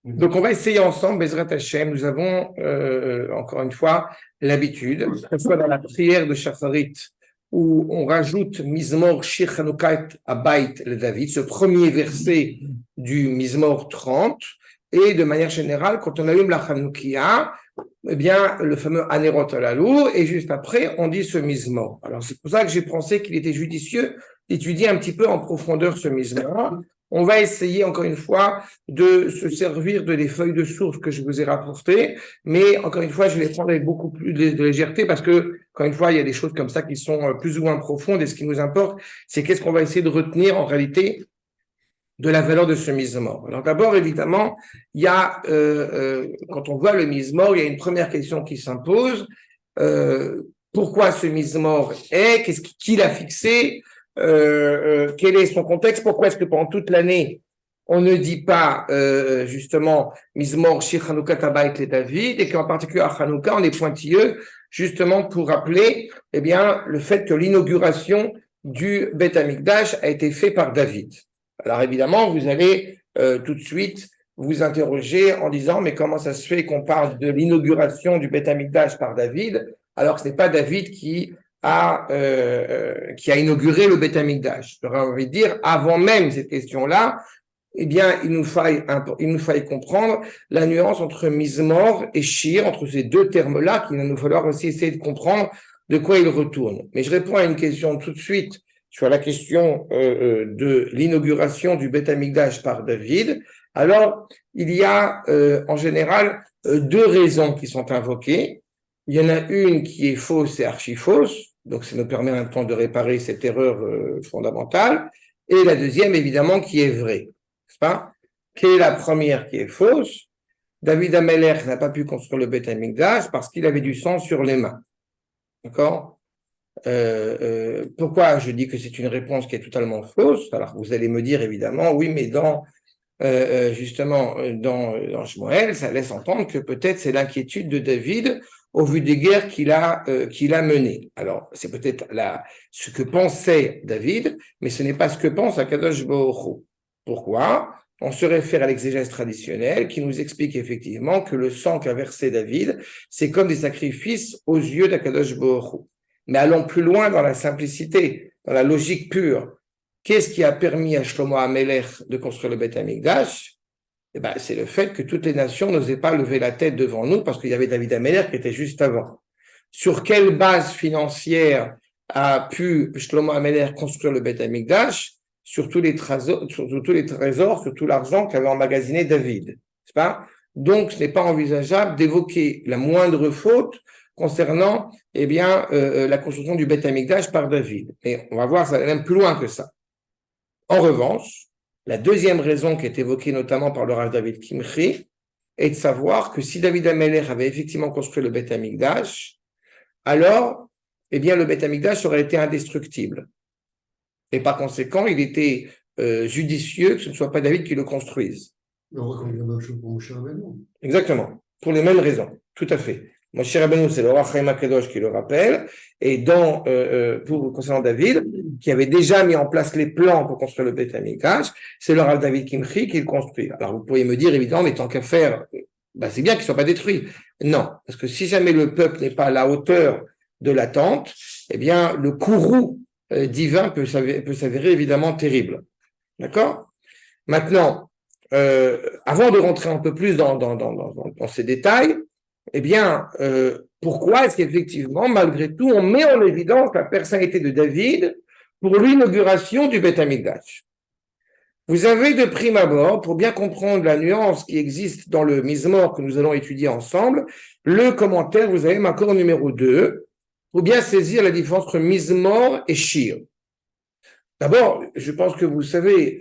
Donc, on va essayer ensemble, Bezrat Hashem. Nous avons, encore une fois, l'habitude, que ce soit dans la prière de Shacharit, où on rajoute Mizmor Shir Chanukat Abayit le David, ce premier verset du Mizmor 30, et de manière générale, quand on allume la Chanoukia, eh bien, le fameux Anerot Alalou, et juste après, on dit ce Mizmor. Alors, c'est pour ça que j'ai pensé qu'il était judicieux d'étudier un petit peu en profondeur ce Mizmor. On va essayer, encore une fois, de se servir de les feuilles de source que je vous ai rapportées, mais encore une fois, je vais les prendre avec beaucoup plus de légèreté parce que, encore une fois, il y a des choses comme ça qui sont plus ou moins profondes et ce qui nous importe, c'est qu'est-ce qu'on va essayer de retenir en réalité de la valeur de ce Mizmor. Alors d'abord, évidemment, il y a, quand on voit le Mizmor, il y a une première question qui s'impose. Pourquoi ce Mizmor est? Qui l'a fixé? Quel est son contexte? Pourquoi est-ce que pendant toute l'année, on ne dit pas justement Mizmor Shir Chanoukat Abayit le David et qu'en particulier à Chanouka, on est pointilleux justement pour rappeler eh bien, le fait que l'inauguration du Beth Amikdash a été fait par David. Alors évidemment, vous allez tout de suite vous interroger en disant mais comment ça se fait qu'on parle de l'inauguration du Beth Amikdash par David alors que ce n'est pas David qui a inauguré le Beth Amikdash. J'aurais envie de dire avant même cette question-là, eh bien il nous faille comprendre la nuance entre Mizmor et Shir, entre ces deux termes-là qu'il va nous falloir aussi essayer de comprendre de quoi ils retournent. Mais je réponds à une question tout de suite sur la question de l'inauguration du Beth Amikdash par David. Alors, il y a en général deux raisons qui sont invoquées. Il y en a une qui est fausse et archi-fausse, donc ça nous permet en même temps de réparer cette erreur fondamentale. Et la deuxième, évidemment, qui est vraie. N'est-ce pas? Quelle est la première qui est fausse? David Amelech n'a pas pu construire le Beth Amikdash parce qu'il avait du sang sur les mains. D'accord? Pourquoi je dis que c'est une réponse qui est totalement fausse? Alors vous allez me dire évidemment, oui, mais justement dans Shmuel, ça laisse entendre que peut-être c'est l'inquiétude de David au vu des guerres qu'il a menées. Alors c'est peut-être ce que pensait David, mais ce n'est pas ce que pense Akadosh Baruch Hu. Pourquoi? On se réfère à l'exégèse traditionnelle qui nous explique effectivement que le sang qu'a versé David, c'est comme des sacrifices aux yeux d'Akadosh Baruch Hu. Mais allons plus loin dans la simplicité, dans la logique pure. Qu'est-ce qui a permis à Shlomo HaMelech de construire le Beth Amikdash? Eh ben, c'est le fait que toutes les nations n'osaient pas lever la tête devant nous parce qu'il y avait David HaMelech qui était juste avant. Sur quelle base financière a pu Shlomo HaMelech construire le Beth Amikdash? Sur tous les trésors, sur tout l'argent qu'avait emmagasiné David. N'est-ce pas? Donc, ce n'est pas envisageable d'évoquer la moindre faute concernant la construction du Beth Amikdash par David. Et on va voir, ça va même plus loin que ça. En revanche, la deuxième raison qui est évoquée notamment par le Rav David Kimchi est de savoir que si David HaMelech avait effectivement construit le Beth Amikdash, alors, le Beth Amikdash aurait été indestructible. Et par conséquent, il était judicieux que ce ne soit pas David qui le construise. On va comprendre la même chose pour Moshe Rabbeinu. Exactement, pour les mêmes raisons, tout à fait. Moshe Rabbeinu, c'est le roi Chaim HaKadosh qui le rappelle, et concernant David, qui avait déjà mis en place les plans pour construire le Beth Amikdash, c'est le Rav David Kimchi qui le construit. Alors vous pourriez me dire, évidemment, mais tant qu'à faire, c'est bien qu'il ne soit pas détruit. Non, parce que si jamais le peuple n'est pas à la hauteur de l'attente, le courroux divin peut s'avérer évidemment terrible. D'accord? Maintenant, avant de rentrer un peu plus dans ces détails, pourquoi est-ce qu'effectivement, malgré tout, on met en évidence la personnalité de David pour l'inauguration du Beth Amikdash? Vous avez de prime abord, pour bien comprendre la nuance qui existe dans le Mizmor que nous allons étudier ensemble, le commentaire, vous avez Makor numéro 2, pour bien saisir la différence entre Mizmor et Shir. D'abord, je pense que vous savez,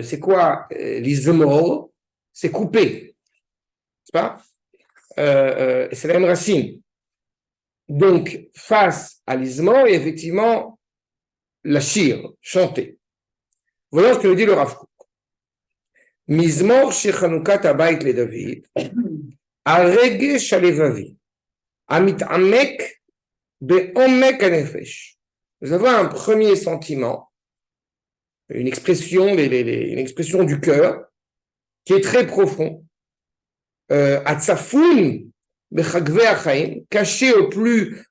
c'est quoi l'Izmor? C'est couper, n'est-ce pas? C'est la même racine. Donc, face à l'Izmor, il y a effectivement la Shir, chanter. Voyons ce que nous dit le Rav Kook. Mizmor Shir Chanukat Abayit le David, Aregesh Alevavi, Amitamek Be'omek Hanefesh. Nous avons un premier sentiment, une expression, une expression du cœur qui est très profond. Atzafoun, caché au plus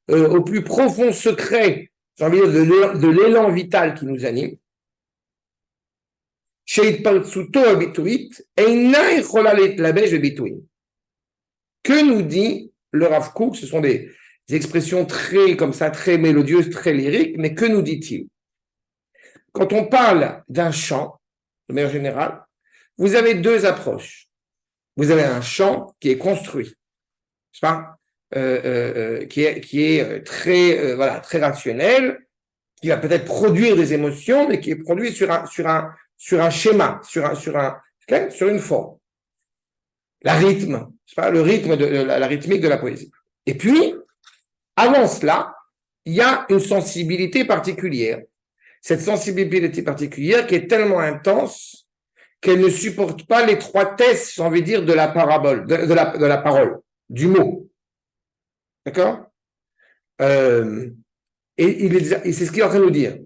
profond secret, j'ai envie de dire, de l'élan vital qui nous anime. Que nous dit le Rav Kook? Ce sont des expressions très comme ça, très mélodieuses, très lyriques, mais que nous dit-il? Quand on parle d'un chant, de manière générale, vous avez deux approches. Vous avez un chant qui est construit, n'est-ce pas? Qui est très, voilà, très rationnel, qui va peut-être produire des émotions, mais qui est produit sur un schéma, sur une forme. Le rythme la rythmique de la poésie. Et puis, avant cela, il y a une sensibilité particulière. Cette sensibilité particulière qui est tellement intense qu'elle ne supporte pas l'étroitesse, j'ai envie de dire, de la parabole, de la parole, du mot. D'accord? Et c'est ce qu'il est en train de nous dire.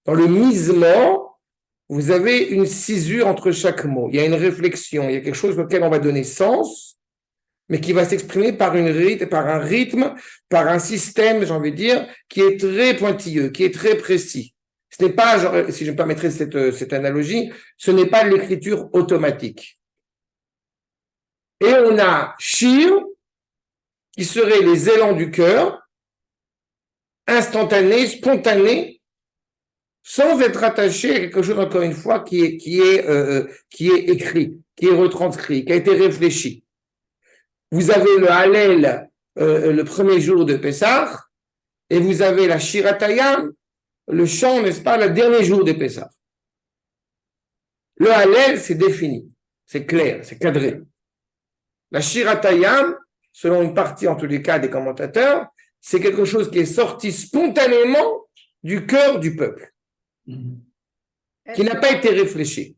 Dans le Mizmor, vous avez une cisure entre chaque mot. Il y a une réflexion, il y a quelque chose auquel on va donner sens, mais qui va s'exprimer par un rythme, par un système, j'ai envie de dire, qui est très pointilleux, qui est très précis. Ce n'est pas, genre, si je me permettrais cette analogie, ce n'est pas l'écriture automatique. Et on a Shir, qui serait les élans du cœur, instantanés, spontanés, sans être attaché à quelque chose, encore une fois, qui est écrit, qui est retranscrit, qui a été réfléchi. Vous avez le Hallel le premier jour de Pessah, et vous avez la Shiratayam, le chant, n'est-ce pas, le dernier jour de Pessah. Le Hallel, c'est défini, c'est clair, c'est cadré. La Shiratayam, selon une partie, en tous les cas, des commentateurs, c'est quelque chose qui est sorti spontanément du cœur du peuple, qui n'a pas été réfléchi.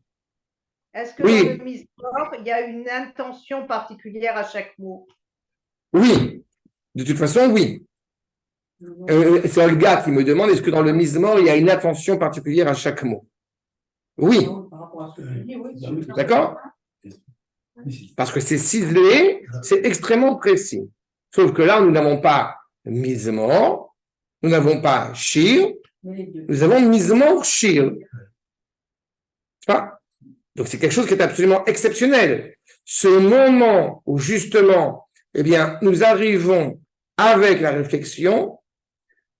Est-ce que dans le Mizmor, il y a une intention particulière à chaque mot? Oui, de toute façon, oui. C'est le gars qui me demande, est-ce que dans le Mizmor, il y a une attention particulière à chaque mot? Oui. D'accord? Parce que c'est ciselé, c'est extrêmement précis. Sauf que là, nous n'avons pas Mizmor, nous n'avons pas Shir, nous avons Mizmor Shir. Donc c'est quelque chose qui est absolument exceptionnel. Ce moment où justement, eh bien, nous arrivons avec la réflexion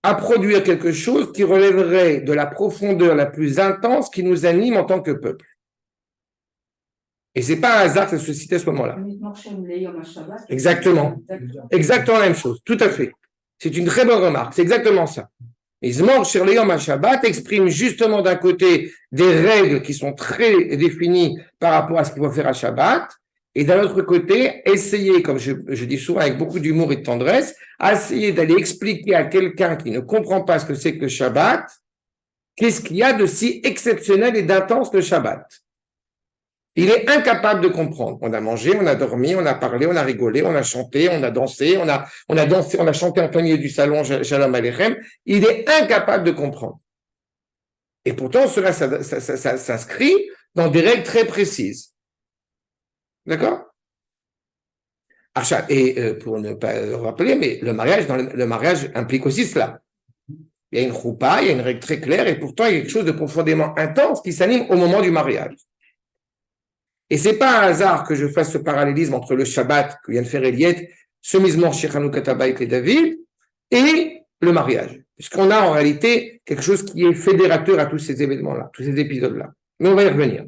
à produire quelque chose qui relèverait de la profondeur la plus intense qui nous anime en tant que peuple. Et c'est pas un hasard que ça se cite à ce moment-là. Exactement. Exactement la même chose. Tout à fait. C'est une très bonne remarque. C'est exactement ça. Mizmor Shir Yom HaShabbat exprime justement d'un côté des règles qui sont très définies par rapport à ce qu'il faut faire à Shabbat, et d'un autre côté, essayer, comme je dis souvent avec beaucoup d'humour et de tendresse, essayer d'aller expliquer à quelqu'un qui ne comprend pas ce que c'est que le Shabbat, qu'est-ce qu'il y a de si exceptionnel et d'intense le Shabbat. Il est incapable de comprendre. On a mangé, on a dormi, on a parlé, on a rigolé, on a chanté, on a dansé, on a chanté en plein milieu du salon, Shalom Aleichem. Il est incapable de comprendre. Et pourtant, cela s'inscrit dans des règles très précises. D'accord? Et pour ne pas le rappeler, mais le mariage implique aussi cela. Il y a une choupa, il y a une règle très claire, et pourtant il y a quelque chose de profondément intense qui s'anime au moment du mariage. Et c'est pas un hasard que je fasse ce parallélisme entre le Shabbat que vient de faire Eliette, ce Mizmor Shir Chanukah Bayit et David, et le mariage. Puisqu'on a en réalité quelque chose qui est fédérateur à tous ces événements-là, tous ces épisodes-là. Mais on va y revenir.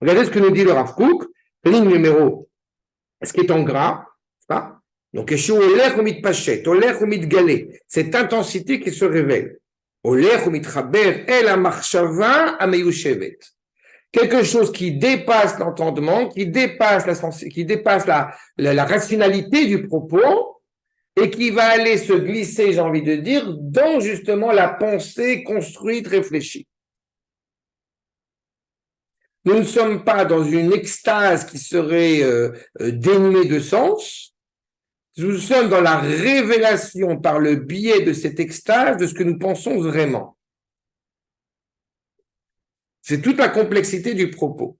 Regardez ce que nous dit le Rav Kook, ligne numéro, ce qui est en gras, c'est pas? Donc, cette intensité qui se révèle. Quelque chose qui dépasse l'entendement, qui dépasse la rationalité du propos et qui va aller se glisser, j'ai envie de dire, dans justement la pensée construite, réfléchie. Nous ne sommes pas dans une extase qui serait dénuée de sens. Nous sommes dans la révélation par le biais de cette extase de ce que nous pensons vraiment. C'est toute la complexité du propos.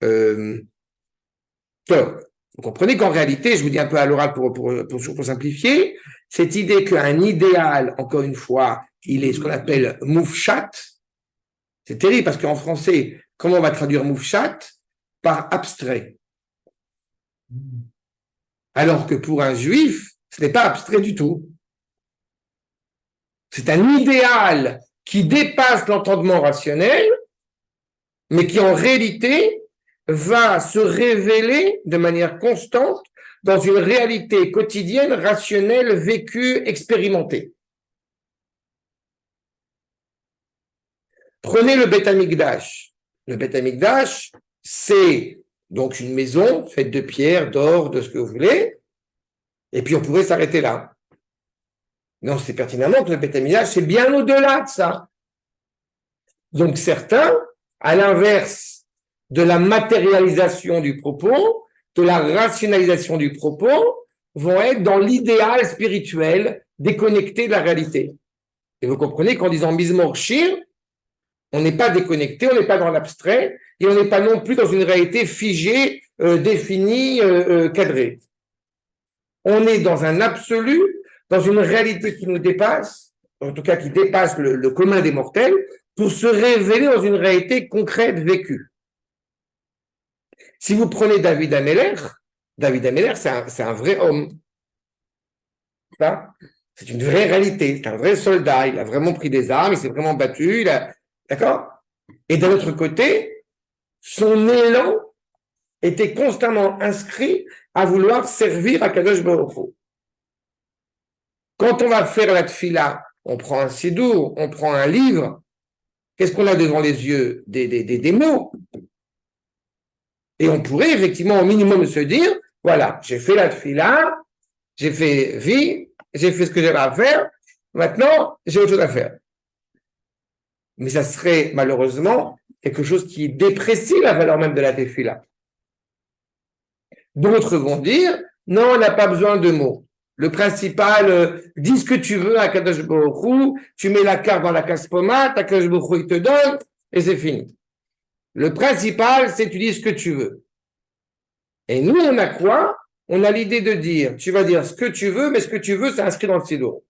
Vous comprenez qu'en réalité, je vous dis un peu à l'oral pour simplifier, cette idée qu'un idéal, encore une fois, il est ce qu'on appelle moufchat. C'est terrible parce qu'en français, comment on va traduire moufchat? Par abstrait. Alors que pour un juif, ce n'est pas abstrait du tout. C'est un idéal qui dépasse l'entendement rationnel, mais qui en réalité va se révéler de manière constante dans une réalité quotidienne, rationnelle, vécue, expérimentée. Prenez le Beth Amikdash. Le Beth Amikdash, c'est donc une maison faite de pierre, d'or, de ce que vous voulez, et puis on pourrait s'arrêter là. Non, c'est pertinemment que le Beth Amikdash, c'est bien au-delà de ça. Donc certains, à l'inverse de la matérialisation du propos, de la rationalisation du propos, vont être dans l'idéal spirituel déconnecté de la réalité. Et vous comprenez qu'en disant Mizmor Shir, on n'est pas déconnecté, on n'est pas dans l'abstrait, et on n'est pas non plus dans une réalité figée, définie, cadrée. On est dans un absolu, dans une réalité qui nous dépasse, en tout cas qui dépasse le commun des mortels, pour se révéler dans une réalité concrète vécue. Si vous prenez David Ameller, c'est un vrai homme. C'est une vraie réalité, c'est un vrai soldat, il a vraiment pris des armes, il s'est vraiment battu, d'accord? Et d'un autre côté, son élan était constamment inscrit à vouloir servir à Kadosh Baruch Hu. Quand on va faire la tfila, on prend un sidour, on prend un livre, qu'est-ce qu'on a devant les yeux? Des mots. Et on pourrait effectivement au minimum se dire, voilà, j'ai fait la tfila, j'ai fait vie, j'ai fait ce que j'avais à faire, maintenant j'ai autre chose à faire. Mais ça serait malheureusement quelque chose qui déprécie la valeur même de la tefila. D'autres vont dire, non, on n'a pas besoin de mots. Le principal, dis ce que tu veux à Kadosh Baruch Hu, tu mets la carte dans la casse-pommade, Kadosh Baruch Hu il te donne, et c'est fini. Le principal, c'est tu dis ce que tu veux. Et nous, on a quoi? On a l'idée de dire, tu vas dire ce que tu veux, mais ce que tu veux, c'est inscrit dans le sidour.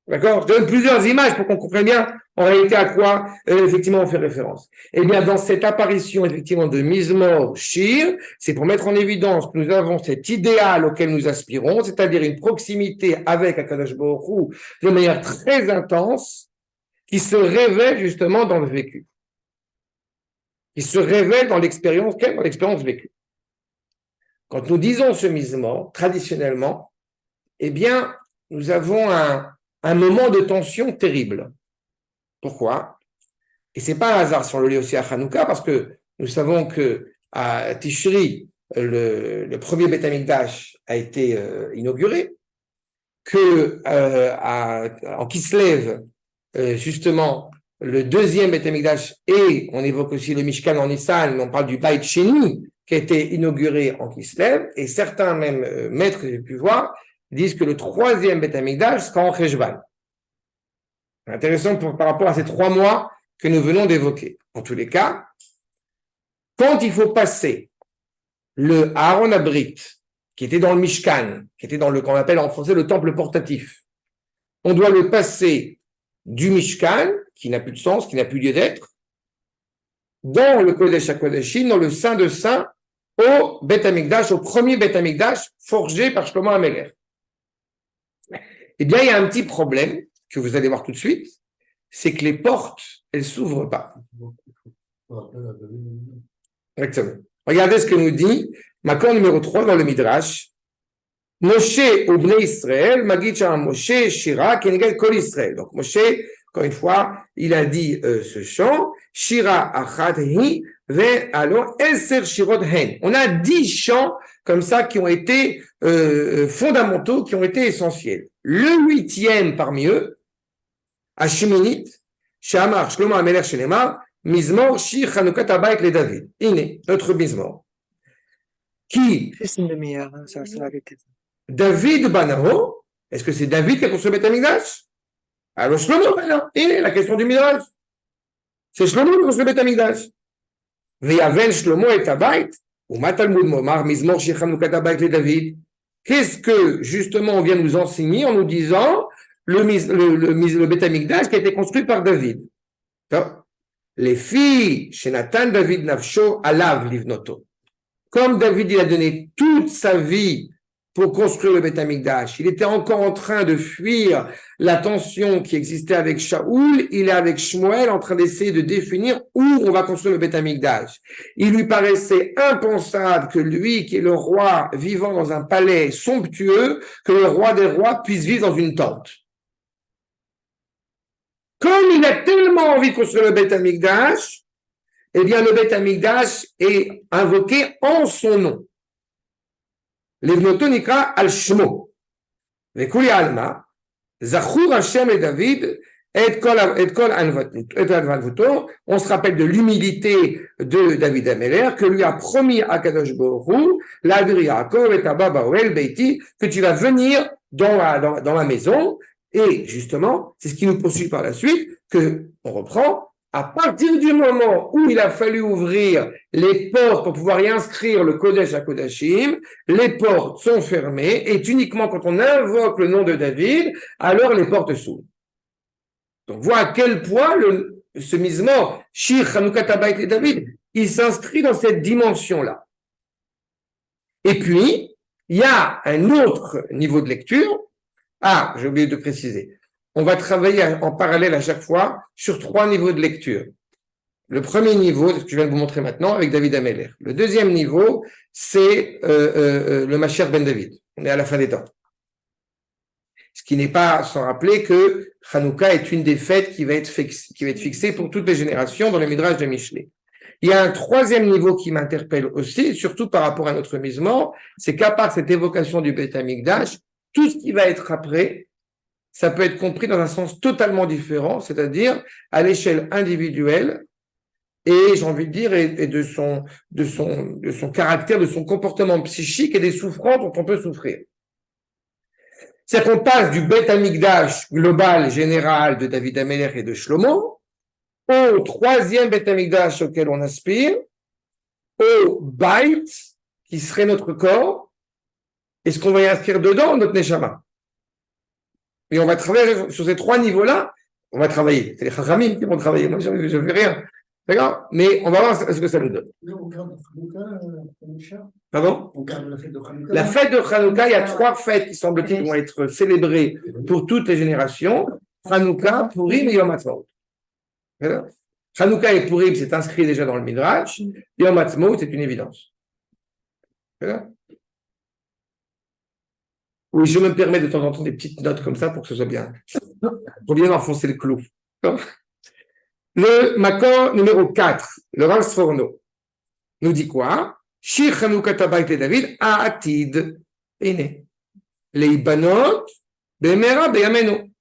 D'accord? Je donne plusieurs images pour qu'on comprenne bien en réalité à quoi effectivement on fait référence. Eh bien, dans cette apparition effectivement de Mizmor Shir, c'est pour mettre en évidence que nous avons cet idéal auquel nous aspirons, c'est-à-dire une proximité avec Akadosh Baruch Hu de manière très intense, qui se révèle justement dans le vécu, qui se révèle dans l'expérience, dans l'expérience vécue. Quand nous disons ce Mizmor, traditionnellement, eh bien, nous avons un moment de tension terrible. Pourquoi? Et c'est pas un hasard si on le lit aussi à Hanouka, parce que nous savons que à Tishri, le premier Beth Amikdash a été inauguré, que en Kislev, justement, le deuxième Beth Amikdash, et on évoque aussi le Mishkan en Nissan, mais on parle du Beit Sheni, qui a été inauguré en Kislev, et certains même maîtres que j'ai pu voir disent que le troisième Beth Amikdash sera en Cheshvan. Intéressant par rapport à ces 3 mois que nous venons d'évoquer. En tous les cas, quand il faut passer le Aaron Abrit, qui était dans le Mishkan, qui était dans le qu'on appelle en français le temple portatif, on doit le passer du Mishkan, qui n'a plus de sens, qui n'a plus lieu d'être, dans le Kodesh HaKodeshim, dans le Saint de Saints, au Beth Amikdash, au premier Beth Amikdash forgé par Shlomo HaMelech. Eh bien, il y a un petit problème que vous allez voir tout de suite, c'est que les portes, elles ne s'ouvrent pas. Exactement. Regardez ce que nous dit Makor numéro 3 dans le Midrash. Moshe ou Bnei Israël, Magid Sham Moshe, Shira, Kenegel Kol Israël. Donc Moshe, encore une fois, il a dit ce chant, Shira Achat Hi, Ve Alo Eser Shirot Hen. On a 10 chants comme ça qui ont été fondamentaux, qui ont été essentiels. Le 8e parmi eux, Hashimonit, Shamar, Shlomo HaMelech Shenema, Mizmor, Shir, Chanukat Habayit le David. Iné, notre Mizmor. Qui? Juste une demi-heure, hein, ça va arrêter. David Banaho. Est-ce que c'est David qui a construit le Beth Amikdash? Alors, Shlomo, maintenant, il est la question du Midrash. C'est Shlomo qui construit le Beth Amikdash. Veyaven Shlomo et Abayit, ou Matalmud Momar, Mizmor Shechanukat Abayit le David. Qu'est-ce que, justement, on vient nous enseigner en nous disant le Beth Amikdash qui a été construit par David? Les filles, chez Nathan David Nafsho, Alav Livnoto. Comme David, il a donné toute sa vie pour construire le Beth Amikdash, il était encore en train de fuir la tension qui existait avec Shaoul, il est avec Shmuel en train d'essayer de définir où on va construire le Beth Amikdash. Il lui paraissait impensable que lui, qui est le roi vivant dans un palais somptueux, que le roi des rois puisse vivre dans une tente. Comme il a tellement envie de construire le Beth Amikdash, eh bien le Beth Amikdash est invoqué en son nom. Livnoto nikra al shmo. Vekuli alma, zachur Hashem et David, et kol advanvuto. On se rappelle de l'humilité de David Améler, que lui a promis à Kadosh Baruch Hu, l'Adri Yaakov et Abba Baoel Beiti, que tu vas venir dans la maison. Et justement, c'est ce qui nous poursuit par la suite, que on reprend. À partir du moment où il a fallu ouvrir les portes pour pouvoir y inscrire le Kodesh à Kodashim, les portes sont fermées et uniquement quand on invoque le nom de David, alors les portes s'ouvrent. Donc, voilà à quel point ce Mizmor, Shir Chanukah Abayit et David, il s'inscrit dans cette dimension-là. Et puis, il y a un autre niveau de lecture. Ah, j'ai oublié de préciser. On va travailler en parallèle à chaque fois sur 3 niveaux de lecture. Le premier niveau, ce que je viens de vous montrer maintenant, avec David Améler. Le deuxième niveau, c'est le Mashiach ben David. On est à la fin des temps. Ce qui n'est pas sans rappeler que Hanouka est une des fêtes qui va être fixée pour toutes les générations dans le Midrash de Mishlei. Il y a un troisième niveau qui m'interpelle aussi, surtout par rapport à notre Mizmor, c'est qu'à part cette évocation du Beth Amikdash, tout ce qui va être après, ça peut être compris dans un sens totalement différent, c'est-à-dire à l'échelle individuelle et, j'ai envie de dire, et de son caractère, de son comportement psychique et des souffrances dont on peut souffrir. C'est qu'on passe du Beth Amikdash global, général de David Améler et de Shlomo au troisième Beth Amikdash auquel on aspire, au Bait, qui serait notre corps, et ce qu'on va y inscrire dedans, notre Neshama. Et on va travailler sur ces 3 niveaux-là. On va travailler. C'est les Chachamim qui vont travailler. Moi, je ne fais rien. D'accord? Mais on va voir ce que ça nous donne. Pardon? La fête de Hanouka, il y a 3 fêtes qui, semble-t-il, vont être célébrées pour toutes les générations. Hanouka, Purim et Yom Ha'atzmaut. Hanouka et Purim, c'est inscrit déjà dans le Midrash. Yom Ha'atzmaut, c'est une évidence. D'accord? Oui, je me permets de temps en temps des petites notes comme ça pour que ce soit bien. Pour bien enfoncer le clou. Le Makor numéro 4, le Rav Sforno, nous dit quoi? Shir Chanukah Abayit et David, A'atid, Ene. Leibanot, Bemera, Beyamenu.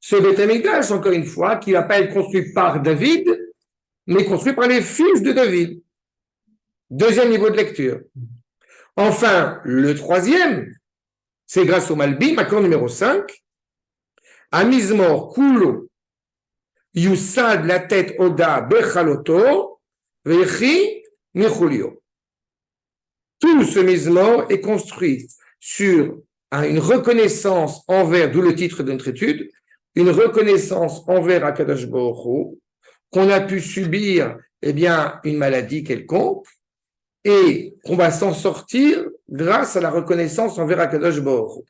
Ce Beth Amikdash, encore une fois, qui ne va pas être construit par David, mais construit par les fils de David. Deuxième niveau de lecture. Enfin, le troisième, c'est grâce au Malbim, accord numéro 5. Amizmor Kulo Yusad la tête Oda Bechaloto Vechi Mechulio. Tout ce Mizmor est construit sur une reconnaissance envers, d'où le titre de notre étude, une reconnaissance envers Akadosh Baruch Hu, qu'on a pu subir une maladie quelconque, et qu'on va s'en sortir grâce à la reconnaissance envers Akadosh Baruch Hu.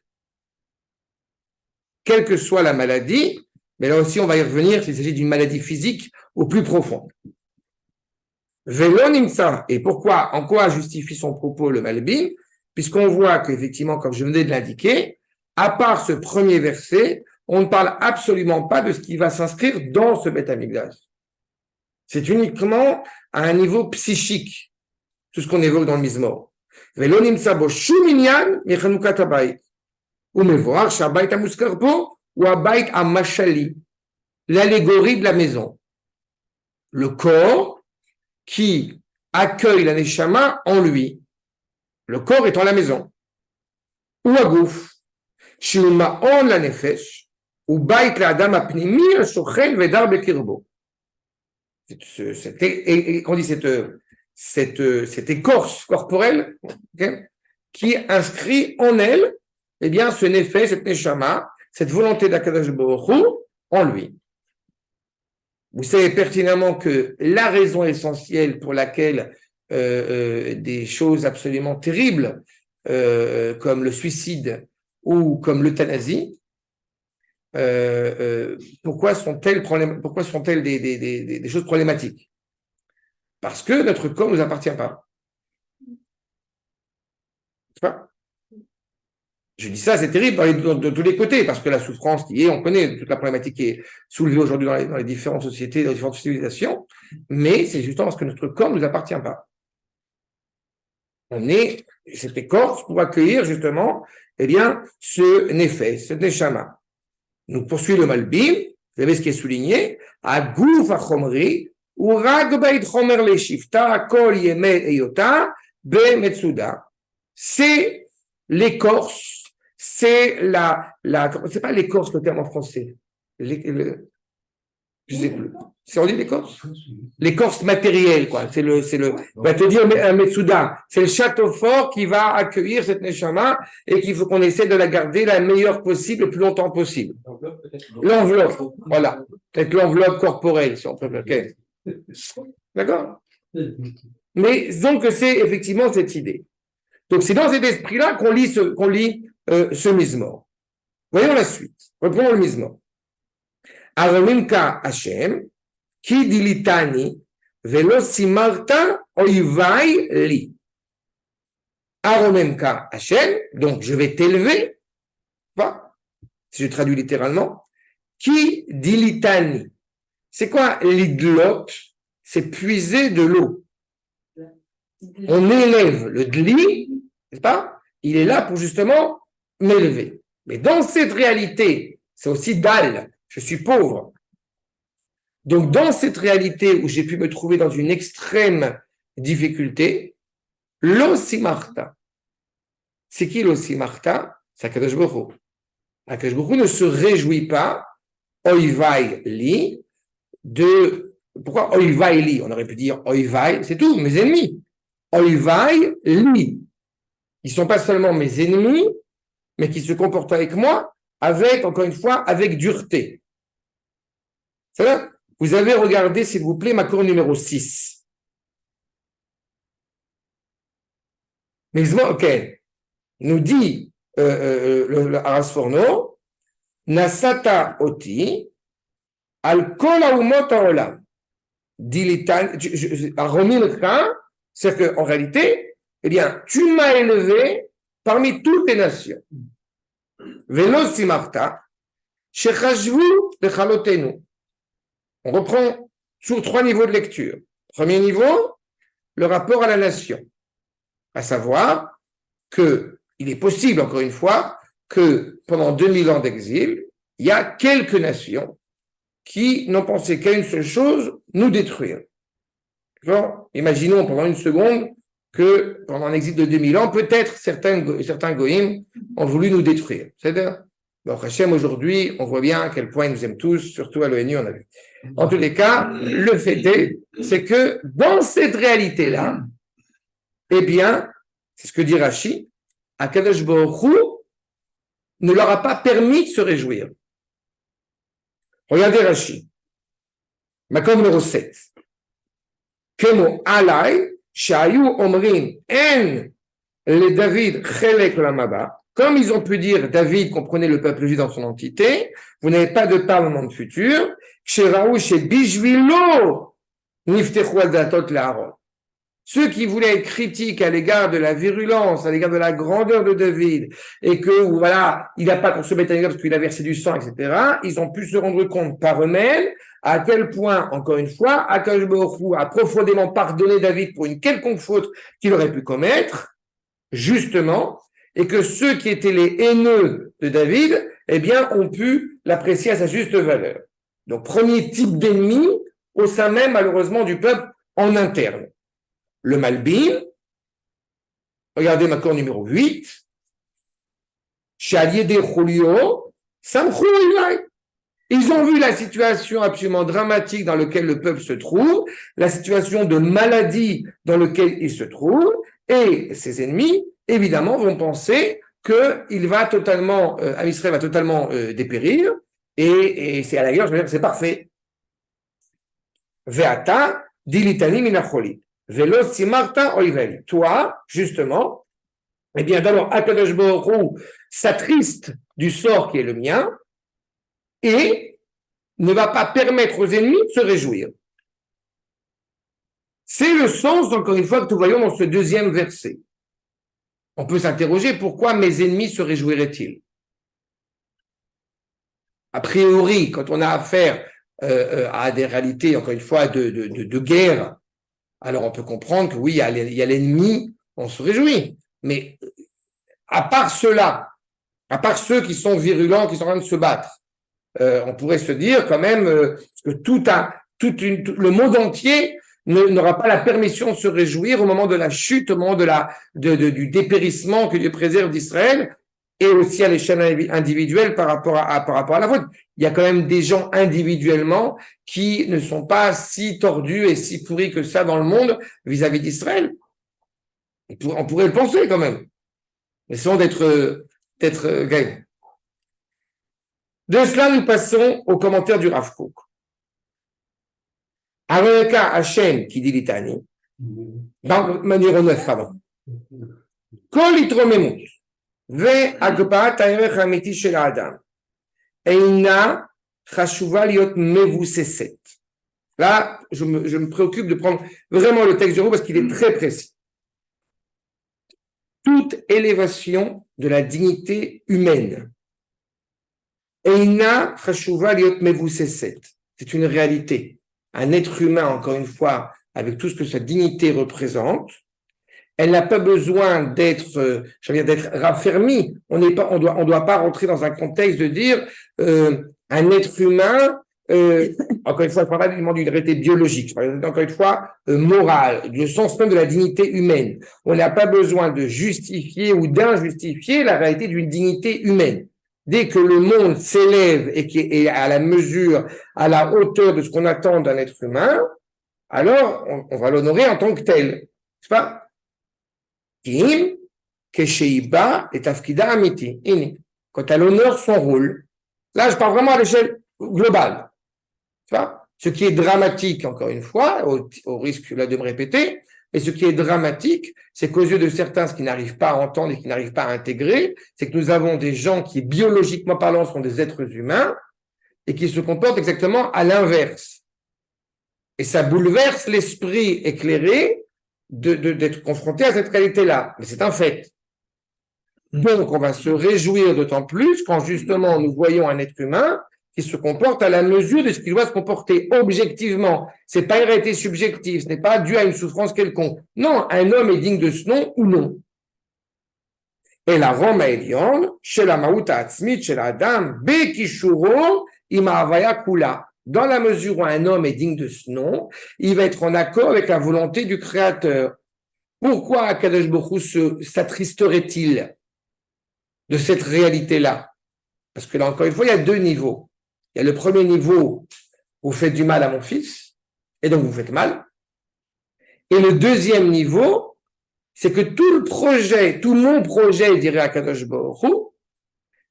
Quelle que soit la maladie, mais là aussi on va y revenir s'il s'agit d'une maladie physique au plus profonde. Velo nimsa, et pourquoi, en quoi justifie son propos le Malbim? Puisqu'on voit qu'effectivement, comme je venais de l'indiquer, à part ce premier verset, on ne parle absolument pas de ce qui va s'inscrire dans ce Beth Amikdash. C'est uniquement à un niveau psychique, tout ce qu'on évoque dans le Mizmor. Velo nimsa bo shum inyan mi Chanukah Abayit. Ou mevoar shabayit amuskar po ou abayit amashali, l'allégorie de la maison. Le corps qui accueille la neshama en lui. Le corps étant la maison. Ou agouf, shiuma'on la nefesh, ou bait l'adam apnimi shochel vedar bekirbo. On dit cette écorce corporelle, okay, qui inscrit en elle, eh bien, ce nefesh, cette neshama, cette volonté d'Akadosh Baruch Hu en lui. Vous savez pertinemment que la raison essentielle pour laquelle des choses absolument terribles, comme le suicide ou comme l'euthanasie, pourquoi sont-elles des choses problématiques? Parce que notre corps ne nous appartient pas. Je dis ça, c'est terrible de tous les côtés, parce que la souffrance qui est, on connaît toute la problématique qui est soulevée aujourd'hui dans les différentes sociétés, dans les différentes civilisations, mais c'est justement parce que notre corps ne nous appartient pas. On est cette écorce pour accueillir justement, eh bien, ce nefesh, ce neshama. Nous poursuit le Malbim, vous avez ce qui est souligné, à Gouf Achomri, ou Ragbeit Chomer le Shifta, Kol Yeme Eyota, Be Metsuda. C'est l'écorce, c'est c'est pas l'écorce le terme en français. Je sais plus. C'est on dit l'écorce? L'écorce matérielle, quoi. On va te dire un Metsuda. C'est le château fort qui va accueillir cette Neshama et qu'il faut qu'on essaie de la garder la meilleure possible, le plus longtemps possible. L'enveloppe, voilà. Peut-être l'enveloppe corporelle, si on peut. Okay. D'accord? Mais donc, c'est effectivement cette idée. Donc, c'est dans cet esprit-là qu'on lit ce Mizmor. Voyons la suite. Reprenons le Mizmor. Aromimka Hashem, ki dilitani, velo simarta oivai li. Aromimka Hashem, donc je vais t'élever, si je traduis littéralement, ki dilitani. C'est quoi l'idlot? C'est puiser de l'eau. On élève le dli, n'est-ce pas? Il est là pour justement m'élever. Mais dans cette réalité, c'est aussi dal. Je suis pauvre. Donc, dans cette réalité où j'ai pu me trouver dans une extrême difficulté, l'osimarta. C'est qui l'osimarta? C'est Akadosh Baruch Hu. Akadosh Baruch Hu ne se réjouit pas, oivai li, pourquoi oivai li? On aurait pu dire oivai, c'est tout, mes ennemis. Oivai li. Ils ne sont pas seulement mes ennemis, mais qui se comportent avec moi, encore une fois, avec dureté. Ça, vous avez regardé, s'il vous plaît, ma cour numéro 6. Mais ok, nous dit le Aras Forno, Nasata oti, al kol haumot haolam. Dilitan, c'est-à-dire qu'en réalité, eh bien, tu m'as élevé parmi toutes les nations. Velo simarta, shechashvu lechalotenu. On reprend sur 3 niveaux de lecture. Premier niveau, le rapport à la nation. À savoir qu'il est possible, encore une fois, que pendant 2000 ans d'exil, il y a quelques nations qui n'ont pensé qu'à une seule chose, nous détruire. Genre, imaginons pendant une seconde que pendant un exil de 2000 ans, peut-être certains goïms ont voulu nous détruire. C'est-à-dire, bon, Hachem, aujourd'hui, on voit bien à quel point ils nous aiment tous, surtout à l'ONU, on a vu. En tous les cas, le fait c'est que dans cette réalité-là, eh bien, c'est ce que dit Rashi, Akadosh Baruch Hu ne leur a pas permis de se réjouir. Regardez Rashi. Makom numéro 7. Kemo alay, shayu omrim en le David chelek lamaba. Comme ils ont pu dire, David comprenait le peuple juif dans son entité, vous n'avez pas de part au monde futur, Sheraou chez Bishvilo, Niftechu al-Datot l'Aaron. Ceux qui voulaient être critiques à l'égard de la virulence, à l'égard de la grandeur de David, et que, voilà, il n'a pas consommé Taïga parce qu'il a versé du sang, etc., ils ont pu se rendre compte par eux-mêmes à quel point, encore une fois, Akadosh Baruch Hu a profondément pardonné David pour une quelconque faute qu'il aurait pu commettre, justement, et que ceux qui étaient les haineux de David, eh bien, ont pu l'apprécier à sa juste valeur. Donc, premier type d'ennemi au sein même, malheureusement, du peuple en interne. Le Malbim, regardez ma cour numéro 8, Shaliede Chulio, Samchou Ilai. Ils ont vu la situation absolument dramatique dans laquelle le peuple se trouve, la situation de maladie dans laquelle il se trouve, et ses ennemis, évidemment, vont penser qu'il va totalement, Israël va totalement dépérir, et c'est à la guerre, je veux dire, c'est parfait. Ve'ata dilitani minacholi. Velo simarta oiveli. Toi, justement, eh bien, d'abord, Akadosh Baruch Hu s'attriste du sort qui est le mien et ne va pas permettre aux ennemis de se réjouir. C'est le sens, encore une fois, que nous voyons dans ce deuxième verset. On peut s'interroger pourquoi mes ennemis se réjouiraient-ils? A priori, quand on a affaire à des réalités, encore une fois, de guerre, alors on peut comprendre que oui, il y a l'ennemi, on se réjouit. Mais à part ceux-là, à part ceux qui sont virulents, qui sont en train de se battre, on pourrait se dire quand même que le monde entier n'aura pas la permission de se réjouir au moment de la chute, au moment du dépérissement que Dieu préserve d'Israël, et aussi à l'échelle individuelle par rapport à la vôtre. Il y a quand même des gens individuellement qui ne sont pas si tordus et si pourris que ça dans le monde vis-à-vis d'Israël. On pourrait le penser quand même. Essayons d'être gagnants. De cela, nous passons au commentaire du Rav Kook. Aroeka Hashem qui dit litanie, dans manière 9, pardon. Kol itromemut, ve agpat ha'erech ha'amiti shel ha'adam, eina chashuva liot mevuseset. Là, je me préoccupe de prendre vraiment le texte du Rav parce qu'il est très précis. Toute élévation de la dignité humaine. Eina chashuva liot mevuseset. C'est une réalité. Un être humain, encore une fois, avec tout ce que sa dignité représente, elle n'a pas besoin d'être raffermie. On doit pas rentrer dans un contexte de dire un être humain. Encore une fois, je ne parle pas uniquement d'une réalité biologique, je parle encore une fois morale, le sens même de la dignité humaine. On n'a pas besoin de justifier ou d'injustifier la réalité d'une dignité humaine. Dès que le monde s'élève et qui est à la mesure, à la hauteur de ce qu'on attend d'un être humain, alors on va l'honorer en tant que tel. N'est-ce pas? Kim, Kesheiba et Tafkida Amiti. Quand elle honore son rôle, là je parle vraiment à l'échelle globale. Ce qui est dramatique, encore une fois, au risque là de me répéter, et ce qui est dramatique, c'est qu'aux yeux de certains, ce qu'ils n'arrivent pas à entendre et qu'ils n'arrivent pas à intégrer, c'est que nous avons des gens qui, biologiquement parlant, sont des êtres humains et qui se comportent exactement à l'inverse. Et ça bouleverse l'esprit éclairé d'être confronté à cette réalité-là. Mais c'est un fait. Donc, on va se réjouir d'autant plus quand, justement, nous voyons un être humain qui se comporte à la mesure de ce qu'il doit se comporter objectivement. C'est pas une réalité subjective, ce n'est pas dû à une souffrance quelconque. Non, un homme est digne de ce nom ou non. Et la Rome Elion, chez la Maouta Atzmit, chez la Dame, Bekishuro, Imaavaya Kula. Dans la mesure où un homme est digne de ce nom, il va être en accord avec la volonté du Créateur. Pourquoi Akadosh Baruch Hu s'attristerait-il de cette réalité-là? Parce que là, encore une fois, il y a deux niveaux. Il y a le premier niveau, vous faites du mal à mon fils, et donc vous faites mal. Et le deuxième niveau, c'est que tout mon projet, dirait Akadosh Baruch Hu,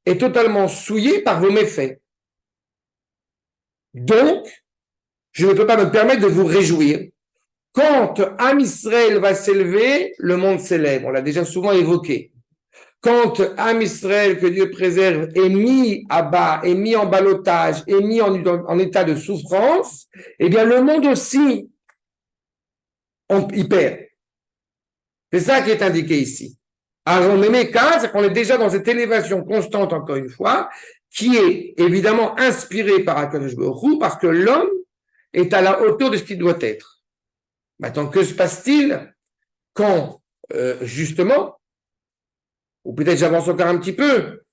est totalement souillé par vos méfaits. Donc, je ne peux pas me permettre de vous réjouir. Quand Am Israël va s'élever, le monde s'élève. On l'a déjà souvent évoqué. Quand Am Israël, que Dieu préserve, est mis à bas, est mis en ballottage, est mis en état de souffrance, eh bien le monde aussi, il perd. C'est ça qui est indiqué ici. Alors, on est cas, c'est qu'on est déjà dans cette élévation constante, encore une fois, qui est évidemment inspirée par Akadosh Baruch Hu, parce que l'homme est à la hauteur de ce qu'il doit être. Maintenant, que se passe-t-il quand, justement, ou peut-être j'avance encore un petit peu,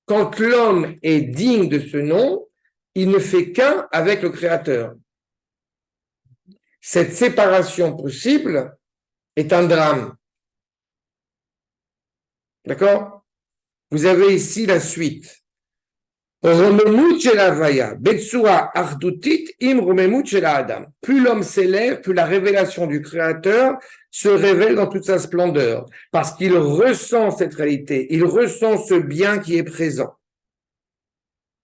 quand l'homme est digne de ce nom, il ne fait qu'un avec le Créateur. Cette séparation possible est un drame. D'accord? Vous avez ici la suite. Plus l'homme s'élève, plus la révélation du Créateur se révèle dans toute sa splendeur, parce qu'il ressent cette réalité, il ressent ce bien qui est présent.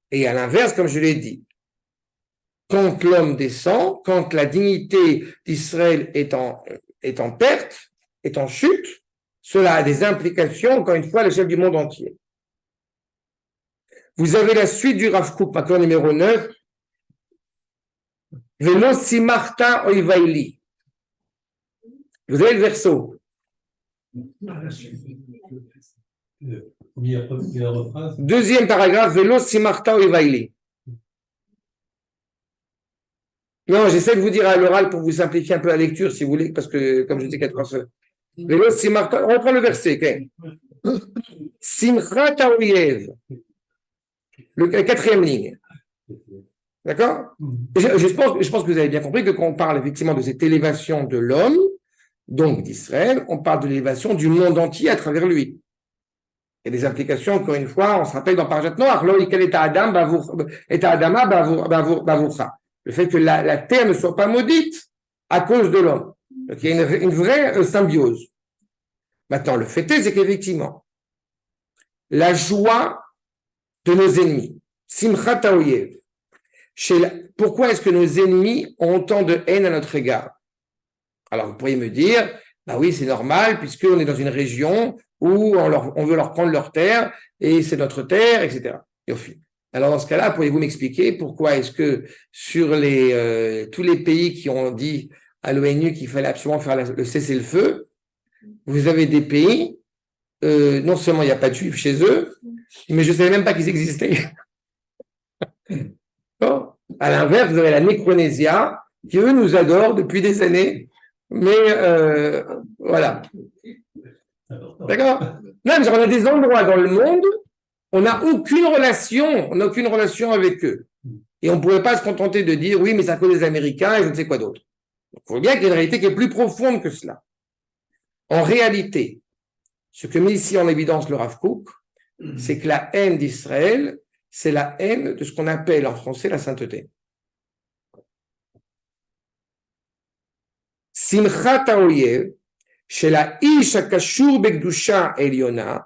Et à l'inverse, comme je l'ai dit, quand l'homme descend, quand la dignité d'Israël est en perte, est en chute, cela a des implications, encore une fois, à l'échelle du monde entier. Vous avez la suite du Rav Kook, maintenant numéro 9. Velo simarta oivaili. Vous avez le verso. Deuxième paragraphe, Velo simarta oivaili. Non, j'essaie de vous dire à l'oral pour vous simplifier un peu la lecture, si vous voulez, parce que, comme je dis, 4 heures. Velo simarta, on reprend le verset, ok. Simchat oyev. La quatrième ligne. D'accord? Je pense que vous avez bien compris que quand on parle effectivement de cette élévation de l'homme, donc d'Israël, on parle de l'élévation du monde entier à travers lui. Il y a des implications, encore une fois, on se rappelle dans Parashat Noach, le fait que la terre ne soit pas maudite à cause de l'homme. Donc il y a une vraie symbiose. Maintenant, le fait est, c'est qu'effectivement, la joie de nos ennemis, Simchat Haoyev, pourquoi est-ce que nos ennemis ont autant de haine à notre égard? Alors, vous pourriez me dire, bah oui, c'est normal, puisqu'on est dans une région où on veut leur prendre leur terre, et c'est notre terre, etc. Alors, dans ce cas-là, pourriez-vous m'expliquer pourquoi est-ce que sur tous les pays qui ont dit à l'ONU qu'il fallait absolument faire le cessez-le-feu, vous avez des pays, non seulement il n'y a pas de juifs chez eux, mais je ne savais même pas qu'ils existaient. Bon. À l'inverse, vous avez la Micronésia, qui eux nous adorent depuis des années, mais voilà. D'accord? Non, mais on a des endroits dans le monde, on n'a aucune relation avec eux. Et on ne pourrait pas se contenter de dire, oui, mais c'est à cause des Américains et je ne sais quoi d'autre. Il faut bien qu'il y ait une réalité qui est plus profonde que cela. En réalité, ce que met ici en évidence le Rav Kook, c'est que la haine d'Israël, c'est la haine de ce qu'on appelle en français la sainteté. Simchat haoyev, shel ha'ish hakashur bekdusha elyona,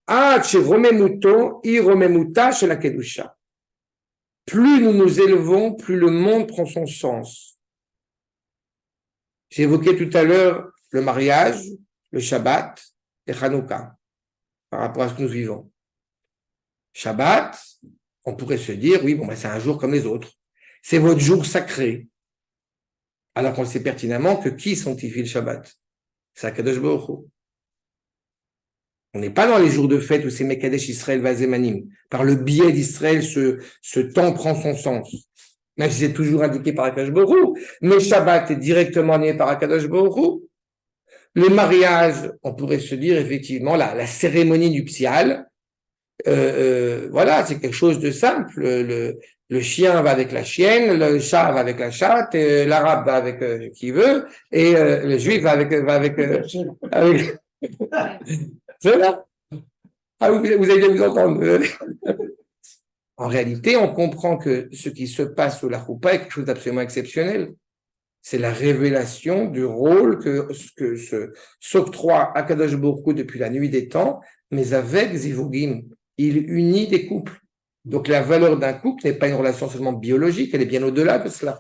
ad sheromemuto hi romemuta shel hakedusha. Plus nous nous élevons, plus le monde prend son sens. J'ai évoqué tout à l'heure le mariage, le Shabbat et Hanouka, par rapport à ce que nous vivons. Shabbat, on pourrait se dire, oui, bon, ben, c'est un jour comme les autres. C'est votre jour sacré. Alors qu'on sait pertinemment que qui sanctifie le Shabbat? C'est Akadosh Baruch Hu. On n'est pas dans les jours de fête où c'est Mekadesh Israël Vazemanim. Par le biais d'Israël, ce temps prend son sens. Même si c'est toujours indiqué par Akadosh Baruch Hu. Mais Shabbat est directement né par Akadosh Baruch Hu. Le mariage, on pourrait se dire effectivement, la cérémonie nuptiale, voilà, c'est quelque chose de simple. Le chien va avec la chienne, le chat va avec la chatte, l'arabe va avec qui veut, et le juif va avec c'est là. Ah, vous allez bien vous entendre. En réalité, on comprend que ce qui se passe sous la choupa est quelque chose d'absolument exceptionnel. C'est la révélation du rôle que s'octroie Akadosh Baruch Hu depuis la nuit des temps, mais avec Zivugim. Il unit des couples. Donc la valeur d'un couple n'est pas une relation seulement biologique, elle est bien au-delà de cela.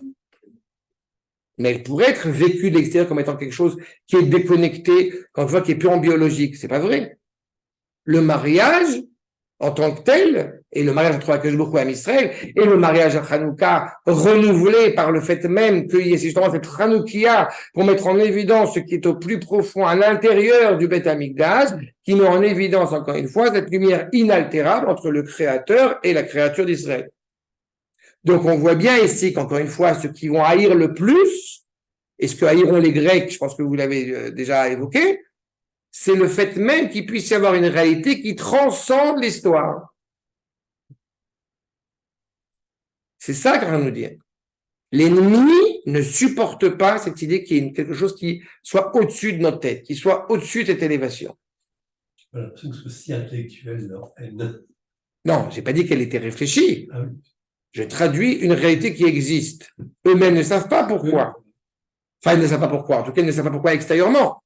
Mais elle pourrait être vécue de l'extérieur comme étant quelque chose qui est déconnecté, quand on voit qui est purement biologique. C'est pas vrai. Le mariage, en tant que tel, et le mariage entre Akadosh Baruch Hu et Israël, et le mariage à Hanouka, renouvelé par le fait même qu'il y ait justement cette Hanoukia pour mettre en évidence ce qui est au plus profond à l'intérieur du Beth Amikdash, qui met en évidence, encore une fois, cette lumière inaltérable entre le Créateur et la créature d'Israël. Donc on voit bien ici qu'encore une fois, ceux qui vont haïr le plus, et ce que haïront les Grecs, je pense que vous l'avez déjà évoqué, c'est le fait même qu'il puisse y avoir une réalité qui transcende l'histoire. C'est ça qu'on va nous dire. L'ennemi ne supporte pas cette idée qu'il y ait quelque chose qui soit au-dessus de notre tête, qui soit au-dessus de cette élévation. J'ai l'impression que c'est aussi intellectuel leur haine. Non, j'ai pas dit qu'elle était réfléchie. Ah oui. Je traduis une réalité qui existe. Eux-mêmes ne savent pas pourquoi. Enfin, ils ne savent pas pourquoi. En tout cas, ils ne savent pas pourquoi extérieurement.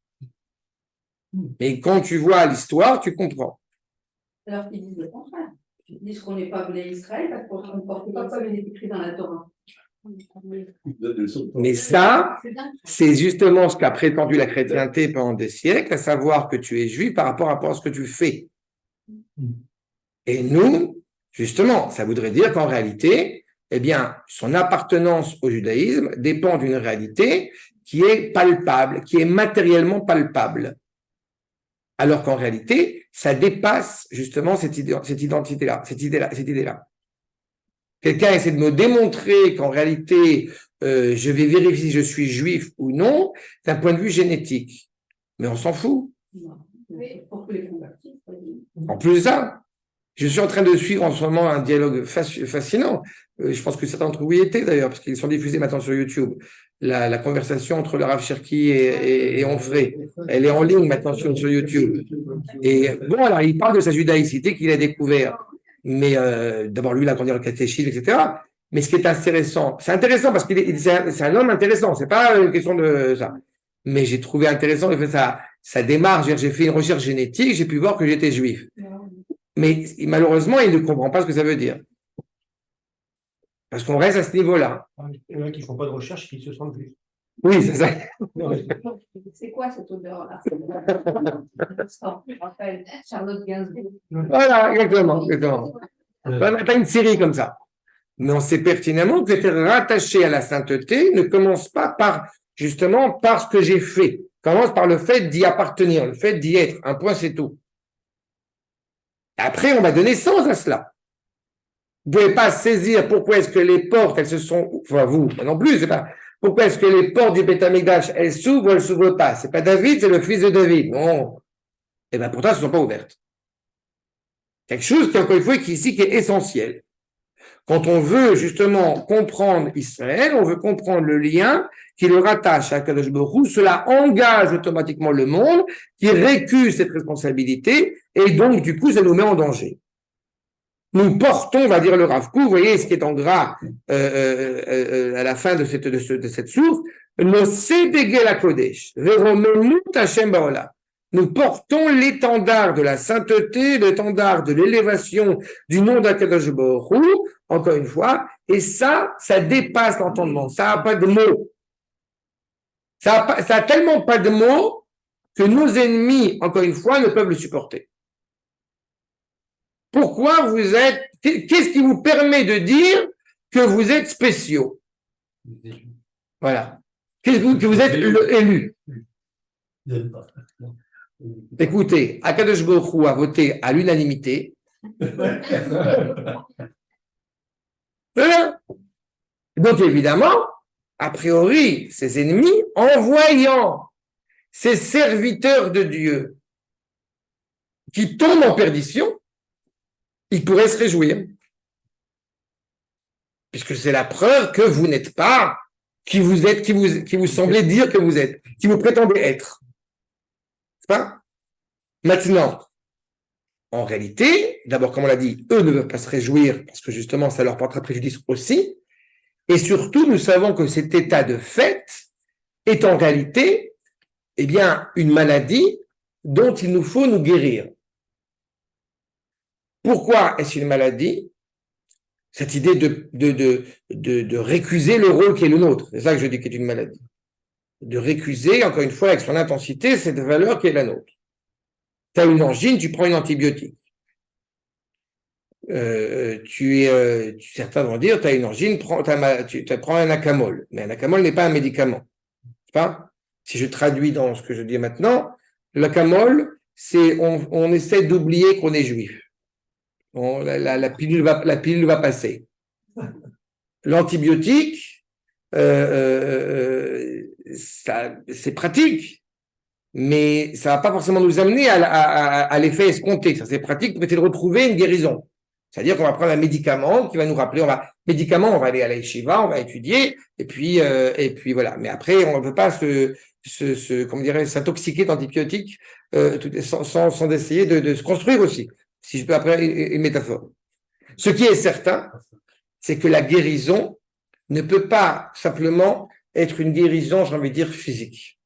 Mais quand tu vois l'histoire, tu comprends. Alors qu'ils disent le contraire. Ils disent qu'on n'est pas Bnei Israël parce qu'on ne porte pas comme il est écrit dans la Torah. Mais ça, c'est justement ce qu'a prétendu la chrétienté pendant des siècles, à savoir que tu es juif par rapport à ce que tu fais. Et nous, justement, ça voudrait dire qu'en réalité, eh bien, son appartenance au judaïsme dépend d'une réalité qui est palpable, qui est matériellement palpable. Alors qu'en réalité, ça dépasse justement cette identité-là, cette idée-là. Quelqu'un essaie de me démontrer qu'en réalité, je vais vérifier si je suis juif ou non, d'un point de vue génétique. Mais on s'en fout. En plus de ça, je suis en train de suivre en ce moment un dialogue fascinant. Je pense que certains d'entre vous y étaient d'ailleurs, parce qu'ils sont diffusés maintenant sur YouTube. La conversation entre le Rav Cherki et Onfray. Elle est en ligne maintenant sur YouTube. Et bon, alors, il parle de sa judaïcité qu'il a découvert. Mais d'abord, lui, il a grandi dans le catéchisme, etc. Mais ce qui est intéressant, c'est intéressant parce qu'il c'est un homme intéressant, c'est pas une question de ça. Mais j'ai trouvé intéressant le fait sa démarche. J'ai fait une recherche génétique, j'ai pu voir que j'étais juif. Mais malheureusement, il ne comprend pas ce que ça veut dire. Parce qu'on reste à ce niveau-là. Il y en a qui ne font pas de recherche, qui se sentent juifs. Oui, c'est ça. C'est quoi cette odeur-là? Raphaël, Charlotte Gainsbourg. Voilà, exactement. Pas une série comme ça. Mais on sait pertinemment que être rattaché à la sainteté ne commence pas justement par ce que j'ai fait. Commence par le fait d'y appartenir, le fait d'y être. Un point, c'est tout. Après, on va donner sens à cela. Vous ne pouvez pas saisir pourquoi est-ce que les portes, elles se sont, enfin vous, non plus, c'est pas, pourquoi est-ce que les portes du Beth Amikdash, elles s'ouvrent ou elles ne s'ouvrent pas. C'est pas David, c'est le fils de David. Non. Eh bien, pourtant, elles ne sont pas ouvertes. Quelque chose qui, encore une fois, qui est essentiel. Quand on veut justement comprendre Israël, on veut comprendre le lien qui le rattache à Kadosh Baruch Hu, cela engage automatiquement le monde, qui récuse cette responsabilité, et donc, du coup, ça nous met en danger. Nous portons, va dire le Rav Kook, vous voyez ce qui est en gras à la fin de cette source, nos Sedegel HaKodesh, Veromemut Hashem Baolam. Nous portons l'étendard de la sainteté, l'étendard de l'élévation du nom d'Akadosh Baruch Hu, encore une fois, et ça dépasse l'entendement, ça n'a pas de mots. Ça a tellement pas de mots que nos ennemis, encore une fois, ne peuvent le supporter. Pourquoi vous êtes, qu'est-ce qui vous permet de dire que vous êtes spéciaux? Voilà. Qu'est-ce que vous êtes élu? Écoutez, Akadosh Baruch Hu a voté à l'unanimité. Voilà. Donc évidemment, a priori, ses ennemis, en voyant ces serviteurs de Dieu qui tombent en perdition, ils pourraient se réjouir. Puisque c'est la preuve que vous n'êtes pas qui vous êtes, qui vous semblez dire que vous êtes, qui vous prétendez être. C'est pas? Maintenant, en réalité, d'abord, comme on l'a dit, eux ne peuvent pas se réjouir parce que justement, ça leur portera préjudice aussi. Et surtout, nous savons que cet état de fait est en réalité, eh bien, une maladie dont il nous faut nous guérir. Pourquoi est-ce une maladie? Cette idée de récuser le rôle qui est le nôtre. C'est ça que je dis qu'est une maladie. De récuser, encore une fois, avec son intensité, cette valeur qui est la nôtre. Tu as une angine, tu prends une antibiotique. Certains vont dire, tu as une angine, tu prends un acamol. Mais un acamol n'est pas un médicament. Pas? Si je traduis dans ce que je dis maintenant, l'acamol, c'est on essaie d'oublier qu'on est juif. La pilule va passer. L'antibiotique, c'est pratique, mais ça va pas forcément nous amener à l'effet escompté. Ça, c'est pratique pour essayer de retrouver une guérison. C'est-à-dire qu'on va prendre un médicament qui va nous rappeler, on va aller à la yeshiva, on va étudier, et puis voilà. Mais après, on ne peut pas comment dirais, s'intoxiquer d'antibiotiques sans essayer de se construire aussi. Si je peux après une métaphore. Ce qui est certain, c'est que la guérison ne peut pas simplement être une guérison, j'ai envie de dire, physique.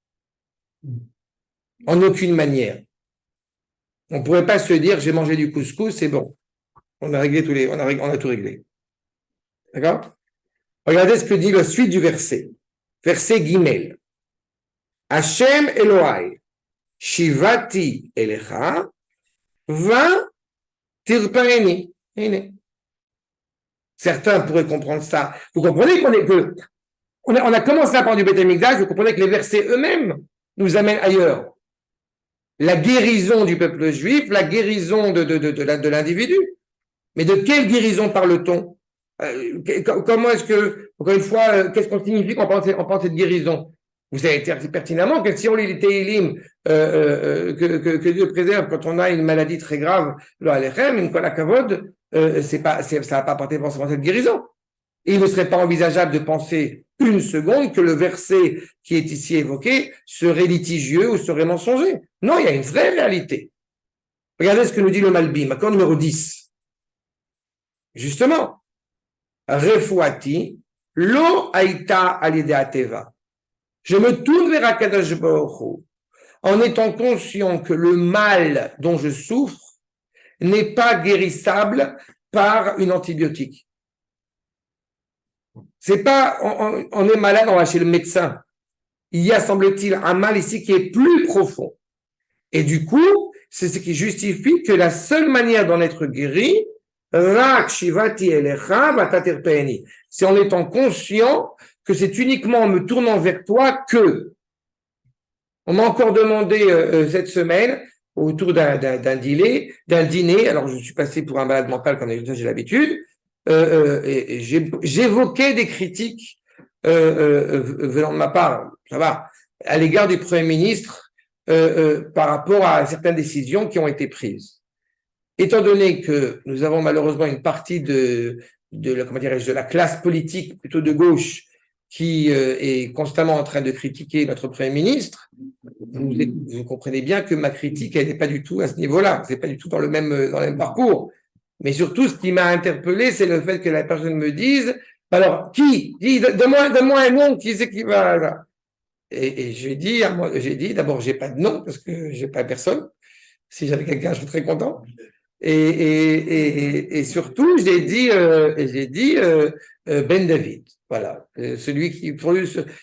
En aucune manière. On ne pourrait pas se dire, j'ai mangé du couscous, c'est bon. On a réglé on a tout réglé. D'accord? Regardez ce que dit la suite du verset. Verset Gimel. Hashem Elohai, Shivati Elecha, va tirpaeni. Certains pourraient comprendre ça. Vous comprenez on a commencé à parler du Beth Amikdash, vous comprenez que les versets eux-mêmes nous amènent ailleurs. La guérison du peuple juif, la guérison de l'individu. Mais de quelle guérison parle-t-on? Comment est-ce que, encore une fois, qu'est-ce qu'on signifie quand on pense de guérison? Vous savez pertinemment que si on lit les Téhilim, que Dieu préserve quand on a une maladie très grave, le Alechem, une kolakavod, ça va pas apporter forcément cette guérison. Et il ne serait pas envisageable de penser une seconde que le verset qui est ici évoqué serait litigieux ou serait mensonger. Non, il y a une vraie réalité. Regardez ce que nous dit le Malbim, accord numéro 10. Justement, Refouati, lo aïta alidea teva. Je me tourne vers Akadosh Baruch Hu en étant conscient que le mal dont je souffre n'est pas guérissable par une antibiotique. C'est pas, on est malade, on va chez le médecin. Il y a, semble-t-il, un mal ici qui est plus profond. Et du coup, c'est ce qui justifie que la seule manière d'en être guéri, c'est en étant conscient que c'est uniquement en me tournant vers toi que. On m'a encore demandé cette semaine, autour d'un dîner, alors je suis passé pour un malade mental comme j'ai l'habitude, et j'évoquais des critiques venant de ma part, ça va, à l'égard du Premier ministre par rapport à certaines décisions qui ont été prises. Étant donné que nous avons malheureusement une partie de la classe politique plutôt de gauche qui est constamment en train de critiquer notre Premier ministre, vous comprenez bien que ma critique, elle n'est pas du tout à ce niveau-là, c'est pas du tout dans le même parcours. Mais surtout, ce qui m'a interpellé, c'est le fait que la personne me dise, alors, donne-moi un nom, qui c'est qui va là? Et j'ai dit, d'abord, j'ai pas de nom, parce que j'ai pas personne. Si j'avais quelqu'un, je serais très content. Et surtout, j'ai dit Ben David. Voilà. Celui qui,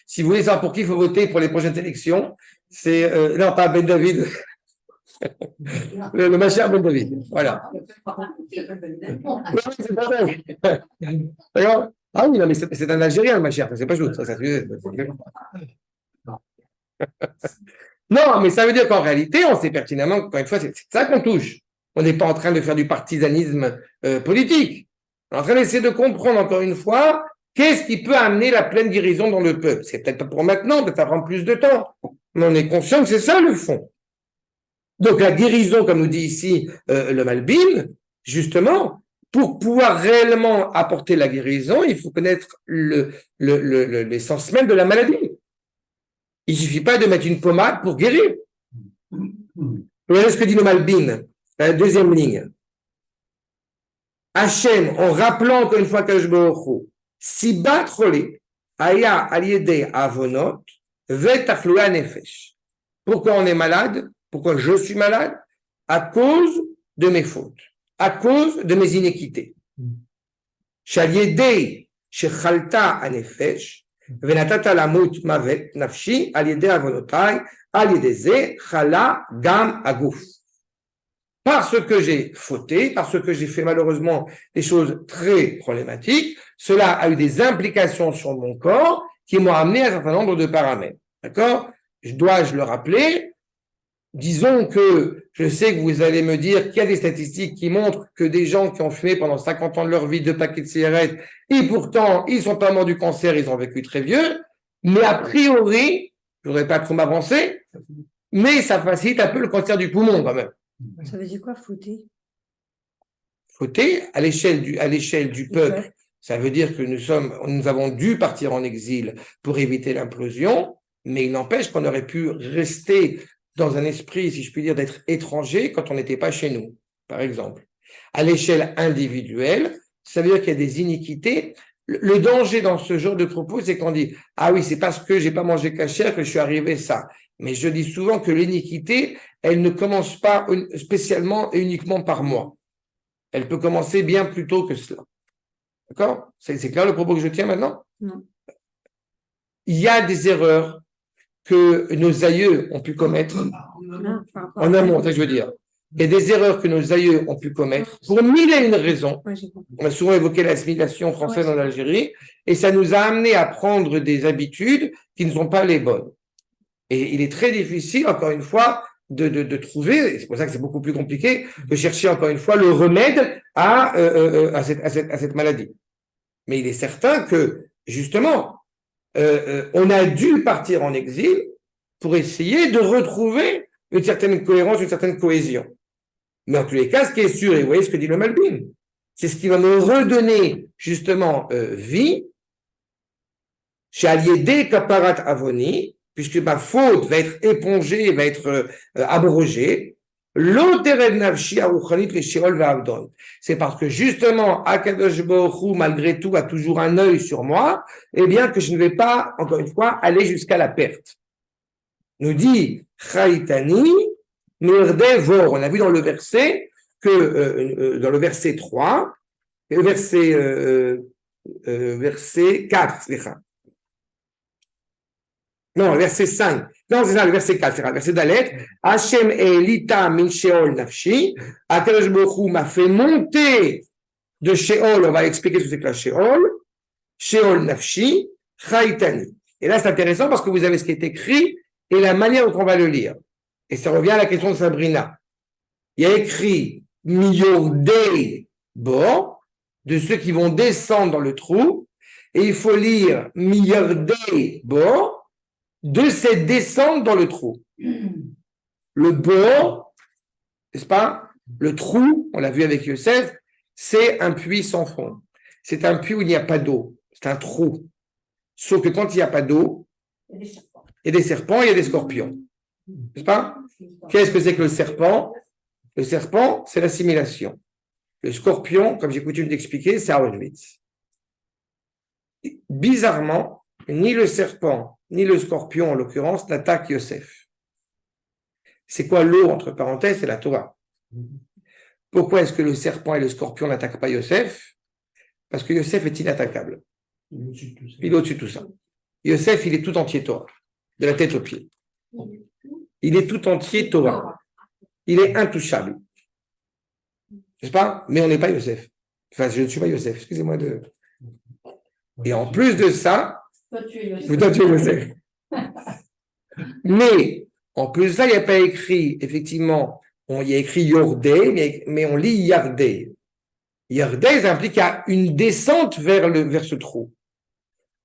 si vous voulez savoir pour qui il faut voter pour les prochaines élections, c'est, non, pas Ben David. Le Mashiach Ben David. Voilà. D'accord? Ah oui, non, mais c'est un Algérien, le Mashiach, c'est pas juste. Non, mais ça veut dire qu'en réalité, on sait pertinemment, encore une fois, c'est ça qu'on touche. On n'est pas en train de faire du partisanisme politique. On est en train d'essayer de comprendre, encore une fois, qu'est-ce qui peut amener la pleine guérison dans le peuple. C'est peut-être pas pour maintenant, peut-être ça prend plus de temps. Mais on est conscient que c'est ça le fond. Donc la guérison, comme nous dit ici le Malbim, justement, pour pouvoir réellement apporter la guérison, il faut connaître l'essence même de la maladie. Il ne suffit pas de mettre une pommade pour guérir. Regardez ce que dit le Malbim, la deuxième ligne. Hachem, en rappelant encore une fois que je me si batrolé, aya aliede avonot, vetaflua nefesh. Pourquoi on est malade? Pourquoi je suis malade? À cause de mes fautes, à cause de mes iniquités. Shaliede shechalta anefesh, venatata lamut mavet nafshi, aliede avonotai, aliede ze chala gam aguf. Parce que j'ai fauté, parce que j'ai fait malheureusement des choses très problématiques, cela a eu des implications sur mon corps qui m'ont amené à un certain nombre de paramètres. D'accord? Dois-je le rappeler? Disons que je sais que vous allez me dire qu'il y a des statistiques qui montrent que des gens qui ont fumé pendant 50 ans de leur vie 2 paquets de cigarettes et pourtant ils sont pas morts du cancer, ils ont vécu très vieux, mais a priori, je voudrais pas trop m'avancer, mais ça facilite un peu le cancer du poumon quand même. Ça veut dire quoi, fauter? Fauter à l'échelle du peuple, ça veut dire que nous avons dû partir en exil pour éviter l'implosion, mais il n'empêche qu'on aurait pu rester dans un esprit, si je puis dire, d'être étranger quand on n'était pas chez nous, par exemple. À l'échelle individuelle, ça veut dire qu'il y a des iniquités. Le danger dans ce genre de propos, c'est qu'on dit « Ah oui, c'est parce que j'ai pas mangé cachère que je suis arrivé ça ». Mais je dis souvent que l'iniquité, elle ne commence pas spécialement et uniquement par moi. Elle peut commencer bien plus tôt que cela. D'accord? C'est clair le propos que je tiens maintenant? Non. Il y a des erreurs que nos aïeux ont pu commettre en amont, c'est ce que je veux dire. Il y a des erreurs que nos aïeux ont pu commettre pour mille et une raisons. On a souvent évoqué l'assimilation française en Algérie et ça nous a amené à prendre des habitudes qui ne sont pas les bonnes. Et il est très difficile, encore une fois, de trouver, et c'est pour ça que c'est beaucoup plus compliqué, de chercher, encore une fois, le remède à cette maladie. Mais il est certain que, justement, on a dû partir en exil pour essayer de retrouver une certaine cohérence, une certaine cohésion. Mais en tous les cas, ce qui est sûr, et vous voyez ce que dit le Malbim, c'est ce qui va nous redonner, justement, vie, chez Aliédé Kaparat Avoni, puisque ma faute va être épongée, va être abrogée. C'est parce que justement, Akadosh Baruch Hu, malgré tout, a toujours un œil sur moi, et bien que je ne vais pas, encore une fois, aller jusqu'à la perte. Nous dit Chaitani, Merdevor. On a vu dans le verset que dans le verset 3, verset 4, non, verset 5. Non, c'est ça, le verset 4, c'est ça, verset Dalet. Hachem Elita min Sheol nafshi. Akadosh Baruch Hu m'a fait monter de Sheol. On va expliquer ce que c'est que la Sheol. Sheol nafshi, Chaitani. Et là, c'est intéressant parce que vous avez ce qui est écrit et la manière dont on va le lire. Et ça revient à la question de Sabrina. Il y a écrit Miyordei Bo, de ceux qui vont descendre dans le trou. Et il faut lire Miyordei Bo, de cette descente dans le trou. Le bord, n'est-ce pas? Le trou, on l'a vu avec Yosef, c'est un puits sans fond. C'est un puits où il n'y a pas d'eau. C'est un trou. Sauf que quand il n'y a pas d'eau, il y a des serpents, il y a des scorpions. N'est-ce pas? Qu'est-ce que c'est que le serpent? Le serpent, c'est l'assimilation. Le scorpion, comme j'ai coutume d'expliquer, c'est Auschwitz. Bizarrement, ni le serpent, ni le scorpion, en l'occurrence, n'attaquent Yosef. C'est quoi l'eau, entre parenthèses? C'est la Torah. Pourquoi est-ce que le serpent et le scorpion n'attaquent pas Yosef? Parce que Yosef est inattaquable. Il est au-dessus de tout ça. Yosef, il est tout entier Torah, de la tête aux pieds. Il est tout entier Torah. Il est intouchable. N'est-ce pas? Mais on n'est pas Yosef. Enfin, je ne suis pas Yosef, excusez-moi de... Et en plus de ça, toi tu es Yosef. Mais, en plus de ça, il n'y a pas écrit, effectivement, il y a écrit Yordé, mais on lit Yardé. Yardé, ça implique qu'il y a une descente vers ce trou.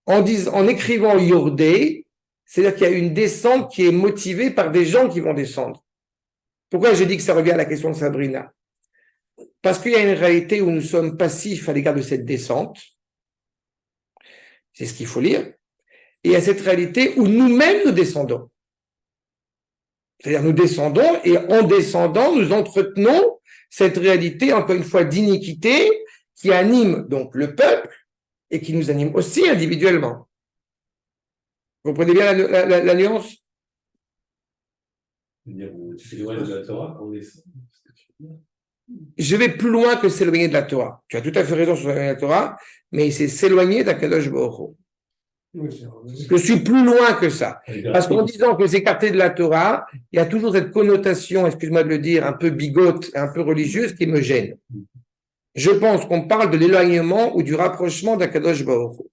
En écrivant Yordé, c'est-à-dire qu'il y a une descente qui est motivée par des gens qui vont descendre. Pourquoi j'ai dit que ça revient à la question de Sabrina? Parce qu'il y a une réalité où nous sommes passifs à l'égard de cette descente. C'est ce qu'il faut lire. Et il y a cette réalité où nous-mêmes nous descendons. C'est-à-dire nous descendons et en descendant, nous entretenons cette réalité, encore une fois, d'iniquité qui anime donc le peuple et qui nous anime aussi individuellement. Vous comprenez bien la nuance? C'est loin de la Torah qu'on descend. Je vais plus loin que s'éloigner de la Torah. Tu as tout à fait raison sur la Torah, mais c'est s'éloigner d'Akadosh Baruch Hu. Je suis plus loin que ça. Parce qu'en disant que s'écarter de la Torah, il y a toujours cette connotation, excuse-moi de le dire, un peu bigote, un peu religieuse qui me gêne. Je pense qu'on parle de l'éloignement ou du rapprochement d'Akadosh Baruch Hu.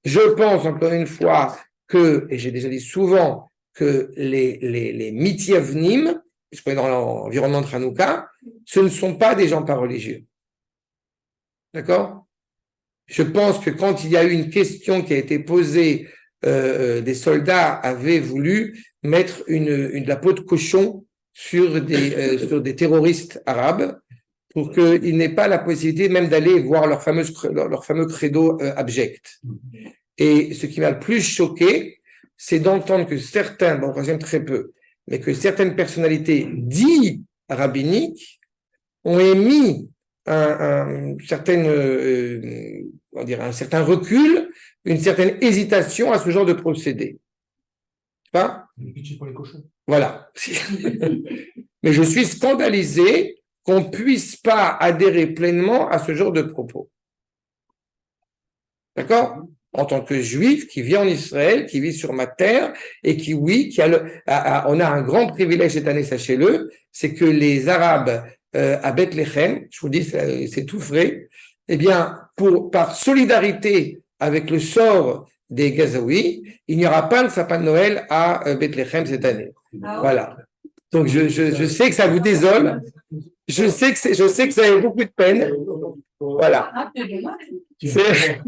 Je pense, encore une fois, que, et j'ai déjà dit souvent, que les mityavnim, puisqu'on est dans l'environnement de Hanouka, ce ne sont pas des gens pas religieux. D'accord? Je pense que quand il y a eu une question qui a été posée, des soldats avaient voulu mettre de la peau de cochon sur des terroristes arabes pour qu'ils n'aient pas la possibilité même d'aller voir leur fameux credo abject. Et ce qui m'a le plus choqué, c'est d'entendre que certains, bon, j'aime très peu, mais que certaines personnalités dites rabbiniques ont émis un certain recul, une certaine hésitation à ce genre de procédé. Pas? Les pitchs pour les cochons. Voilà. Mais je suis scandalisé qu'on ne puisse pas adhérer pleinement à ce genre de propos. D'accord? En tant que juif qui vit en Israël, qui vit sur ma terre, et qui, oui, on a un grand privilège cette année, sachez-le, c'est que les Arabes à Bethléem, je vous dis, c'est tout frais, eh bien, par solidarité avec le sort des Gazaouis, il n'y aura pas de sapin de Noël à Bethléem cette année. Ah ouais. Voilà. Donc, je sais que ça vous désole. Je sais que ça a beaucoup de peine. Voilà. Ah, c'est dommage. C'est-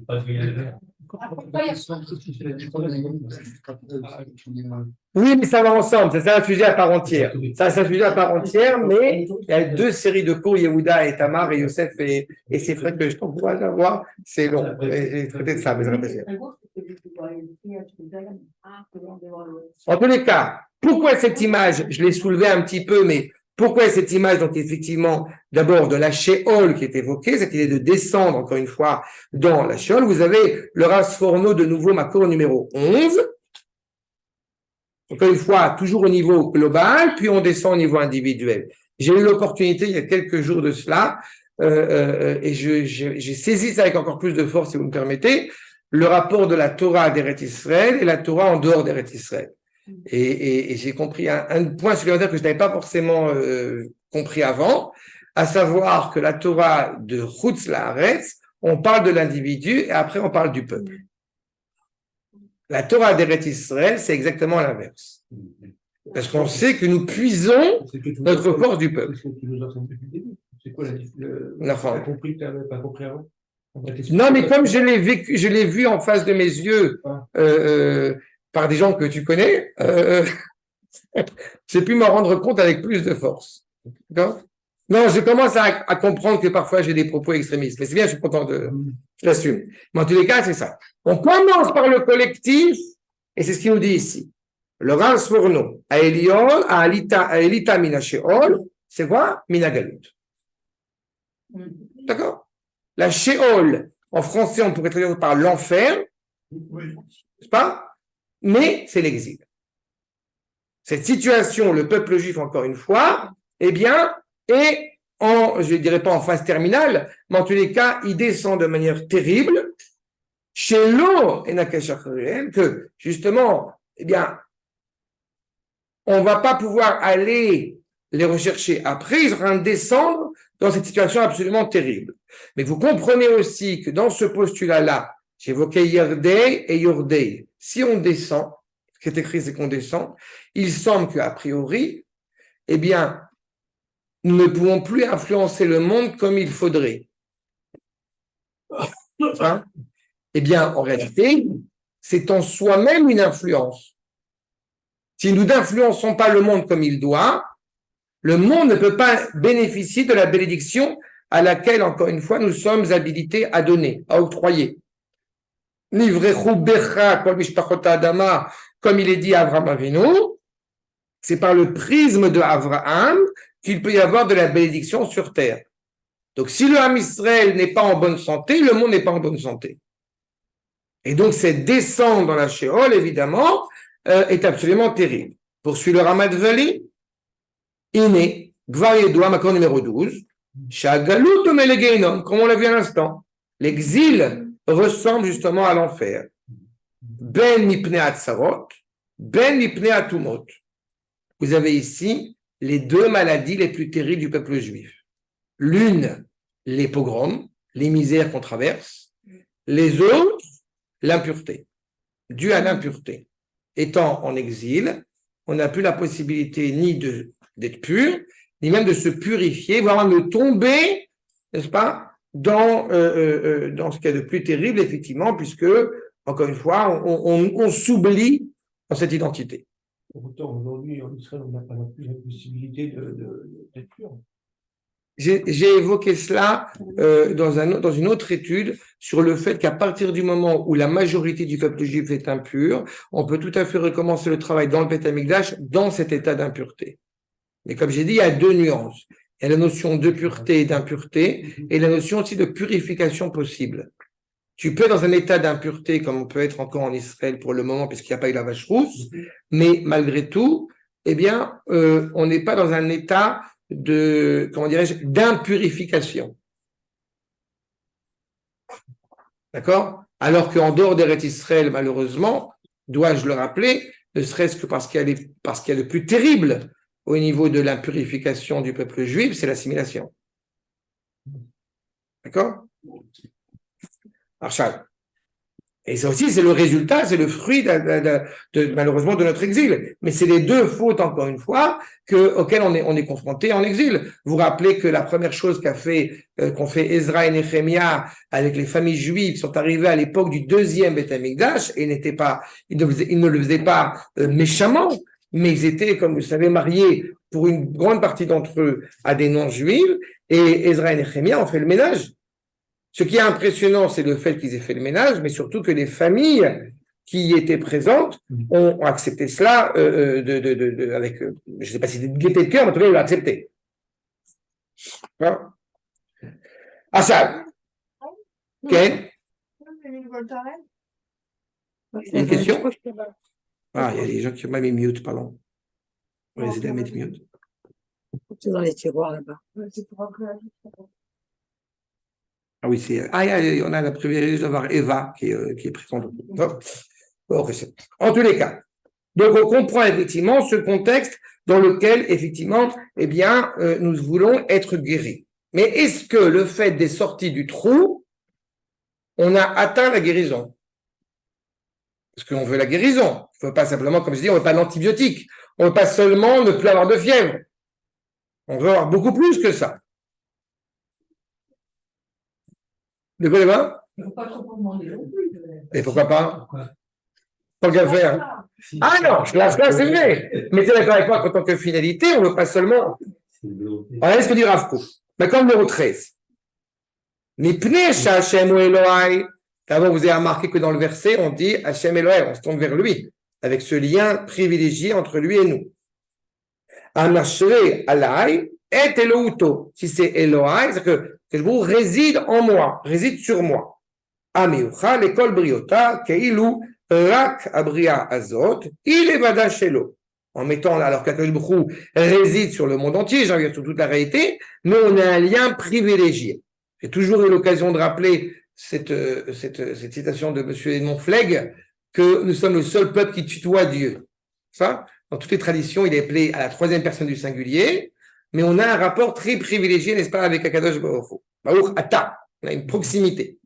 Pas de réel. Oui, mais ça va ensemble. C'est ça un sujet à part entière. Ça, c'est un sujet à part entière, mais il y a 2 séries de cours, Yehuda et Tamar et Yosef, et c'est vrai que je t'encourage à voir. C'est long. Et j'ai traité de ça, mais je répète. En tous les cas, pourquoi cette image? Je l'ai soulevée un petit peu, mais pourquoi cette image? Donc, effectivement, d'abord de la Sheol qui est évoquée, cette idée de descendre, encore une fois, dans la Sheol. Vous avez le Rasforno, de nouveau, ma cour numéro 11. Encore une fois, toujours au niveau global, puis on descend au niveau individuel. J'ai eu l'opportunité, il y a quelques jours de cela, et j'ai saisi ça avec encore plus de force, si vous me permettez, le rapport de la Torah d'Eretz Israël et la Torah en dehors d'Eretz Israël. Et j'ai compris un point supplémentaire que je n'avais pas forcément compris avant, à savoir que la Torah de Chutz La'aretz, on parle de l'individu et après on parle du peuple. La Torah d'Eretz Israël, c'est exactement l'inverse. Parce qu'on sait que nous puisons notre force du peuple. C'est ce que tu nous enseignes depuis le début. C'est quoi La fin. T'as compris que tu n'avais pas compris avant? Non, mais comme je l'ai vécu, je l'ai vu en face de mes yeux par des gens que tu connais, j'ai pu m'en rendre compte avec plus de force. D'accord? Non, je commence à comprendre que parfois j'ai des propos extrémistes. Mais c'est bien, je suis content je l'assume. Mais en tous les cas, c'est ça. On commence par le collectif, et c'est ce qu'il nous dit ici. Le Rasforno, à Elion, à Elita Mina Sheol, c'est quoi? Mina Galut. D'accord? La Sheol, en français, on pourrait traduire par l'enfer, n'est-ce pas? Mais c'est l'exil. Cette situation, le peuple juif, encore une fois, eh bien, est je ne dirais pas en phase terminale, mais en tous les cas, il descend de manière terrible chez l'eau et que, justement, eh bien, on ne va pas pouvoir aller les rechercher après, ils sont en train de descendre dans cette situation absolument terrible. Mais vous comprenez aussi que dans ce postulat-là, j'évoquais Yerdei et Yordei. Si on descend, ce qui est écrit, c'est qu'on descend, il semble qu'a priori, eh bien, nous ne pouvons plus influencer le monde comme il faudrait. Hein? Eh bien, en réalité, c'est en soi-même une influence. Si nous n'influençons pas le monde comme il doit, le monde ne peut pas bénéficier de la bénédiction à laquelle, encore une fois, nous sommes habilités à donner, à octroyer. Nivrechu becha kol mishpachot ha'adama, comme il est dit à Abraham Avinu, c'est par le prisme de Abraham qu'il peut y avoir de la bénédiction sur terre. Donc, si le Ham Israël n'est pas en bonne santé, le monde n'est pas en bonne santé. Et donc, cette descente dans la Sheol, évidemment, est absolument terrible. Poursuit le Ramat Vali. Iné, Gvar Yedoua, Makor numéro 12, Shagalut Omelegenom, comme on l'a vu à l'instant. L'exil ressemble justement à l'enfer. Ben Mipnei Atzarot, Ben Mipnei Atumot. Vous avez ici les 2 maladies les plus terribles du peuple juif. L'une, les pogroms, les misères qu'on traverse. Les autres, l'impureté, due à l'impureté. Étant en exil, on n'a plus la possibilité ni d'être pur, ni même de se purifier, voire même de tomber, n'est-ce pas, dans ce qu'il y a de plus terrible, effectivement, puisque, encore une fois, on s'oublie dans cette identité. Pourtant, aujourd'hui, en Israël, on n'a pas non plus la possibilité d'être pur. J'ai évoqué cela dans une autre étude sur le fait qu'à partir du moment où la majorité du peuple juif est impur, on peut tout à fait recommencer le travail dans le Beth Amikdash dans cet état d'impureté. Mais comme j'ai dit, il y a 2 nuances. Il y a la notion de pureté et d'impureté, et la notion aussi de purification possible. Tu peux être dans un état d'impureté, comme on peut être encore en Israël pour le moment, puisqu'il n'y a pas eu la vache rousse, mais malgré tout, eh bien, on n'est pas dans un état de, comment dirais-je, d'impurification. D'accord? Alors qu'en dehors d'Eretz Israël, malheureusement, dois-je le rappeler, ne serait-ce que parce qu'il y a le plus terrible au niveau de l'impurification du peuple juif, c'est l'assimilation. D'accord? Arshad. Et ça aussi, c'est le résultat, c'est le fruit malheureusement de notre exil. Mais c'est les deux fautes, encore une fois, auxquelles on est confronté en exil. Vous vous rappelez que la première chose qu'ont fait Ezra et Nehemia avec les familles juives, qui sont arrivés à l'époque du deuxième Beth Amikdash, et ils ne le faisaient pas méchamment, mais ils étaient, comme vous le savez, mariés pour une grande partie d'entre eux à des non-juifs, et Ezra et Nehemia ont fait le ménage. Ce qui est impressionnant, c'est le fait qu'ils aient fait le ménage, mais surtout que les familles qui y étaient présentes ont accepté cela avec, je ne sais pas si c'était de gaieté de cœur, mais en tout cas, ils l'ont accepté. Assad. Ok. Une question? Ah, il y a des gens qui ont même mis mute, pardon. On va les aider à mettre mute. C'est dans les tiroirs là-bas. Ah oui, on a la privilège d'avoir Eva qui est présente. En tous les cas, donc on comprend effectivement ce contexte dans lequel, effectivement, eh bien, nous voulons être guéris. Mais est-ce que le fait des sorties du trou, on a atteint la guérison? Parce qu'on veut la guérison. Il ne faut pas simplement, comme je dis, on ne veut pas l'antibiotique. On ne veut pas seulement ne plus avoir de fièvre. On veut avoir beaucoup plus que ça. De quoi, Eva? Il ne faut pas trop demander non plus. Et pourquoi pas? Tant qu'à faire. Ah non, là, c'est vrai. Mais tu es d'accord avec moi qu'en tant que finalité, on ne veut pas seulement. Regardez ce que dit Rav Kook. Maintenant, numéro 13. D'abord, vous avez remarqué que dans le verset, on dit Hachem Elohai, on se tourne vers lui, avec ce lien privilégié entre lui et nous. Anashre alai et Elohouto. Si c'est Elohai, c'est-à-dire que je vous réside en moi, réside sur moi. Amiucha, l'école briota, keilu, rak abria azot, il est vada shelo. En mettant, alors qu'Akadosh Baruch Hu réside sur le monde entier, j'ai envie de dire sur toute la réalité, mais on a un lien privilégié. J'ai toujours eu l'occasion de rappeler cette citation de M. Edmond Flegg, que nous sommes le seul peuple qui tutoie Dieu. Ça, dans toutes les traditions, il est appelé à la troisième personne du singulier, mais on a un rapport très privilégié, n'est-ce pas, avec Akadosh Baruch Hu. Baruch Ata, on a une proximité.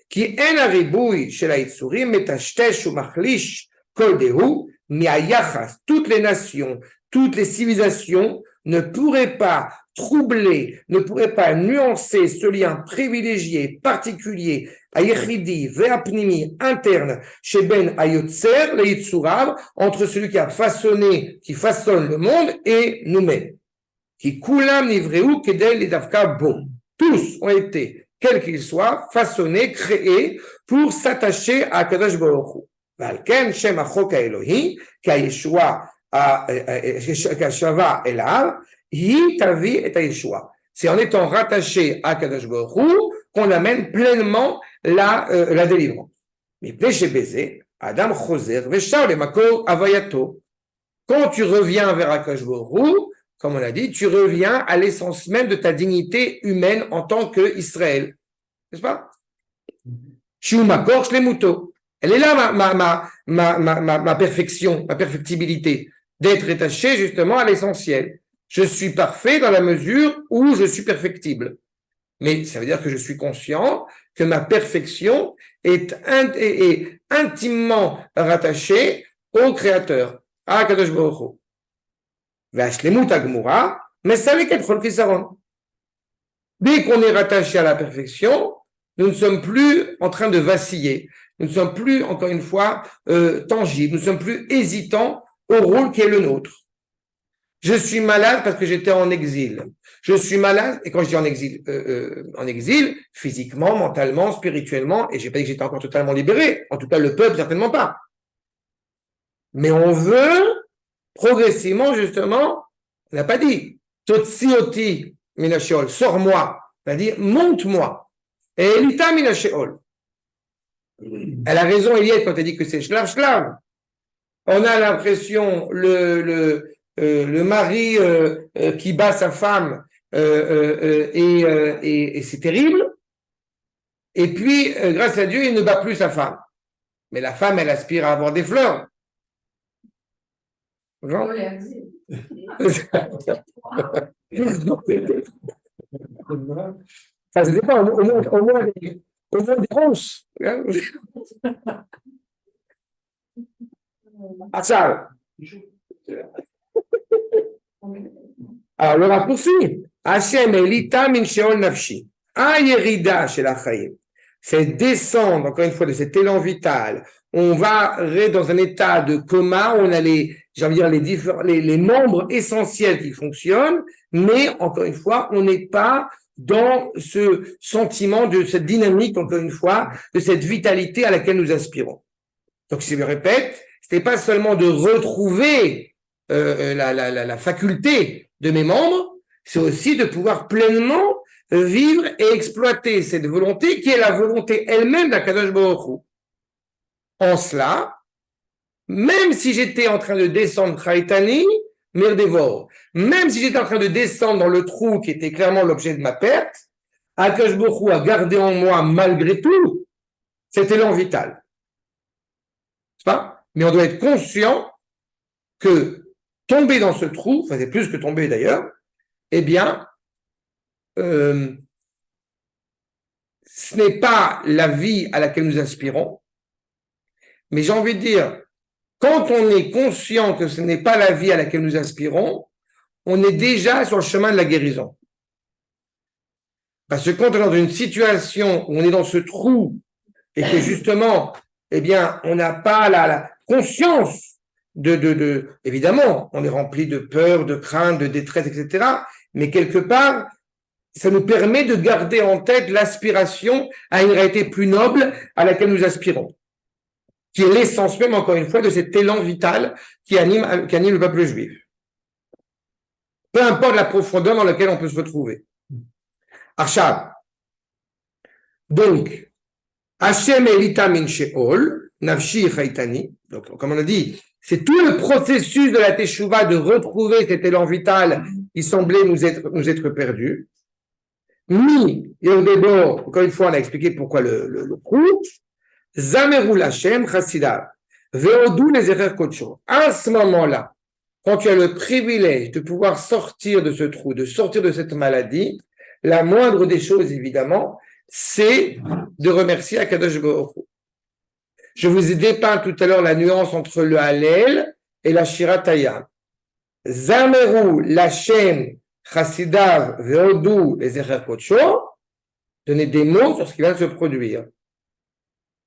Qui en aribouy chez la Itzurim, metachtesh ou machlish kol dehu, miayachas, toutes les nations, toutes les civilisations ne pourraient pas troubler, ne pourraient pas nuancer ce lien privilégié, particulier, à Yechidi, Ve'apnimi, interne, chez Ben Ayotzer, le Yitzurav, entre celui qui a façonné, qui façonne le monde et nous-mêmes. Qui kulam nivreu kedel lidavka bo. Tous ont été, quels qu'ils soient, façonnés, créés pour s'attacher à Kadosh Baruch Hu. Valken shem achok Elohi, ka'yeshua ka'shava elav, hi tavi et Yeshua. C'est en étant rattaché à Kadosh Baruch Hu qu'on amène pleinement la délivrance. Mais péché baisé, Adam choser veshar le makor avayato. Quand tu reviens vers Akadosh Baruch Hu, comme on l'a dit, tu reviens à l'essence même de ta dignité humaine en tant qu'Israël. N'est-ce pas? Shu makor shlemuto. Elle est là ma perfection, ma perfectibilité, d'être attaché justement à l'essentiel. Je suis parfait dans la mesure où je suis perfectible. Mais ça veut dire que je suis conscient que ma perfection est intimement rattachée au Créateur, à Kadosh Baruch Hu. V'ashlemut hagmura, mais ça avec être kisaron. Dès qu'on est rattaché à la perfection, nous ne sommes plus en train de vaciller. Nous ne sommes plus, encore une fois, tangibles. Nous ne sommes plus hésitants au rôle qui est le nôtre. Je suis malade parce que j'étais en exil. Je suis malade, et quand je dis en exil, physiquement, mentalement, spirituellement, et j'ai pas dit que j'étais encore totalement libéré. En tout cas, le peuple, certainement pas. Mais on veut progressivement, justement, on n'a pas dit, Totsioti mina sheol, sors-moi, c'est-à-dire monte-moi. Et Elita mina sheol. Elle a raison, Eliette, quand elle dit que c'est shlav shlav. On a l'impression le mari qui bat sa femme et c'est terrible. Et puis, grâce à Dieu, il ne bat plus sa femme. Mais la femme, elle aspire à avoir des fleurs. Genre. Ça se dépend, au moins des ronces. Ah, ça. Alors, le raccourci. Hachem elita min sheol nafshi. Ayerida shel achayim. C'est descendre, encore une fois, de cet élan vital. On va dans un état de coma, on a les membres essentiels qui fonctionnent, mais encore une fois, on n'est pas dans ce sentiment de cette dynamique, encore une fois, de cette vitalité à laquelle nous aspirons. Donc, si je me répète, ce n'est pas seulement de retrouver la faculté de mes membres, c'est aussi de pouvoir pleinement vivre et exploiter cette volonté qui est la volonté elle-même d'Akadosh Baruch Hu. En cela, même si j'étais en train de descendre Chaitani, Mirdevor, même si j'étais en train de descendre dans le trou qui était clairement l'objet de ma perte, Akadosh Baruch Hu a gardé en moi malgré tout cet élan vital. C'est pas? Mais on doit être conscient que tomber dans ce trou, enfin c'est plus que tomber d'ailleurs, eh bien, ce n'est pas la vie à laquelle nous aspirons, mais j'ai envie de dire, quand on est conscient que ce n'est pas la vie à laquelle nous aspirons, on est déjà sur le chemin de la guérison. Parce que quand on est dans une situation où on est dans ce trou et que justement, eh bien, on n'a pas la conscience évidemment, on est rempli de peur, de crainte, de détresse, etc. Mais quelque part, ça nous permet de garder en tête l'aspiration à une réalité plus noble à laquelle nous aspirons, qui est l'essence même, encore une fois, de cet élan vital qui anime le peuple juif. Peu importe la profondeur dans laquelle on peut se retrouver. Achab. Donc, Hashem elita min sheol, nafshi chaitani. Donc, comme on a dit, c'est tout le processus de la teshuva de retrouver cet élan vital qui semblait nous être perdu. Mi, Yodebor, encore une fois, on a expliqué pourquoi le trou. Zamerul Hashem chassidav. Veodou les erer kocho. À ce moment-là, quand tu as le privilège de pouvoir sortir de ce trou, de sortir de cette maladie, la moindre des choses, évidemment, c'est de remercier Akadosh Baruch Hu. Je vous ai dépeint tout à l'heure la nuance entre le Hallel et la Shirat Hayam. Zameru Lachem Chassidav Veodou les Echer Kocho, donner des mots sur ce qui vient de se produire.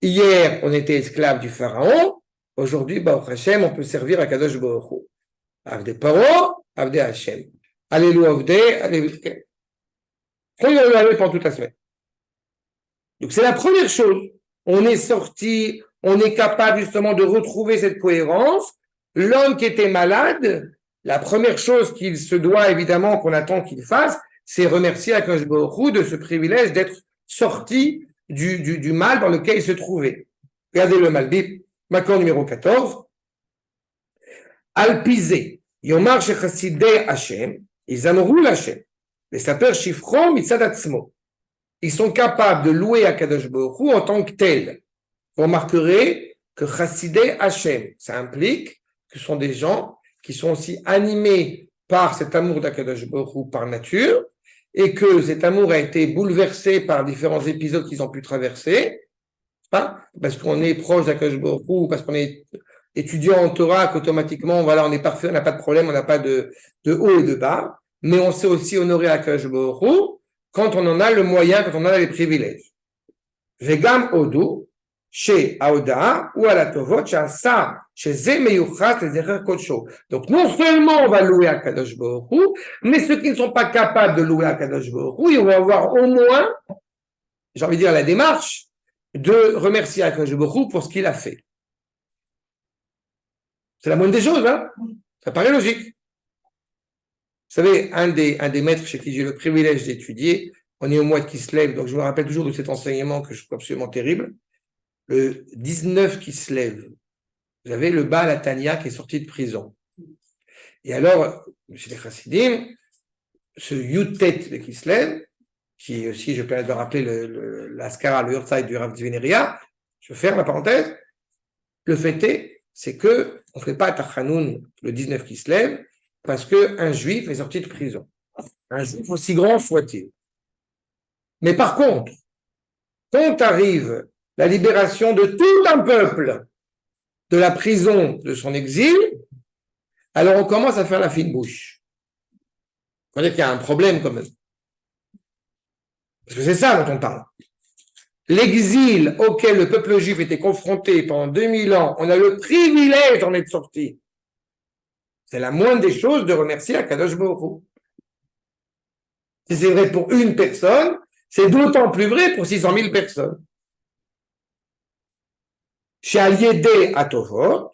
Hier, on était esclaves du Pharaon. Aujourd'hui, Baruch Hashem, on peut servir Akadosh Baruch Hu. Avde Paro, Avde Hashem. Alléluia, Avde, Alléluia. On va aller pendant toute la semaine. Donc, c'est la première chose. On est sorti, on est capable justement de retrouver cette cohérence. L'homme qui était malade, la première chose qu'il se doit évidemment, qu'on attend qu'il fasse, c'est remercier Akadosh Baruch Hu de ce privilège d'être sorti du mal dans lequel il se trouvait. Regardez le Malbim, Makor numéro 14. Alpizé, Yomar Shechassidei Hashem, Izamru Hashem, les sapeurs Shifrom Mitzad Atzmo. Ils sont capables de louer Akadosh Baruch Hu en tant que tel. Vous remarquerez que Chassidei Hashem, ça implique que ce sont des gens qui sont aussi animés par cet amour d'Akadosh Baruch Hu par nature, et que cet amour a été bouleversé par différents épisodes qu'ils ont pu traverser, pas parce qu'on est proche d'Akadosh Baruch Hu, parce qu'on est étudiant en Torah, qu'automatiquement, voilà, on est parfait, on n'a pas de problème, on n'a pas de haut et de bas, mais on sait aussi honorer Akadosh Baruch Hu quand on en a le moyen, quand on en a les privilèges. Vegam Odu, chez Aoda ou à la Tovot, chez Asa, chez Zemeyuchat et Zecher Kocho. Donc, non seulement on va louer Akadosh Baruch Hu, mais ceux qui ne sont pas capables de louer Akadosh Baruch Hu, ils vont avoir au moins, j'ai envie de dire, la démarche de remercier Akadosh Baruch Hu pour ce qu'il a fait. C'est la moindre des choses, hein? Ça paraît logique. savez, un des maîtres chez qui j'ai le privilège d'étudier, on est au mois de Kislev, donc je me rappelle toujours de cet enseignement que je trouve absolument terrible. Le 19 Kislev, vous avez le Baal Atania qui est sorti de prison. Et alors, chez les Chassidim, ce Yutet de Kislev, qui est aussi, je peux de rappeler l'Askara, le Yurtzeit du Rav Zvineria, je vais faire la parenthèse, le fait c'est que on ne fait pas Tachanoun le 19 Kislev parce qu'un juif est sorti de prison. Un juif aussi grand soit-il. Mais par contre, quand arrive la libération de tout un peuple de la prison de son exil, alors on commence à faire la fine bouche. On dit qu'il y a un problème quand même. Parce que c'est ça dont on parle. L'exil auquel le peuple juif était confronté pendant 2000 ans, on a le privilège d'en être sorti. C'est la moindre des choses de remercier Akadosh Baruch Hu. Si c'est vrai pour une personne, c'est d'autant plus vrai pour 600 000 personnes. Chez Aliédé Atovot,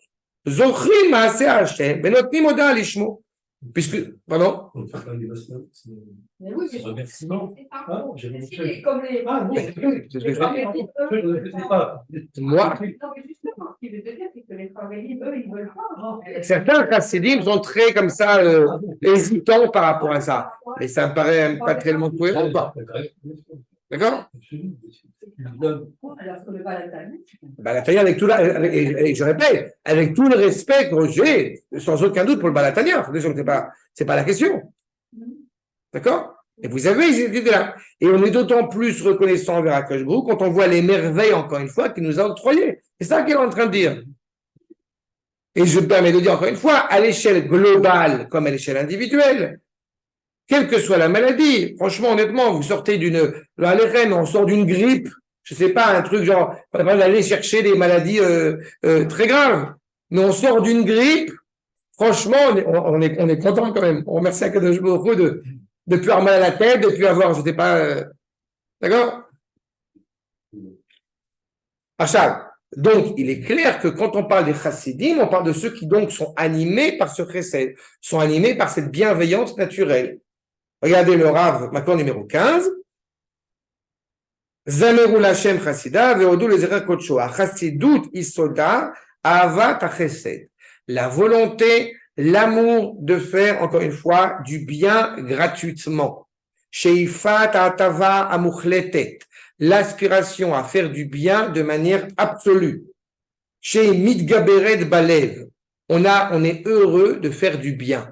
Zochrim Maaseh Hashem, Benotnim Oda Lishmo. Puisque, pardon? Mais oui, C'est un remerciement. Ah non, j'ai rien fait. comme les. Ah non, C'est ce que je je ne sais pas. Moi, Non, mais justement, ce qu'il veut te dire, c'est que les travailleurs, eux, ils veulent pas. certains chassidim sont très comme ça, hésitants par rapport à ça. Mais ça me paraît pas tellement cohérent, quoi. D'accord? Alors que le Balatane, Balatania, avec tout et je répète, avec tout le respect que j'ai, sans aucun doute pour le Balatania, c'est pas la question. D'accord? Et vous avez ces idées-là. Et on est d'autant plus reconnaissant envers Akadosh Baruch Hu quand on voit les merveilles, encore une fois, qu'il nous a octroyées. C'est ça qu'il est en train de dire. Et je me permets de dire encore une fois, à l'échelle globale comme à l'échelle individuelle, quelle que soit la maladie, franchement, honnêtement, vous sortez on sort d'une grippe, je sais pas, un truc genre, on va aller chercher des maladies très graves, mais on sort d'une grippe, franchement, on est content quand même. On remercie Akadosh Baruch Hu de plus avoir mal à la tête, de plus avoir, je sais pas, d'accord? Achal. Donc, il est clair que quand on parle des chassidim, on parle de ceux qui donc sont animés par ce chesed, sont animés par cette bienveillance naturelle. Regardez le Rav, maintenant numéro 15. Zameru Lashem chassida, ve'odu lezerer kodsho. Chassidut isoda, avat chesed. La volonté, l'amour de faire, encore une fois, du bien gratuitement. Sheifat atava amuchletet. L'aspiration à faire du bien de manière absolue. Chez Midgaberet Balev, on est heureux de faire du bien.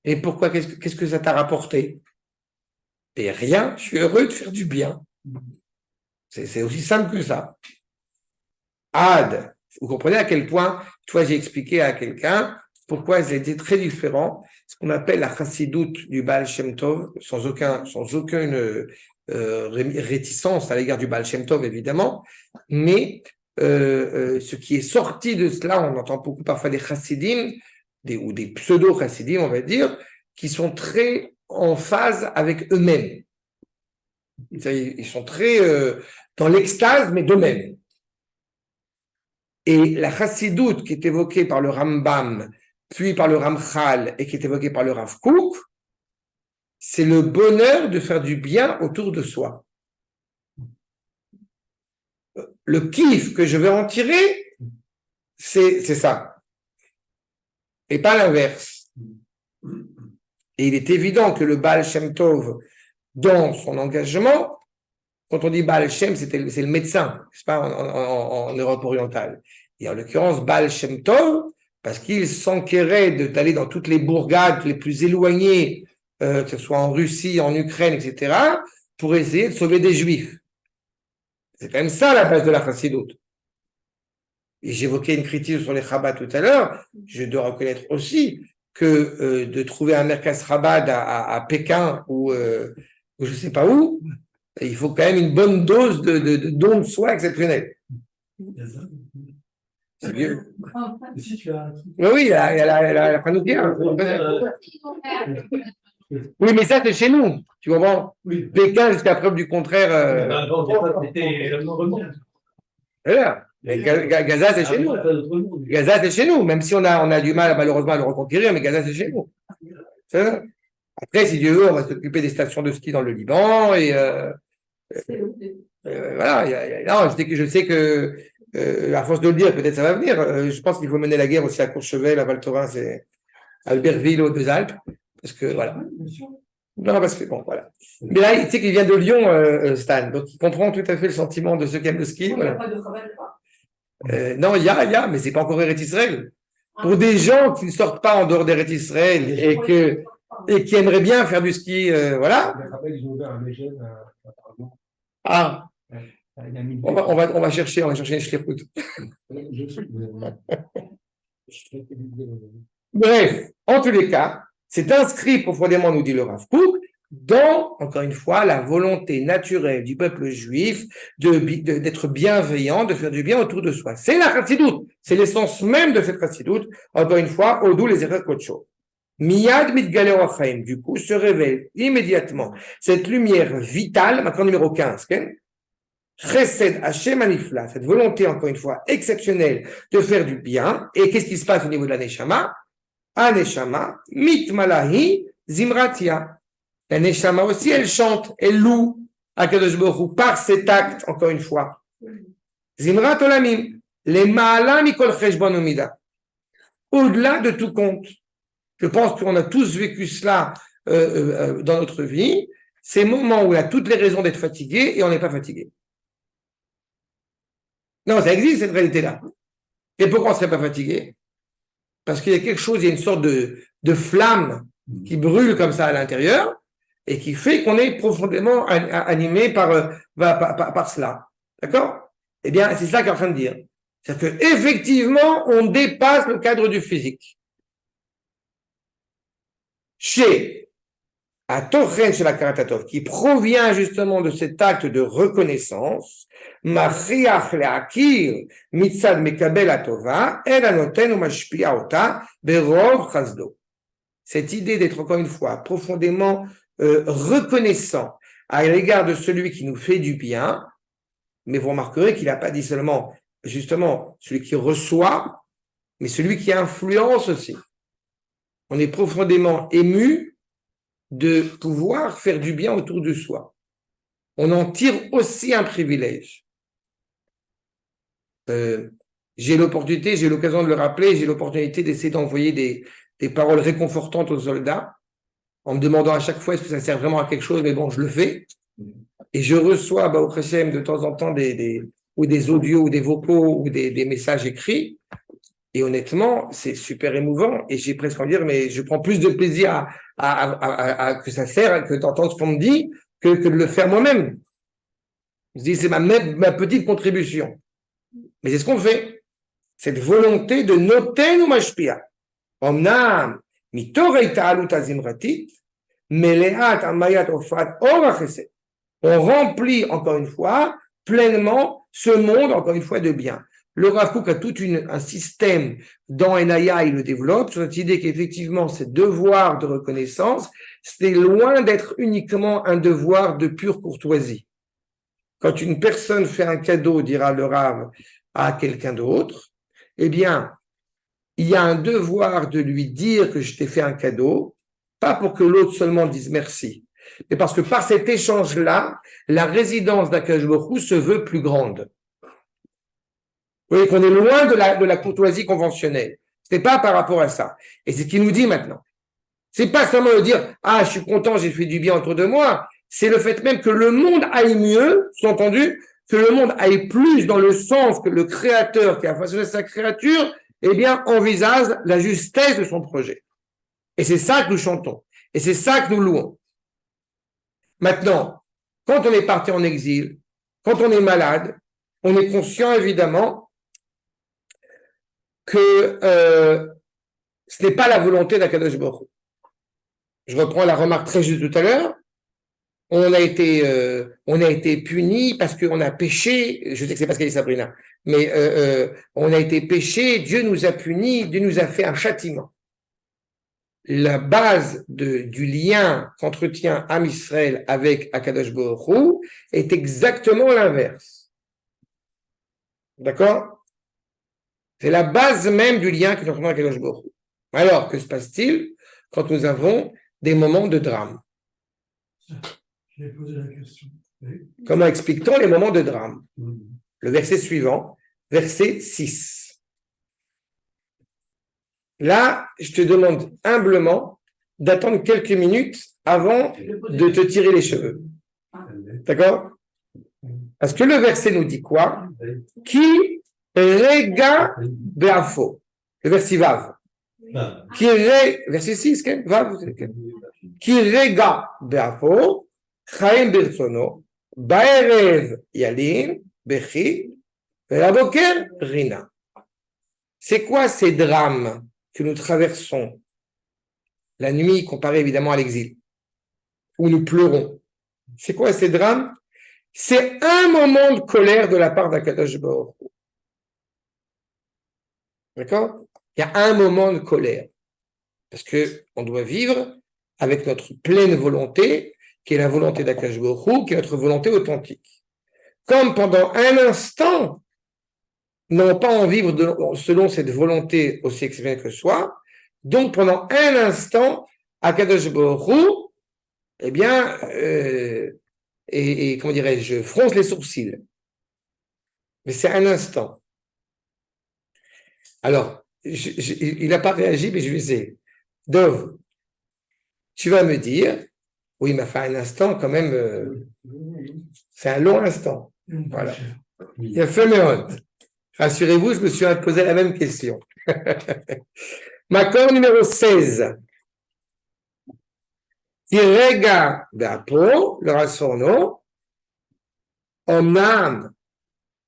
Et pourquoi? Qu'est-ce que ça t'a rapporté? Et rien, je suis heureux de faire du bien. C'est aussi simple que ça. Ad, vous comprenez à quel point, toi j'ai expliqué à quelqu'un pourquoi ils étaient très différents, ce qu'on appelle la chassidoute du Baal Shem Tov, sans aucune réticence à l'égard du Baal Shem Tov, évidemment, mais ce qui est sorti de cela, on entend beaucoup parfois des chassidim, ou des pseudo-chassidim, on va dire, qui sont très en phase avec eux-mêmes. Ils sont très dans l'extase, mais d'eux-mêmes. Et la chassidoute qui est évoquée par le Rambam, puis par le Ramchal, et qui est évoquée par le Rav Kook, c'est le bonheur de faire du bien autour de soi. Le kiff que je vais en tirer, c'est ça. Et pas l'inverse. Et il est évident que le Baal Shem Tov, dans son engagement, quand on dit Baal Shem, c'est le médecin, c'est pas en Europe orientale. Et en l'occurrence, Baal Shem Tov, parce qu'il s'enquérait d'aller dans toutes les bourgades les plus éloignées, que ce soit en Russie, en Ukraine, etc., pour essayer de sauver des Juifs. C'est quand même ça la base de la chassidoute. Et j'évoquais une critique sur les Chabad tout à l'heure, je dois reconnaître aussi que de trouver un Merkaz Chabad à Pékin ou je sais pas où, il faut quand même une bonne dose de don de soi exceptionnel. C'est vieux. Si tu as. Oui, il a la Hanouka. Oui, mais ça, c'est chez nous. Tu comprends? Oui. Pékin, jusqu'à preuve du contraire. Voilà. Mais Gaza, c'est chez nous. Gaza, c'est chez nous. Même si on a du mal, malheureusement, à le reconquérir, mais Gaza, c'est chez nous. Ça. Après, si Dieu veut, on va s'occuper des stations de ski dans le Liban et voilà. Non, je sais que à force de le dire, peut-être ça va venir. Je pense qu'il faut mener la guerre aussi à Courchevel, à Val Thorens et à Albertville, aux Deux-Alpes, parce que voilà. Non, parce que bon, voilà. Mais là, tu sais qu'il vient de Lyon, Stan, donc il comprend tout à fait le sentiment de ceux qui aiment le ski. Il n'y a Voilà. pas de travail là-bas. Non, il y a, mais c'est pas encore Eretz Israël. Pour des gens qui ne sortent pas en dehors d'Eretz Israël et qui aimeraient bien faire du ski, voilà. Ils ont ouvert un Megève apparemment. Ah, Il a mis on va chercher une shlichut. Je sais. Bref, en tous les cas, c'est inscrit profondément, nous dit le Rav Kook, dans, encore une fois, la volonté naturelle du peuple juif d'être bienveillant, de faire du bien autour de soi. C'est la chassidoute, c'est l'essence même de cette chassidoute, encore une fois, Odou les erreurs kocho. Miyad mitgale oachaim, du coup, se révèle immédiatement cette lumière vitale, maintenant numéro 15, Chesed Hashem Anifla, cette volonté, encore une fois, exceptionnelle de faire du bien. Et qu'est-ce qui se passe au niveau de la Neshama? Aneshama, mitmalahi, zimratia. La Neshama aussi, elle chante, elle loue Akadosh Baruch Hu par cet acte, encore une fois. Zimrat olamim, les ma'ala mikol cheshbon umida. Au-delà de tout compte. Je pense qu'on a tous vécu cela dans notre vie. Ces moments où on a toutes les raisons d'être fatigué et on n'est pas fatigué. Non, ça existe cette réalité-là. Et pourquoi on ne serait pas fatigué? Parce qu'il y a quelque chose, il y a une sorte de flamme qui brûle comme ça à l'intérieur et qui fait qu'on est profondément animé par cela. D'accord? Eh bien, c'est ça qu'il est en train de dire. C'est-à-dire qu'effectivement, on dépasse le cadre du physique. Chez Atochen chez la Karatatov, qui provient justement de cet acte de reconnaissance, Machiach le'akir mitzad mekabel atova, el anoten umashpia ota berov chazdo. Cette idée d'être encore une fois profondément reconnaissant à l'égard de celui qui nous fait du bien, mais vous remarquerez qu'il n'a pas dit seulement justement celui qui reçoit, mais celui qui influence aussi. On est profondément ému de pouvoir faire du bien autour de soi. On en tire aussi un privilège. J'ai l'opportunité, j'ai l'occasion de le rappeler, j'ai l'opportunité d'essayer d'envoyer des paroles réconfortantes aux soldats, en me demandant à chaque fois est-ce que ça sert vraiment à quelque chose, mais bon, je le fais. Et je reçois au Kreshem de temps en temps ou des audios, ou des vocaux, ou des messages écrits. Et honnêtement, c'est super émouvant. Et j'ai presque envie de dire, mais je prends plus de plaisir à que ça sert, que d'entendre ce qu'on me dit, que de le faire moi-même. Je dis, c'est ma petite contribution. Mais c'est ce qu'on fait. Cette volonté de noter nos mashpia. Omnam, mitorei ta'alut azimratit, meleat amayat ofrat or chesed. On remplit, encore une fois, pleinement ce monde, encore une fois, de bien. Le Rav Kook a tout un système dans Enaya, il le développe, sur cette idée qu'effectivement, ce devoir de reconnaissance, c'est loin d'être uniquement un devoir de pure courtoisie. Quand une personne fait un cadeau, dira le Rav, à quelqu'un d'autre, eh bien, il y a un devoir de lui dire que je t'ai fait un cadeau, pas pour que l'autre seulement dise merci, mais parce que par cet échange-là, la résidence d'Akadosh Baruch Hu se veut plus grande. Vous voyez qu'on est loin de la courtoisie conventionnelle. Ce n'est pas par rapport à ça. Et c'est ce qu'il nous dit maintenant. C'est pas seulement de dire « Ah, je suis content, j'ai fait du bien autour de moi ». C'est le fait même que le monde aille mieux, sous-entendu, que le monde aille plus dans le sens que le Créateur qui a façonné sa créature, eh bien, envisage la justesse de son projet. Et c'est ça que nous chantons. Et c'est ça que nous louons. Maintenant, quand on est parti en exil, quand on est malade, on est conscient évidemment que ce n'est pas la volonté d'Akadosh Baruch Hu. Je reprends la remarque très juste tout à l'heure. On a été puni parce qu'on a péché. Je sais que c'est pas ce qu'a dit Sabrina, mais on a été péché. Dieu nous a punis. Dieu nous a fait un châtiment. La base du lien qu'entretient Am Israël avec Akadosh Baruch Hu est exactement l'inverse. D'accord? C'est la base même du lien que nous avons avec Akadosh Baruch Hu. Alors, que se passe-t-il quand nous avons des moments de drame. J'ai posé la question. Oui. Comment explique-t-on les moments de drame? Mhm. Le verset suivant, verset 6. Là, je te demande humblement d'attendre quelques minutes avant de te tirer les cheveux. D'accord? Parce que le verset nous dit quoi? Qui rega be'afo. Le verset vav. Ah. Verset 6, vav. Qui rega be'afo, chaim birtsono, ba'erev yalin, bechi, ve'laboker rina. C'est quoi ces drames que nous traversons la nuit, comparé évidemment à l'exil, où nous pleurons? C'est quoi ces drames? C'est un moment de colère de la part d'Akadosh Baruch Hu. D'accord? Il y a un moment de colère. Parce qu'on doit vivre avec notre pleine volonté, qui est la volonté d'Akadosh Baruch Hu, qui est notre volonté authentique. Comme pendant un instant, nous n'avons pas envie de vivre selon cette volonté aussi exceptionnelle que ce soit, donc pendant un instant, Akadosh Baruch Hu, eh bien, comment dirais-je, je fronce les sourcils. Mais c'est un instant. Alors, il n'a pas réagi, mais je vais essayer. Dov, tu vas me dire, oui, il m'a fait un instant quand même, c'est un long instant. Voilà. Il a fait mes hontes. Rassurez-vous, je me suis posé la même question. Macor numéro 16. Tirega be'apo, le rassorno, omnam,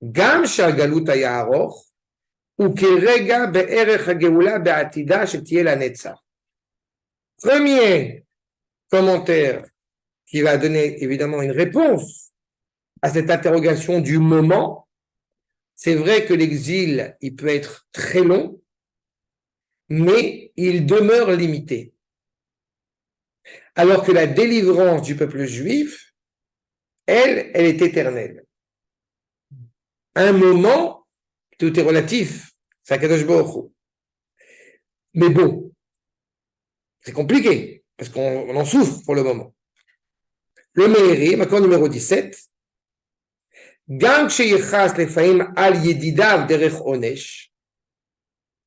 gam שהגלות היה ארוך, וכרגע בערך הגאולה בעתידה שתהיה לנצח. Premier commentaire qui va donner évidemment une réponse à cette interrogation du moment. C'est vrai que l'exil, il peut être très long, mais il demeure limité. Alors que la délivrance du peuple juif, elle est éternelle. Un moment, tout est relatif, c'est Akadosh Baruch Hu. Mais bon, c'est compliqué, parce qu'on en souffre pour le moment. Le Meiri, accord numéro 17, Gam sheyichas lefaim al yedidav derech onesh.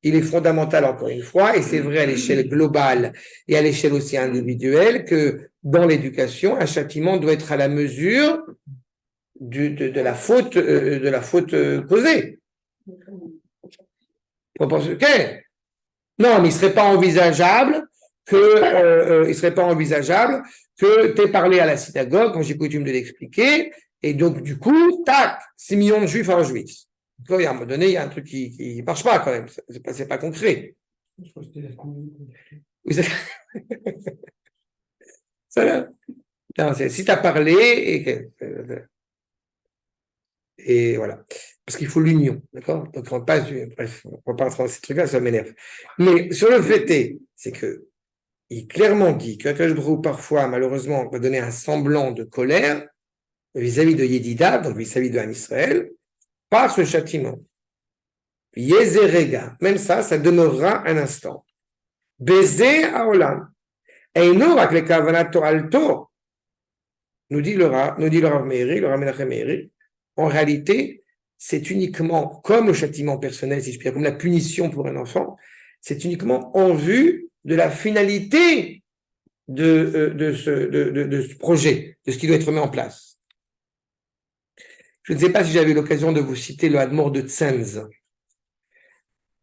Il est fondamental, encore une fois, et c'est vrai à l'échelle globale et à l'échelle aussi individuelle, que dans l'éducation, un châtiment doit être à la mesure de la faute causée. On pense que non, mais il serait pas envisageable que tu aies parlé à la synagogue, comme j'ai coutume de l'expliquer, et donc du coup, tac, 6 millions de juifs en juifs. À un moment donné, il y a un truc qui marche pas quand même, c'est pas concret. Je crois que c'était la communauté. Oui, ça, non, si tu as parlé et voilà. Parce qu'il faut l'union, d'accord? Donc on passe bref, on va pas rentrer dans ces trucs-là, ça m'énerve. Mais sur le fait c'est que il clairement dit que Akadosh Baruch Hu, parfois, malheureusement, va donner un semblant de colère vis-à-vis de Yedida, donc vis-à-vis de Ham Israël, par ce châtiment. Yezerega, même ça demeurera un instant. Baiser Haolam. Eino rak le kavanato alto. Nous dit le Rav Meiri, le Rav Menachem Meiri. En réalité, c'est uniquement comme le châtiment personnel, si je puis dire, comme la punition pour un enfant, c'est uniquement en vue de la finalité de ce projet, de ce qui doit être mis en place. Je ne sais pas si j'avais l'occasion de vous citer le Hadmor de Tzemz,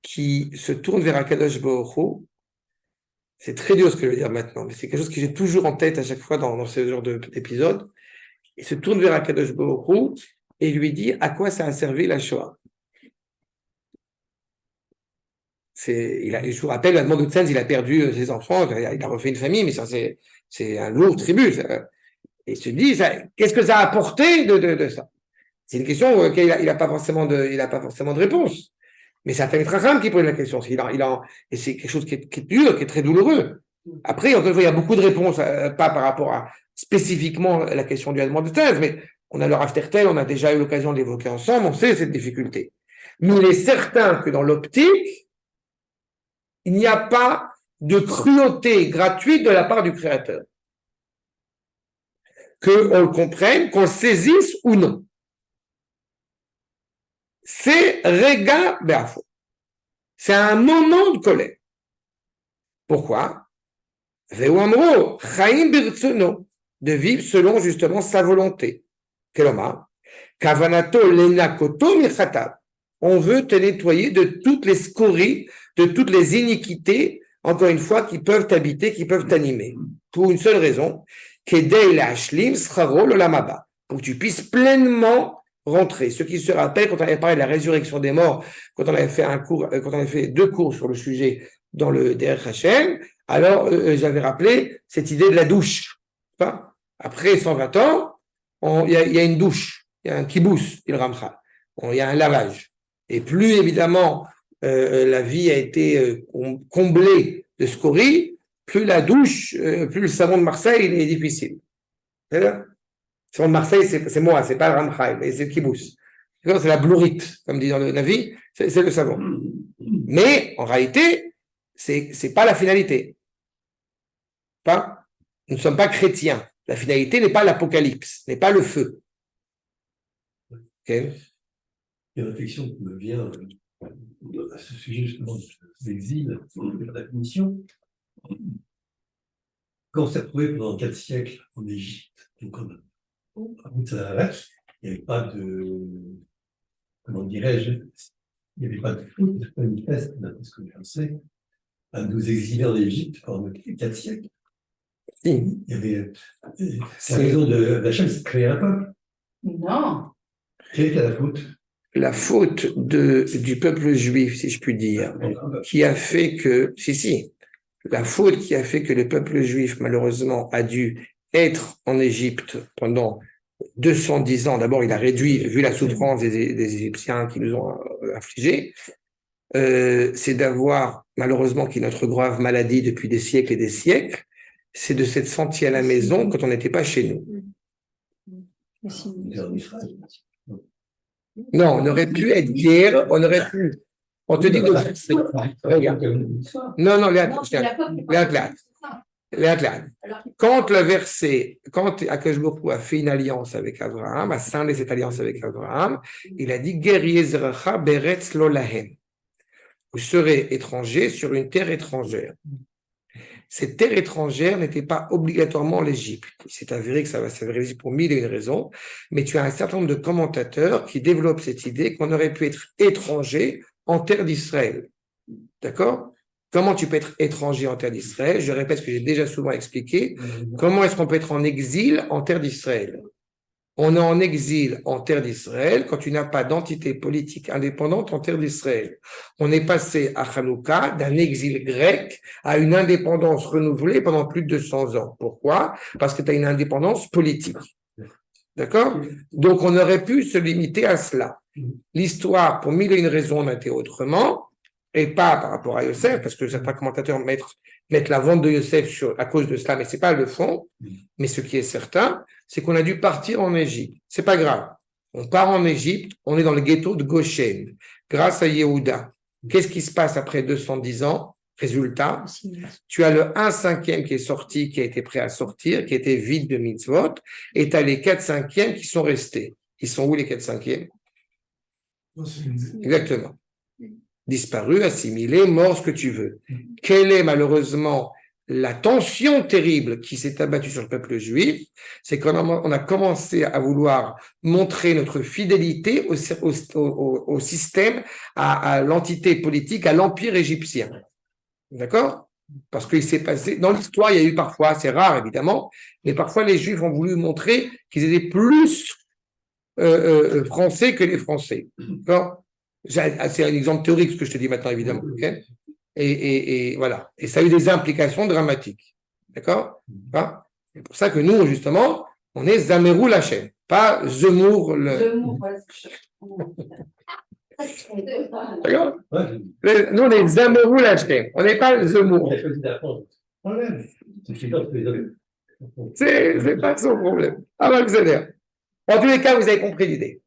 qui se tourne vers Akadosh Baruch Hu. C'est très dur ce que je vais dire maintenant, mais c'est quelque chose que j'ai toujours en tête à chaque fois dans ce genre d'épisode. Il se tourne vers Akadosh Baruch Hu et lui dit à quoi ça a servi la Shoah. Je vous rappelle, le Hadmor de Tzemz, il a perdu ses enfants, il a refait une famille, mais ça c'est un lourd tribut. Et il se dit, qu'est-ce que ça a apporté de ça? C'est une question auquel il n'a pas forcément de réponse. Mais c'est un Racham qui pose la question. Et c'est quelque chose qui est dur, qui est très douloureux. Après, encore une fois, il y a beaucoup de réponses, pas par rapport à spécifiquement la question du Hadmor de Tzemz, mais on a le Rav Tertel, on a déjà eu l'occasion de l'évoquer ensemble, on sait cette difficulté. Mais il est certain que dans l'optique, il n'y a pas de cruauté gratuite de la part du Créateur. Qu'on le comprenne, qu'on le saisisse ou non. C'est Rega Be'afo. C'est un moment de colère. Pourquoi? Ve'uamro, Chaim Birtsono, de vivre selon justement sa volonté. Keloma, Kavanato Lenakoto Michatab. On veut te nettoyer de toutes les scories, de toutes les iniquités, encore une fois, qui peuvent t'habiter, qui peuvent t'animer. Pour une seule raison, Kedei Lashlim Scharo Lolamaba, pour que tu puisses pleinement rentrer. Ceux qui se rappellent, quand on avait parlé de la résurrection des morts, quand on avait fait quand on avait fait 2 cours sur le sujet dans le Derech Hashem, alors j'avais rappelé cette idée de la douche. Après 120 ans, il y a une douche, il y a un kibous, il ramcha, il y a un lavage. Et plus évidemment la vie a été comblée de scories, plus la douche, plus le savon de Marseille il est difficile. C'est là. Le savon de Marseille, c'est moi, c'est pas le ramcha, mais c'est le kibous. C'est la blourite, comme dit dans la vie, c'est le savon. Mais en réalité, c'est pas la finalité. Nous ne sommes pas chrétiens. La finalité n'est pas l'apocalypse, n'est pas le feu. Okay. Il y a une réflexion qui me vient à ce sujet justement de l'exil, de la mission. Quand on s'est retrouvé pendant 4 siècles en Égypte, donc à Moussalaret, il n'y avait pas de, comment dirais-je, il n'y avait pas de faute manifeste, d'après ce que je sais, à nous exiler en Égypte pendant 4 siècles. Il y avait la raison de la chaîne, c'est de créer un peuple. Non. Quelle était la faute? La faute du peuple juif, si je puis dire, qui a fait que, la faute qui a fait que le peuple juif, malheureusement, a dû être en Égypte pendant 210 ans. D'abord, il a réduit, vu la souffrance des Égyptiens qui nous ont affligés, c'est d'avoir, malheureusement, qui est notre grave maladie depuis des siècles et des siècles, c'est de s'être senti à la maison quand on n'était pas chez nous. Non, on aurait pu être guerre, on aurait pu. On te dit de verser. Regarde. Non, quand le verset, quand Akash Baruch Hu a fait une alliance avec Abraham, a scindé cette alliance avec Abraham, il a dit Guerrier Zeracha Beretz Lo Lahem. Vous serez étrangers sur une terre étrangère. Cette terre étrangère n'était pas obligatoirement l'Égypte. C'est avéré que ça va s'avérer pour 1001 raisons, mais tu as un certain nombre de commentateurs qui développent cette idée qu'on aurait pu être étranger en terre d'Israël. D'accord? Comment tu peux être étranger en terre d'Israël? Je répète ce que j'ai déjà souvent expliqué. Comment est-ce qu'on peut être en exil en terre d'Israël? On est en exil en terre d'Israël quand tu n'as pas d'entité politique indépendante en terre d'Israël. On est passé à Hanouka d'un exil grec à une indépendance renouvelée pendant plus de 200 ans. Pourquoi? Parce que tu as une indépendance politique. D'accord? Donc on aurait pu se limiter à cela. L'histoire, pour 1001 raisons, a été autrement, et pas par rapport à Yosef, parce que certains commentateurs mettent la vente de Yosef à cause de cela, mais c'est pas le fond. Mais ce qui est certain, c'est qu'on a dû partir en Égypte. C'est pas grave. On part en Égypte, on est dans le ghetto de Goshen, grâce à Yehuda. Qu'est-ce qui se passe après 210 ans? Résultat, tu as le 1/5 qui est sorti, qui a été prêt à sortir, qui était vide de mitzvot, et tu as les 4/5 qui sont restés. Ils sont où les 4/5? Exactement. Disparu, assimilé, mort, ce que tu veux. Quelle est malheureusement la tension terrible qui s'est abattue sur le peuple juif? C'est qu'on a commencé à vouloir montrer notre fidélité au système, à l'entité politique, à l'empire égyptien. D'accord? Parce qu'il s'est passé, dans l'histoire, il y a eu parfois, c'est rare évidemment, mais parfois les Juifs ont voulu montrer qu'ils étaient plus français que les Français. D'accord? C'est un exemple théorique ce que je te dis maintenant, évidemment. Okay? Et voilà. Et ça a eu des implications dramatiques. D'accord? C'est pour ça que nous, justement, on est Zamerou Lachem, pas Zemmour le. Zemmour, D'accord? Nous, on est Zamerou Lachem. On n'est pas Zemmour. C'est pas son problème. En tous les cas, vous avez compris l'idée.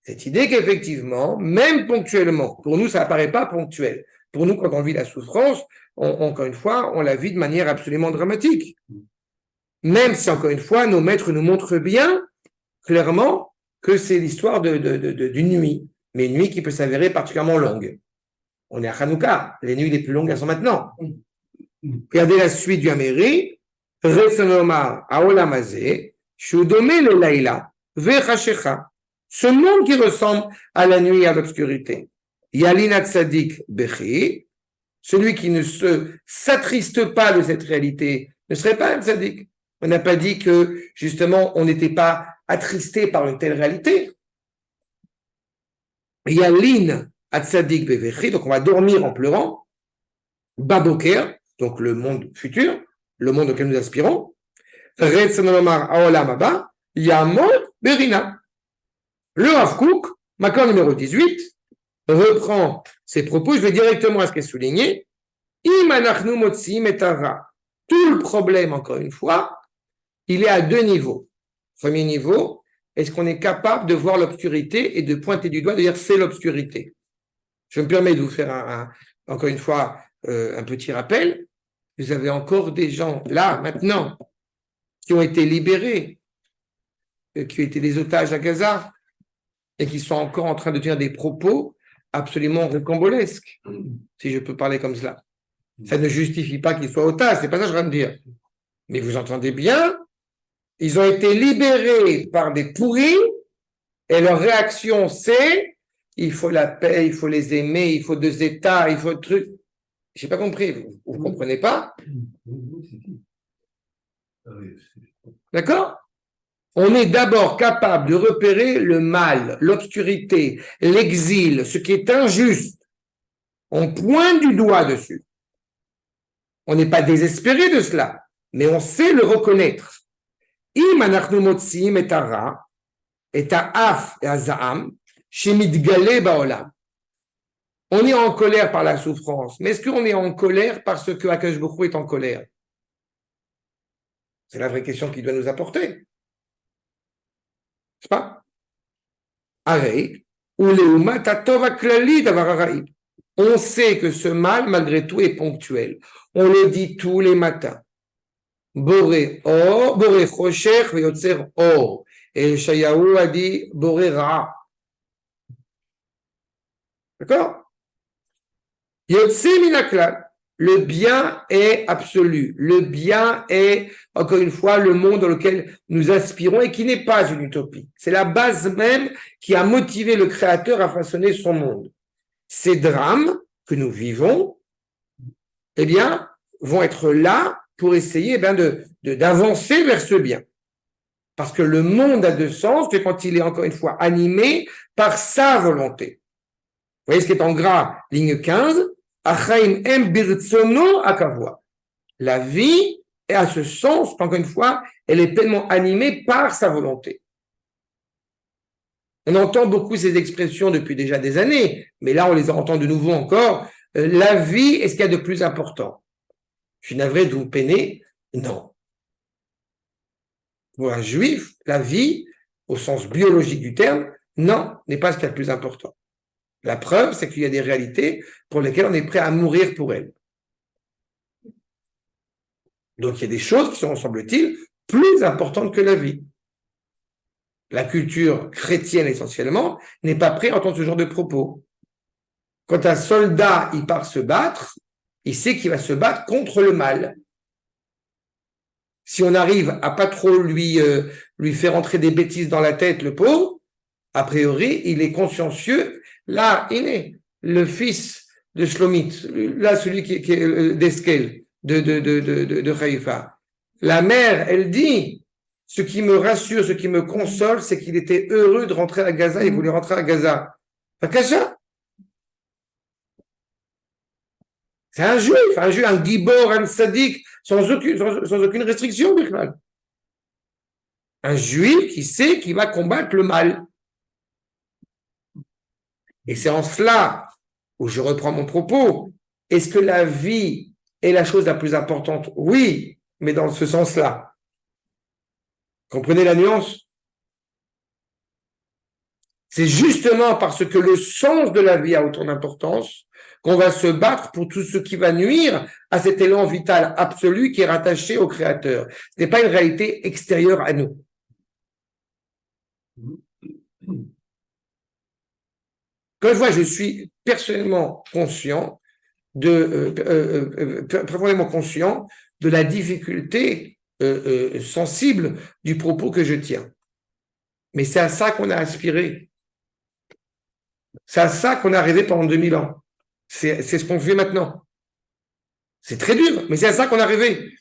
Cette idée qu'effectivement, même ponctuellement, pour nous, ça n'apparaît pas ponctuel. Pour nous, quand on vit la souffrance, encore une fois, on la vit de manière absolument dramatique. Même si, encore une fois, nos maîtres nous montrent bien, clairement, que c'est l'histoire d'une nuit, mais une nuit qui peut s'avérer particulièrement longue. On est à Hanouka, les nuits les plus longues, elles sont maintenant. Regardez la suite du Améri. Retsonomar Aolam Hazeh, Shudomé le Laïla, Vechashecha. Ce monde qui ressemble à la nuit et à l'obscurité. Yalina Tzadik Bechi, celui qui ne s'attriste pas de cette réalité, ne serait pas un Tzadik. On n'a pas dit que, justement, on n'était pas attristé par une telle réalité. Yalin Tzadik Bechi, donc on va dormir en pleurant. Baboker, donc le monde futur, le monde auquel nous aspirons. Retsanolomar Aolam Haba, Yamod Berina. Le Rav Kook, Makor numéro 18, reprend ses propos, je vais directement à ce qui est souligné. Imanachnu Motsim et Tara. Tout le problème, encore une fois, il est à deux niveaux. Premier niveau, est-ce qu'on est capable de voir l'obscurité et de pointer du doigt, de dire c'est l'obscurité. Je me permets de vous faire encore une fois un petit rappel. Vous avez encore des gens là, maintenant, qui ont été libérés, qui ont été des otages à Gaza, et qui sont encore en train de tenir des propos absolument rocambolesques, si je peux parler comme cela. Ça ne justifie pas qu'ils soient otages, c'est pas ça que je viens de dire. Mais vous entendez bien, ils ont été libérés par des pourris, et leur réaction c'est, il faut la paix, il faut les aimer, il faut deux États, il faut le truc. J'ai pas compris, vous comprenez pas? D'accord? On est d'abord capable de repérer le mal, l'obscurité, l'exil, ce qui est injuste. On pointe du doigt dessus. On n'est pas désespéré de cela, mais on sait le reconnaître. Im anachnu motzim et hara, et ha'af et ha'za'am, shemitgale ba'olam. On est en colère par la souffrance, mais est-ce qu'on est en colère parce que Akadosh Baruch Hu est en colère? C'est la vraie question qui doit nous apporter. N'est-ce pas? Arei, ou leuma tatova klali davar haraï. On sait que ce mal, malgré tout, est ponctuel. On le dit tous les matins. Boré or, boré choshech veyotzer or. Et Shayahu a dit boré ra. D'accord? Yotzer minaklal. Le bien est absolu. Le bien est, encore une fois, le monde dans lequel nous aspirons et qui n'est pas une utopie. C'est la base même qui a motivé le Créateur à façonner son monde. Ces drames que nous vivons, eh bien, vont être là pour essayer d'avancer vers ce bien. Parce que le monde a deux sens, que quand il est encore une fois animé par sa volonté. Vous voyez ce qui est en gras, ligne 15, Achaim em birtsono akavua. La vie est à ce sens, encore une fois, elle est pleinement animée par sa volonté. On entend beaucoup ces expressions depuis déjà des années, mais là on les entend de nouveau encore. La vie est ce qu'il y a de plus important. Je suis navré de vous peiner. Non. Pour un juif, la vie, au sens biologique du terme, non, n'est pas ce qu'il y a de plus important. La preuve, c'est qu'il y a des réalités pour lesquelles on est prêt à mourir pour elles. Donc il y a des choses qui sont, semble-t-il, plus importantes que la vie. La culture chrétienne, essentiellement, n'est pas prête à entendre ce genre de propos. Quand un soldat, il part se battre, il sait qu'il va se battre contre le mal. Si on arrive à pas trop lui faire entrer des bêtises dans la tête, le pauvre, a priori, il est consciencieux. Là, il est le fils de Shlomit, là, celui qui est d'Eskel, de Haïfa. La mère, elle dit, ce qui me rassure, ce qui me console, c'est qu'il était heureux de rentrer à Gaza, il voulait rentrer à Gaza. Fakasha. C'est un juif, un gibor, un sadique, sans aucune restriction, Bichlal. Un juif qui sait qu'il va combattre le mal. Et c'est en cela où je reprends mon propos. Est-ce que la vie est la chose la plus importante? Oui, mais dans ce sens-là. Comprenez la nuance? C'est justement parce que le sens de la vie a autant d'importance qu'on va se battre pour tout ce qui va nuire à cet élan vital absolu qui est rattaché au Créateur. Ce n'est pas une réalité extérieure à nous. Quand je suis personnellement conscient profondément conscient de la difficulté sensible du propos que je tiens. Mais c'est à ça qu'on a aspiré. C'est à ça qu'on est arrivé pendant 2000 ans. C'est ce qu'on fait maintenant. C'est très dur, mais c'est à ça qu'on est arrivé.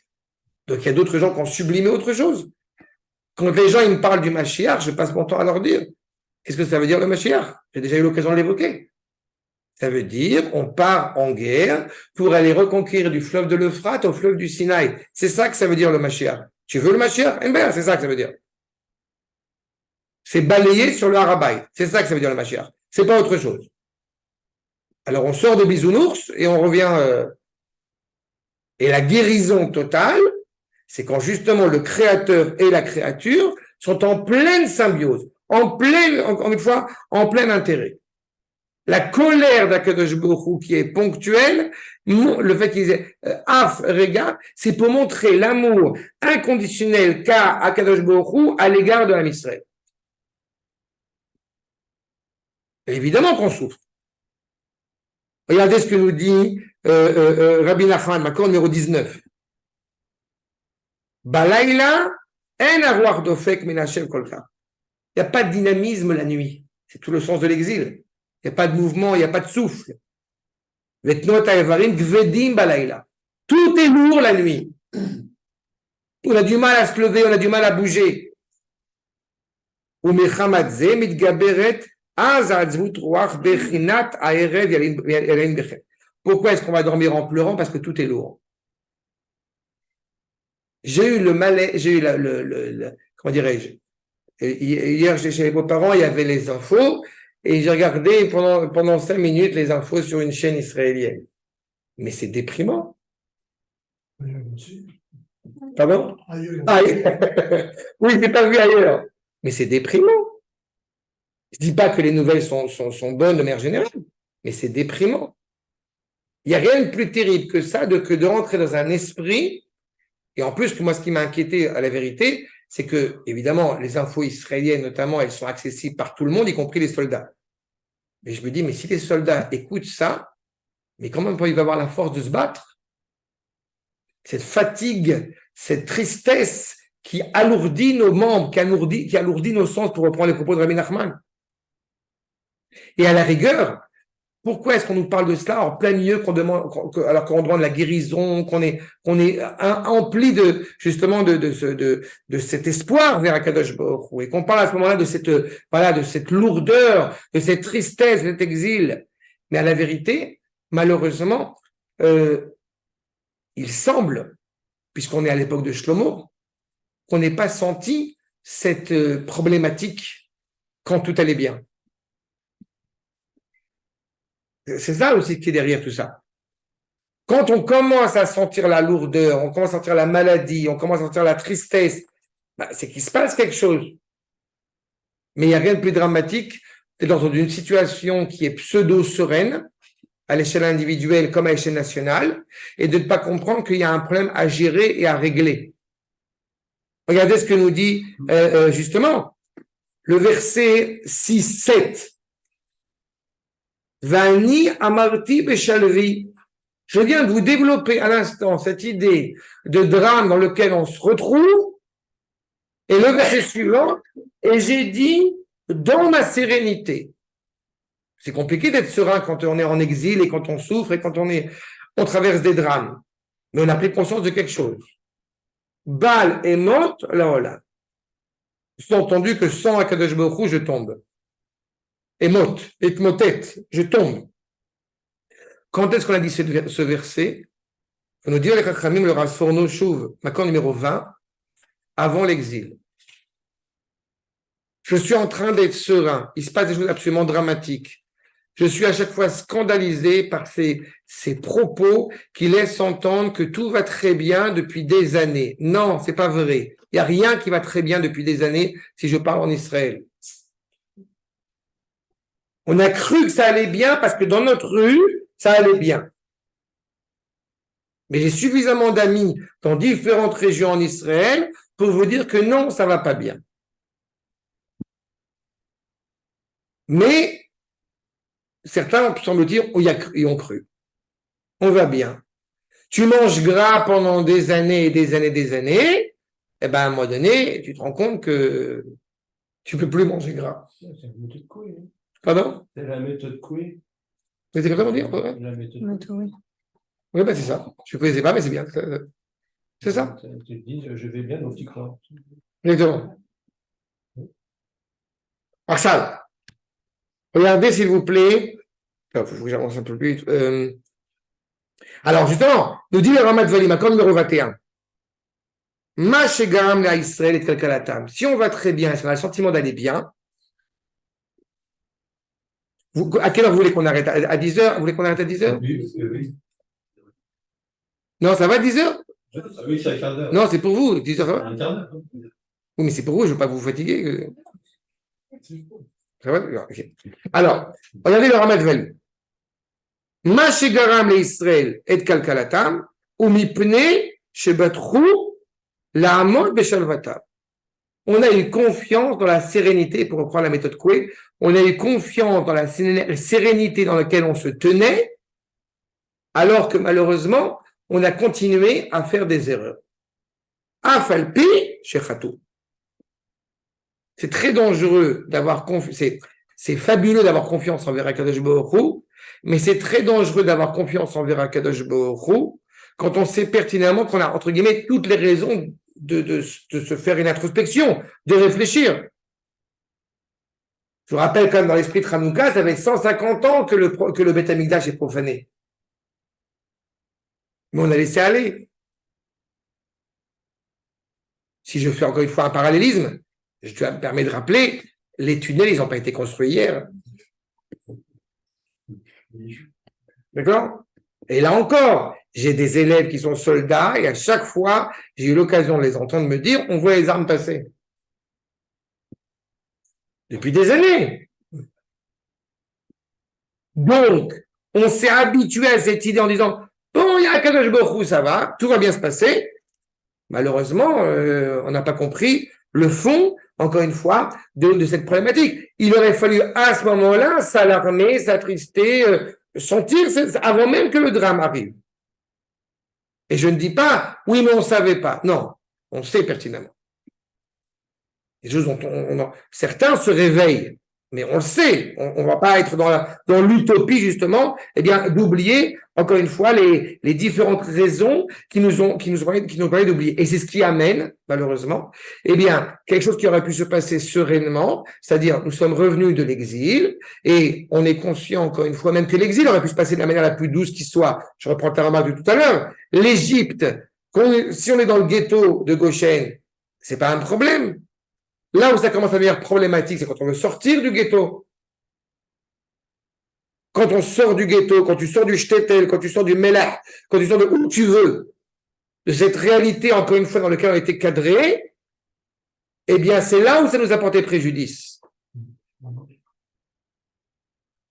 Donc il y a d'autres gens qui ont sublimé autre chose. Quand les gens ils me parlent du Mashiach, je passe mon temps à leur dire qu'est-ce que ça veut dire le Mashiach? J'ai déjà eu l'occasion de l'évoquer. Ça veut dire on part en guerre pour aller reconquérir du fleuve de l'Euphrate au fleuve du Sinaï. C'est ça que ça veut dire le Mashiach. Tu veux le Mashiach? Eh bien, c'est ça que ça veut dire. C'est balayer sur le Harabaï. C'est ça que ça veut dire le Mashiach. C'est pas autre chose. Alors on sort de bisounours et on revient. Et la guérison totale, c'est quand justement le créateur et la créature sont en pleine symbiose, encore une fois, en plein intérêt. La colère d'Akadosh Baruch Hu qui est ponctuelle, le fait qu'ils aient af rega, c'est pour montrer l'amour inconditionnel qu'a Akadosh Baruch Hu à l'égard de l'Am Israël. Évidemment qu'on souffre. Regardez ce que nous dit Rabbi Nachman, Makor numéro 19. Balaïla, en avoir d'ofek menachem kolka. Il n'y a pas de dynamisme la nuit. C'est tout le sens de l'exil. Il n'y a pas de mouvement, il n'y a pas de souffle. Vetnot ha'evarim gvedim balaïla. Tout est lourd la nuit. On a du mal à se lever, on a du mal à bouger. Umechamadze mitgaberet az atzvut ruach bechinat ha'erev yalin bechem. Pourquoi est-ce qu'on va dormir en pleurant? Parce que tout est lourd. J'ai eu comment dirais-je? Hier, j'étais chez les beaux-parents, il y avait les infos, et j'ai regardé pendant 5 minutes les infos sur une chaîne israélienne. Mais c'est déprimant. Pardon? Oui, je n'ai pas vu ailleurs. Mais c'est déprimant. Je ne dis pas que les nouvelles sont bonnes de manière générale, mais c'est déprimant. Il n'y a rien de plus terrible que ça, que de rentrer dans un esprit. Et en plus, moi, ce qui m'a inquiété à la vérité, c'est que, évidemment, les infos israéliennes, notamment, elles sont accessibles par tout le monde, y compris les soldats. Mais je me dis, mais si les soldats écoutent ça, mais comment il va avoir la force de se battre? Cette fatigue, cette tristesse qui alourdit nos membres, qui alourdit nos sens, pour reprendre les propos de Rabbi Nachman. Et à la rigueur, pourquoi est-ce qu'on nous parle de cela en plein milieu, alors qu'on demande la guérison, qu'on est empli de justement de cet espoir vers Akadosh Baruch Hu, et qu'on parle à ce moment-là de cette lourdeur, de cette tristesse, de cet exil. Mais à la vérité, malheureusement, il semble, puisqu'on est à l'époque de Shlomo, qu'on n'ait pas senti cette problématique quand tout allait bien. C'est ça aussi qui est derrière tout ça. Quand on commence à sentir la lourdeur, on commence à sentir la maladie, on commence à sentir la tristesse, c'est qu'il se passe quelque chose. Mais il n'y a rien de plus dramatique que dans une situation qui est pseudo-sereine, à l'échelle individuelle comme à l'échelle nationale, et de ne pas comprendre qu'il y a un problème à gérer et à régler. Regardez ce que nous dit justement le verset 6-7. Vani amarti beshalvi. Je viens de vous développer à l'instant cette idée de drame dans lequel on se retrouve. Et le verset suivant, et j'ai dit dans ma sérénité. C'est compliqué d'être serein quand on est en exil et quand on souffre et quand on traverse des drames. Mais on a pris conscience de quelque chose. Baal et Mot, là. J'ai entendu que sans Akadosh Baruch Hu, je tombe. Et motet, je tombe. Quand est-ce qu'on a dit ce verset? Il faut nous dire les Chachamim, le Rasforno Shuv, Makor numéro 20, avant l'exil. Je suis en train d'être serein. Il se passe des choses absolument dramatiques. Je suis à chaque fois scandalisé par ces propos qui laissent entendre que tout va très bien depuis des années. Non, c'est pas vrai. Il n'y a rien qui va très bien depuis des années si je parle en Israël. On a cru que ça allait bien parce que dans notre rue, ça allait bien. Mais j'ai suffisamment d'amis dans différentes régions en Israël pour vous dire que non, ça va pas bien. Mais certains semblent dire, y ont cru. On va bien. Tu manges gras pendant des années et des années et des années, et ben à un moment donné, tu te rends compte que tu peux plus manger gras. C'est la méthode Coué. Hein. Pardon? C'est la méthode Coué. Mais c'est comme ça qu'on dit? Ouais. La méthode Coué. Oui, ben c'est ça. Je ne connaissais pas, mais c'est bien. C'est ça. Tu te dis, je vais bien, donc tu crois. Exactement. Marshall, regardez s'il vous plaît. Il faut que j'avance un peu plus vite. Alors, justement, nous dit le Ramat Valim, accord numéro 21. Ma shegaram la Israël et kalkalatam. Si on va très bien, si on a le sentiment d'aller bien, à quelle heure vous voulez qu'on arrête? À 10 heures? Vous voulez qu'on arrête à 10 heures? Oui, Non, ça va à 10 heures? oui, c'est un quart d'heure. Non, c'est pour vous. 10 heures, ça va? Un quart d'heure. Oui, mais c'est pour vous, je ne veux pas vous fatiguer. Ça va? Ok. Alors, regardez le Ramat Valim. Ma shegaram la Israël et kalkalatam, ou mipne shebatrou la amot beshalvatam. On a eu confiance dans la sérénité, pour reprendre la méthode Coué, on a eu confiance dans la sérénité dans laquelle on se tenait, alors que malheureusement, on a continué à faire des erreurs. Afalpi, shechatou. C'est très dangereux d'avoir confiance, c'est fabuleux d'avoir confiance envers Akadosh Baruch Hu, mais c'est très dangereux d'avoir confiance envers Akadosh Baruch Hu quand on sait pertinemment qu'on a, entre guillemets, toutes les raisons de se faire une introspection, de réfléchir. Je vous rappelle quand même dans l'esprit de Hanouka, ça fait 150 ans que le Beth Amikdash est profané. Mais on a laissé aller. Si je fais encore une fois un parallélisme, je me permets de rappeler, les tunnels, ils n'ont pas été construits hier. D'accord? Et là encore, j'ai des élèves qui sont soldats et à chaque fois, j'ai eu l'occasion de les entendre me dire, on voit les armes passer. Depuis des années. Donc, on s'est habitué à cette idée en disant, bon, il y a un Kadosh Baruch Hu, ça va, tout va bien se passer. Malheureusement, on n'a pas compris le fond, encore une fois, de cette problématique. Il aurait fallu à ce moment-là s'alarmer, s'attrister, sentir avant même que le drame arrive. Et je ne dis pas, oui, mais on ne savait pas. Non, on sait pertinemment. Les choses dont certains se réveillent, mais on le sait. On ne va pas être dans l'utopie, justement, eh bien, d'oublier, encore une fois, les différentes raisons qui nous permettent d'oublier. Et c'est ce qui amène, malheureusement, eh bien, quelque chose qui aurait pu se passer sereinement, c'est-à-dire, nous sommes revenus de l'exil, et on est conscient, encore une fois, même que l'exil aurait pu se passer de la manière la plus douce qui soit. Je reprends ta remarque de tout à l'heure. L'Égypte, si on est dans le ghetto de Goshen, c'est pas un problème. Là où ça commence à devenir problématique, c'est quand on veut sortir du ghetto. Quand on sort du ghetto, quand tu sors du shtetl, quand tu sors du melach, quand tu sors de où tu veux, de cette réalité, encore une fois, dans laquelle on a été cadré, eh bien, c'est là où ça nous a porté préjudice.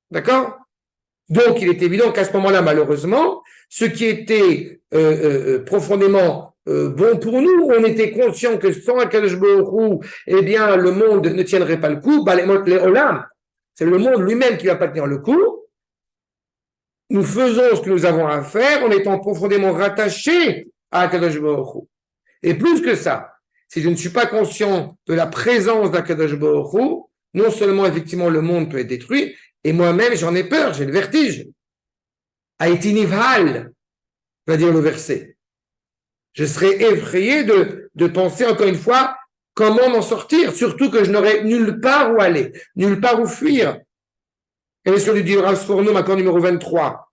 D'accord? Donc, il est évident qu'à ce moment-là, malheureusement, ce qui était profondément bon pour nous, on était conscient que sans Akadosh Baruch Hu, eh bien, le monde ne tiendrait pas le coup. C'est le monde lui-même qui ne va pas tenir le coup. Nous faisons ce que nous avons à faire en étant profondément rattachés à Akadosh Baruch Hu. Et plus que ça, si je ne suis pas conscient de la présence d'Akadosh Baruch Hu, non seulement effectivement le monde peut être détruit, et moi-même j'en ai peur, j'ai le vertige. Haïti Nivhal, va dire le verset. Je serais effrayé de penser encore une fois comment m'en sortir, surtout que je n'aurais nulle part où aller, nulle part où fuir. Et bien sûr, du Rav Sforno, accord numéro 23.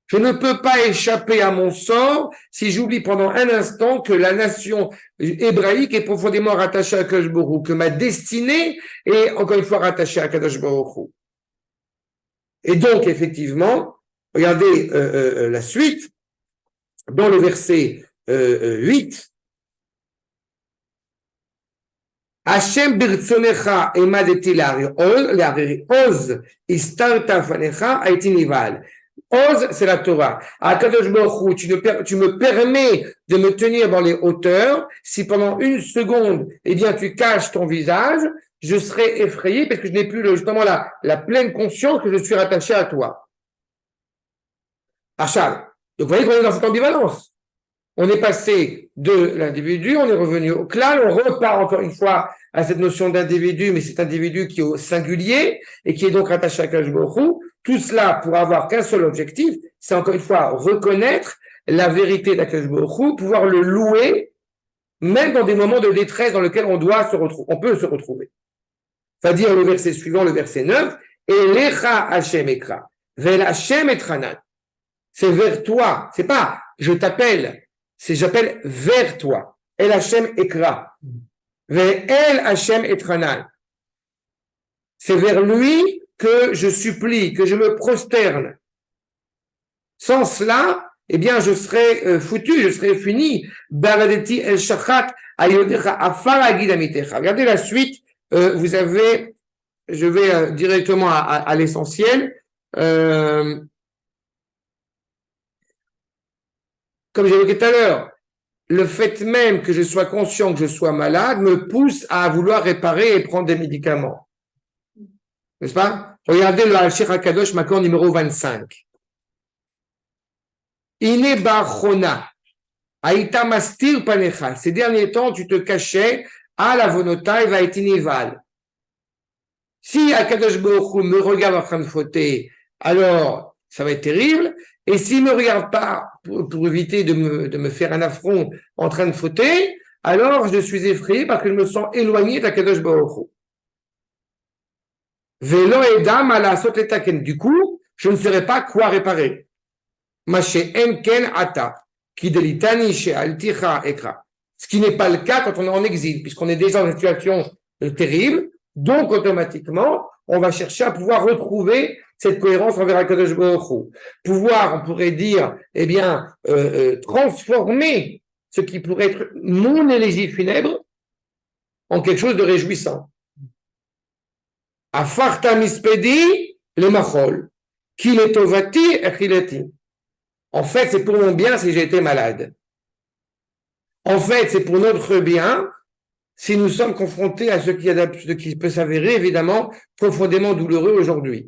Je ne peux pas échapper à mon sort si j'oublie pendant un instant que la nation hébraïque est profondément rattachée à Kadosh Baruch Hu, que ma destinée est encore une fois rattachée à Kadosh Baruch Hu. Et donc, effectivement, regardez la suite, dans le verset 8, Hashem birtzonecha emadeti l'ariri. Oz istarta fanecha aiti nival. Oz, c'est la Torah. Akadosh Baruch Hu, tu me permets de me tenir dans les hauteurs. Si pendant une seconde, eh bien, tu caches ton visage, je serai effrayé parce que je n'ai plus justement la pleine conscience que je suis rattaché à toi. Achal. Donc, vous voyez qu'on est dans cette ambivalence. On est passé de l'individu, on est revenu au clan, on repart encore une fois à cette notion d'individu, mais cet individu qui est au singulier et qui est donc rattaché à Akadosh Baruch Hu. Tout cela pour avoir qu'un seul objectif, c'est encore une fois reconnaître la vérité d'Akadosh Baruch Hu, pouvoir le louer, même dans des moments de détresse dans lesquels on peut se retrouver. C'est-à-dire le verset suivant, le verset 9, Elecha Hashem Ekra, Vel Hashem Etranan. C'est vers toi, c'est pas je t'appelle, c'est j'appelle vers toi. El Hashem Ekra, Vel Hashem Etranan. C'est vers lui que je supplie, que je me prosterne. Sans cela, eh bien, je serai foutu, je serai fini. Baradeti el shachat ayodecha afar agid amitecha. Regardez la suite. Vous avez, je vais directement à l'essentiel. Comme j'évoquais tout à l'heure, le fait même que je sois conscient que je sois malade me pousse à vouloir réparer et prendre des médicaments. N'est-ce pas? Regardez le Al-Shir HaKadosh, Makor numéro 25. Ine ba'achona, aïta mastir panecha. Ces derniers temps, tu te cachais à la vonotai vaitinival. Si HaKadosh Baruch Hu me regarde en train de fauter, alors ça va être terrible. Et s'il ne me regarde pas pour éviter de me faire un affront en train de fauter, alors je suis effrayé parce que je me sens éloigné d'HaKadosh Baruch Hu. Du coup, je ne saurais pas quoi réparer. Ce qui n'est pas le cas quand on est en exil, puisqu'on est déjà dans une situation terrible. Donc, automatiquement, on va chercher à pouvoir retrouver cette cohérence envers HaKadosh Baruch Hu. Pouvoir, on pourrait dire, eh bien, transformer ce qui pourrait être mon élégie funèbre en quelque chose de réjouissant. Afarta mispedi le machol, qui le tovati echilati. En fait, c'est pour mon bien si j'ai été malade. En fait, c'est pour notre bien si nous sommes confrontés à ce qui peut s'avérer évidemment profondément douloureux aujourd'hui.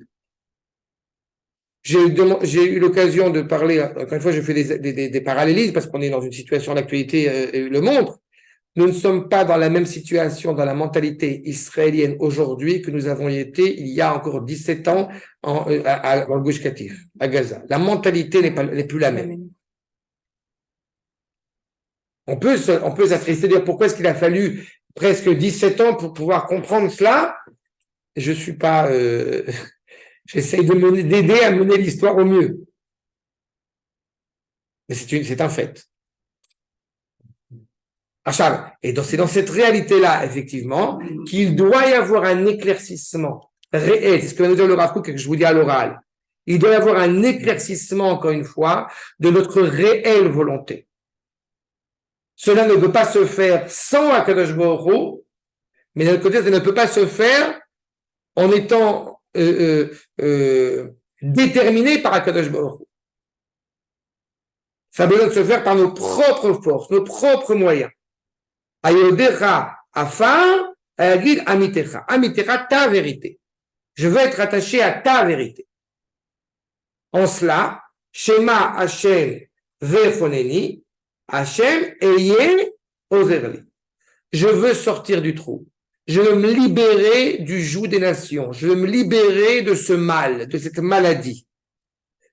J'ai eu l'occasion de parler, encore une fois, je fais des parallélismes parce qu'on est dans une situation, l'actualité le montre. Nous ne sommes pas dans la même situation dans la mentalité israélienne aujourd'hui que nous avons été il y a encore 17 ans dans le Gush Katif, à Gaza. La mentalité n'est plus la même. On peut s'attrister, dire pourquoi est-ce qu'il a fallu presque 17 ans pour pouvoir comprendre cela. Je suis pas, j'essaye d'aider à mener l'histoire au mieux. Mais c'est un fait. Et donc c'est dans cette réalité-là, effectivement, qu'il doit y avoir un éclaircissement réel. C'est ce que va nous dire le Rav Kook et que je vous dis à l'oral. Il doit y avoir un éclaircissement, encore une fois, de notre réelle volonté. Cela ne peut pas se faire sans HaKadosh Baruch Hu, mais d'un autre côté, ça ne peut pas se faire en étant déterminé par HaKadosh Baruch Hu. Ça a besoin de se faire par nos propres forces, nos propres moyens. Ayodecha afar, ayagid amitecha. Amitecha, ta vérité. Je veux être attaché à ta vérité. En cela, Shema Hashem vechoneni, Hashem eye ozerli. Je veux sortir du trou. Je veux me libérer du joug des nations. Je veux me libérer de ce mal, de cette maladie.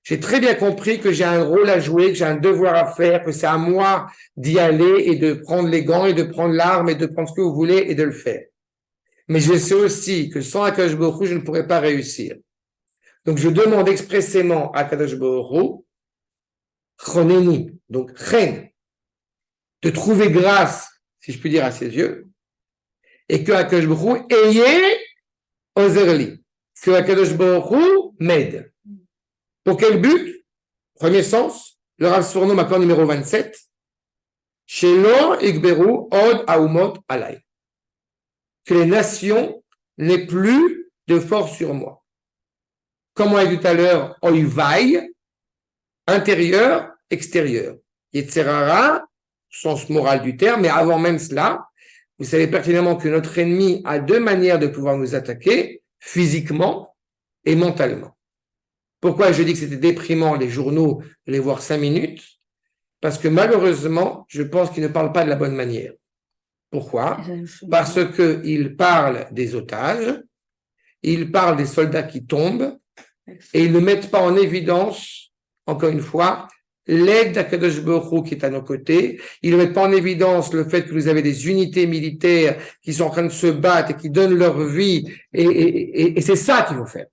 J'ai très bien compris que j'ai un rôle à jouer, que j'ai un devoir à faire, que c'est à moi d'y aller et de prendre les gants et de prendre l'arme et de prendre ce que vous voulez et de le faire. Mais je sais aussi que sans HaKadosh Baruch Hu, je ne pourrais pas réussir. Donc je demande expressément à HaKadosh Baruch Hu, choneni, donc chen, de trouver grâce, si je puis dire, à ses yeux, et que HaKadosh Baruch Hu eye ozerli, que HaKadosh Baruch Hu m'aide. Pour quel but? Premier sens, le Rav Sforno, Makor numéro 27, Shelo Igberu Od Aumot Alay. que les nations n'aient plus de force sur moi. Comme on a dit tout à l'heure, oivaï, intérieur, extérieur. Yetzerara, sens moral du terme, mais avant même cela, vous savez pertinemment que notre ennemi a deux manières de pouvoir nous attaquer, physiquement et mentalement. Pourquoi je dis que c'était déprimant les journaux, les voir 5 minutes? Parce que malheureusement, je pense qu'ils ne parlent pas de la bonne manière. Pourquoi? Parce qu'ils parlent des otages, ils parlent des soldats qui tombent, et ils ne mettent pas en évidence, encore une fois, l'aide d'Akadosh Baruch Hu qui est à nos côtés. Ils ne mettent pas en évidence le fait que vous avez des unités militaires qui sont en train de se battre et qui donnent leur vie. Et c'est ça qu'il faut faire.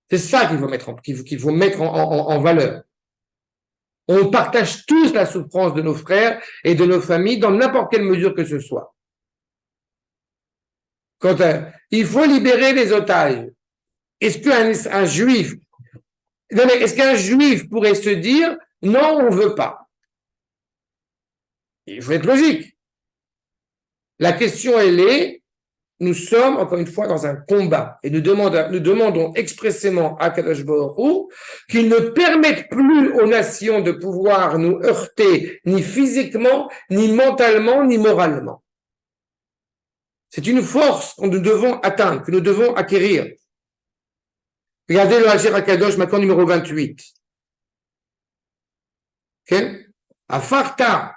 C'est ça qu'il faut mettre en valeur. On partage tous la souffrance de nos frères et de nos familles dans n'importe quelle mesure que ce soit. Quand il faut libérer les otages, est-ce qu'un juif, non mais est-ce qu'un juif pourrait se dire non, on ne veut pas? Il faut être logique. La question, elle est, nous sommes, encore une fois, dans un combat. Et nous demandons expressément à Kadosh Baruch Hu qu'il ne permette plus aux nations de pouvoir nous heurter, ni physiquement, ni mentalement, ni moralement. C'est une force que nous devons atteindre, que nous devons acquérir. Regardez le Hager HaKadosh, maintenant numéro 28. Ok? Afarta.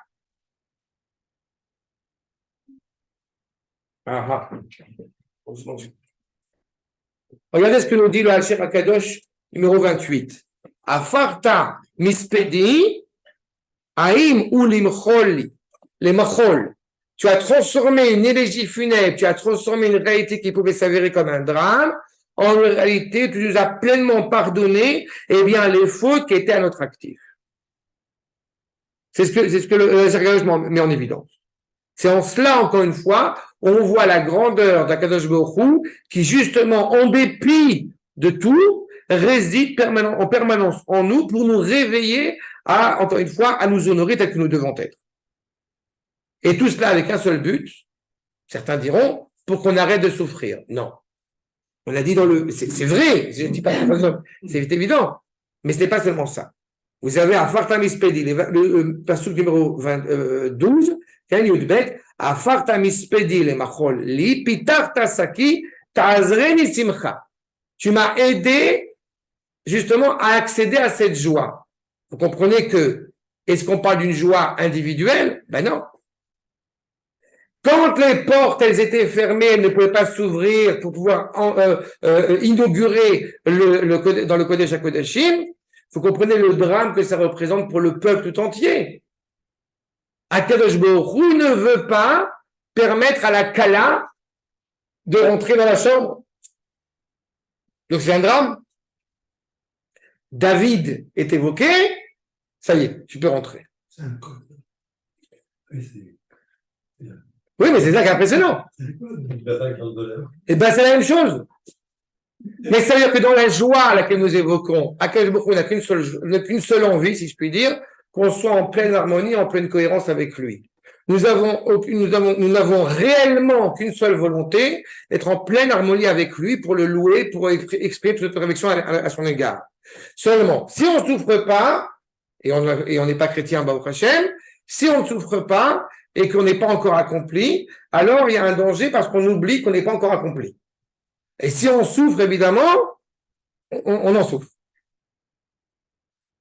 Regardez ce que nous dit le Hacher HaKadosh numéro 28. Afarta mispedi aim ou limchol les machol. Tu as transformé une élégie funèbre, tu as transformé une réalité qui pouvait s'avérer comme un drame. En réalité, tu nous as pleinement pardonné, eh bien, les fautes qui étaient à notre actif. C'est ce que le Hacher met en évidence. C'est en cela, encore une fois, on voit la grandeur d'Akadosh Baruch Hu, qui justement, en dépit de tout, réside en permanence en nous pour nous réveiller à, encore une fois, à nous honorer tel que nous devons être. Et tout cela avec un seul but. Certains diront, pour qu'on arrête de souffrir. Non. On a dit c'est vrai, je ne dis pas que c'est évident, mais ce n'est pas seulement ça. Vous avez à Fartamispedi, le passage numéro 12, Yudbet, à Fartamispedi le machol li pitarta saki ta'azreni simcha. Tu m'as aidé justement à accéder à cette joie. Vous comprenez que, est-ce qu'on parle d'une joie individuelle? Ben non. Quand les portes, elles étaient fermées, elles ne pouvaient pas s'ouvrir pour pouvoir inaugurer dans le Kodesh HaKodashim, vous comprenez le drame que ça représente pour le peuple tout entier. Akadosh Baruch Hu ne veut pas permettre à la Kala de rentrer dans la chambre. Donc c'est un drame. David est évoqué, ça y est, tu peux rentrer. C'est un code. Oui, mais c'est ça qui est impressionnant. Et bien, c'est la même chose. Mais ça veut dire que dans la joie à laquelle nous évoquons, Akadosh Baruch Hu n'a qu'une seule envie, si je puis dire, qu'on soit en pleine harmonie, en pleine cohérence avec lui. Nous n'avons réellement qu'une seule volonté, d'être en pleine harmonie avec lui pour le louer, pour exprimer toute notre affection à son égard. Seulement, si on ne souffre pas, et on n'est pas chrétien, Baruch Hashem, si on ne souffre pas, et qu'on n'est pas encore accompli, alors il y a un danger parce qu'on oublie qu'on n'est pas encore accompli. Et si on souffre, évidemment, on en souffre.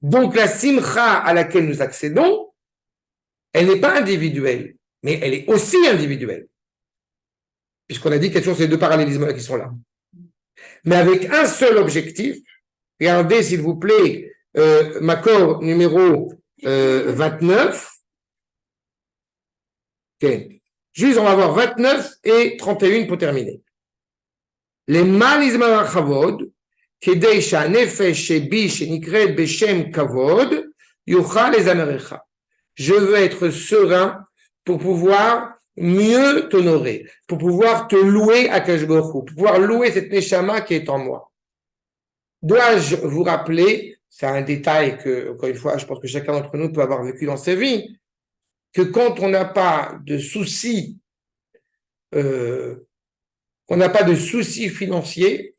Donc la simcha à laquelle nous accédons, elle n'est pas individuelle, mais elle est aussi individuelle. Puisqu'on a dit quels sont ces deux parallélismes qui sont là. Mais avec un seul objectif, regardez s'il vous plaît, Makor numéro 29, okay. Juste, on va voir 29 et 31 pour terminer. Les malizma chavod, kedei shanefesh shebi shenikret beshem kavod, yuchal les amerecha. Je veux être serein pour pouvoir mieux t'honorer, pour pouvoir te louer à Akadosh Baruch Hu, pour pouvoir louer cette neshama qui est en moi. Dois-je vous rappeler, c'est un détail que, encore une fois, je pense que chacun d'entre nous peut avoir vécu dans sa vie, que quand on n'a pas de soucis qu'on n'a pas de soucis financiers,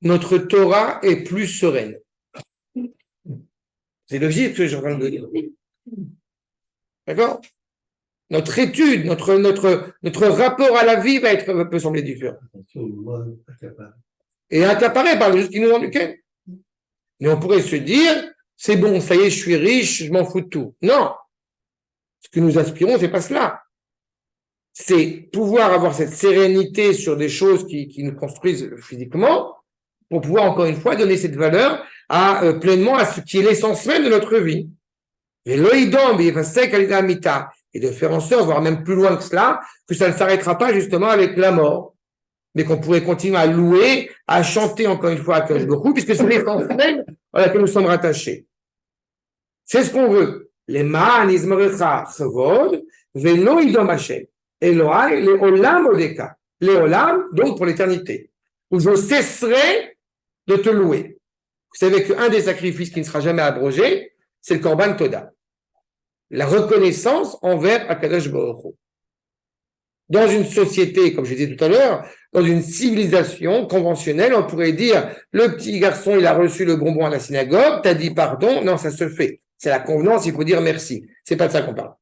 notre Torah est plus sereine. C'est logique ce que je viens de dire. D'accord? Notre étude, notre rapport à la vie peut sembler différent. Attention, moi, accaparé. Et accaparé par ce qui nous rend du ken. Mais on pourrait se dire, c'est bon, ça y est, je suis riche, je m'en fous de tout. Non. Ce que nous aspirons, c'est pas cela. C'est pouvoir avoir cette sérénité sur des choses qui nous construisent physiquement, pour pouvoir, encore une fois, donner cette valeur pleinement à ce qui est l'essence même de notre vie. Et de faire en sorte, voire même plus loin que cela, que ça ne s'arrêtera pas justement avec la mort, mais qu'on pourrait continuer à louer, à chanter encore une fois à Kadosh Baruch Hu, puisque c'est l'essence même à laquelle nous sommes rattachés. C'est ce qu'on veut. Les ma'an izmarecha chavod, velo idom Hashem. Elohai, les olam odeka. Les olam, donc pour l'éternité. Où je cesserai de te louer. Vous savez qu'un des sacrifices qui ne sera jamais abrogé, c'est le Korban Toda. La reconnaissance envers Akadosh Baruch Hu. Dans une société, comme je disais tout à l'heure, dans une civilisation conventionnelle, on pourrait dire, le petit garçon, il a reçu le bonbon à la synagogue, t'as dit pardon, non, ça se fait. C'est la convenance, il faut dire merci. C'est pas de ça qu'on parle.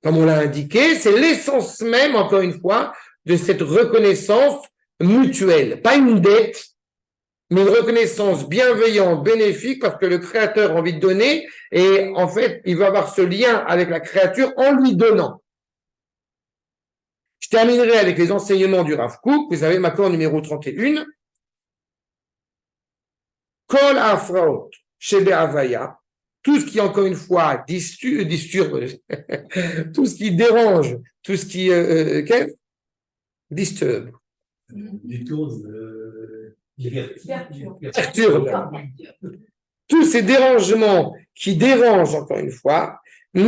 Comme on l'a indiqué, c'est l'essence même, encore une fois, de cette reconnaissance mutuelle. Pas une dette, mais une reconnaissance bienveillante, bénéfique, parce que le Créateur a envie de donner, et en fait, il veut avoir ce lien avec la créature en lui donnant. Je terminerai avec les enseignements du Rav Kook. Vous avez ma cour numéro 31. Kol Afraot Shebe Havaya, tout ce qui, encore une fois, disturbe, tout ce qui dérange, tout ce qui disturbe. Détourne, Perturbe. Tous ces dérangements qui dérangent, encore une fois, n'ont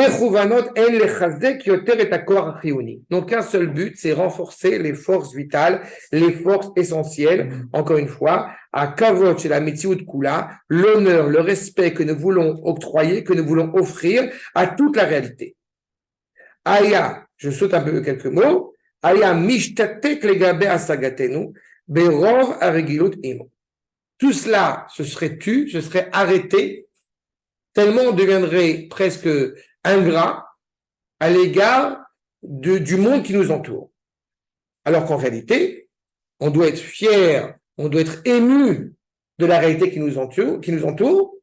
qu'un seul but, c'est renforcer les forces vitales, les forces essentielles, encore une fois, à Kavod chez la Metsiout Kula, l'honneur, le respect que nous voulons octroyer, que nous voulons offrir à toute la réalité. Aya, je saute un peu quelques mots, Aya mishtatek legabe asagatenu, berov aregilut imo. Tout cela se serait tu, se serait arrêté, tellement on deviendrait presque ingrat à l'égard du monde qui nous entoure. Alors qu'en réalité, on doit être fier, on doit être ému de la réalité qui nous entoure,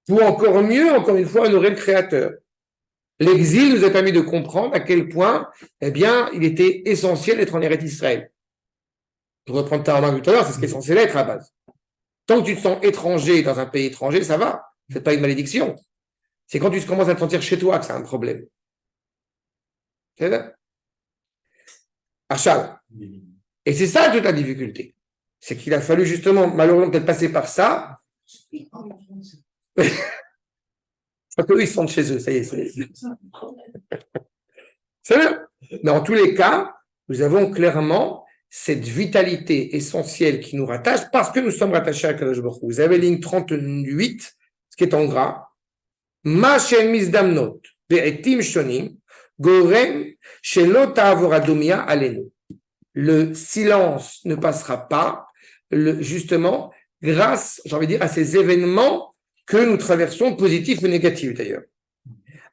pour encore mieux, encore une fois, honorer le Créateur. L'exil nous a permis de comprendre à quel point, eh bien, il était essentiel d'être en Eretz Israël. Pour reprendre ta remarque tout à l'heure, c'est ce qui est censé l'être à la base. Tant que tu te sens étranger dans un pays étranger, ça va. C'est pas une malédiction. C'est quand tu commences à te sentir chez toi que c'est un problème. C'est ça? Achal. Et c'est ça toute la difficulté. C'est qu'il a fallu justement, malheureusement, peut-être passer par ça. Parce qu'eux, ils se sentent chez eux, ça y est. C'est vrai. Mais en tous les cas, nous avons clairement cette vitalité essentielle qui nous rattache parce que nous sommes rattachés à Kadosh Baruch Hu. Vous avez ligne 38, ce qui est en gras. Ma shel mizdamnot be'etim shonim gorem shelo ta'avor adomia alenu. Le silence ne passera pas, justement, grâce, j'ai envie de dire, à ces événements que nous traversons, positifs ou négatifs d'ailleurs.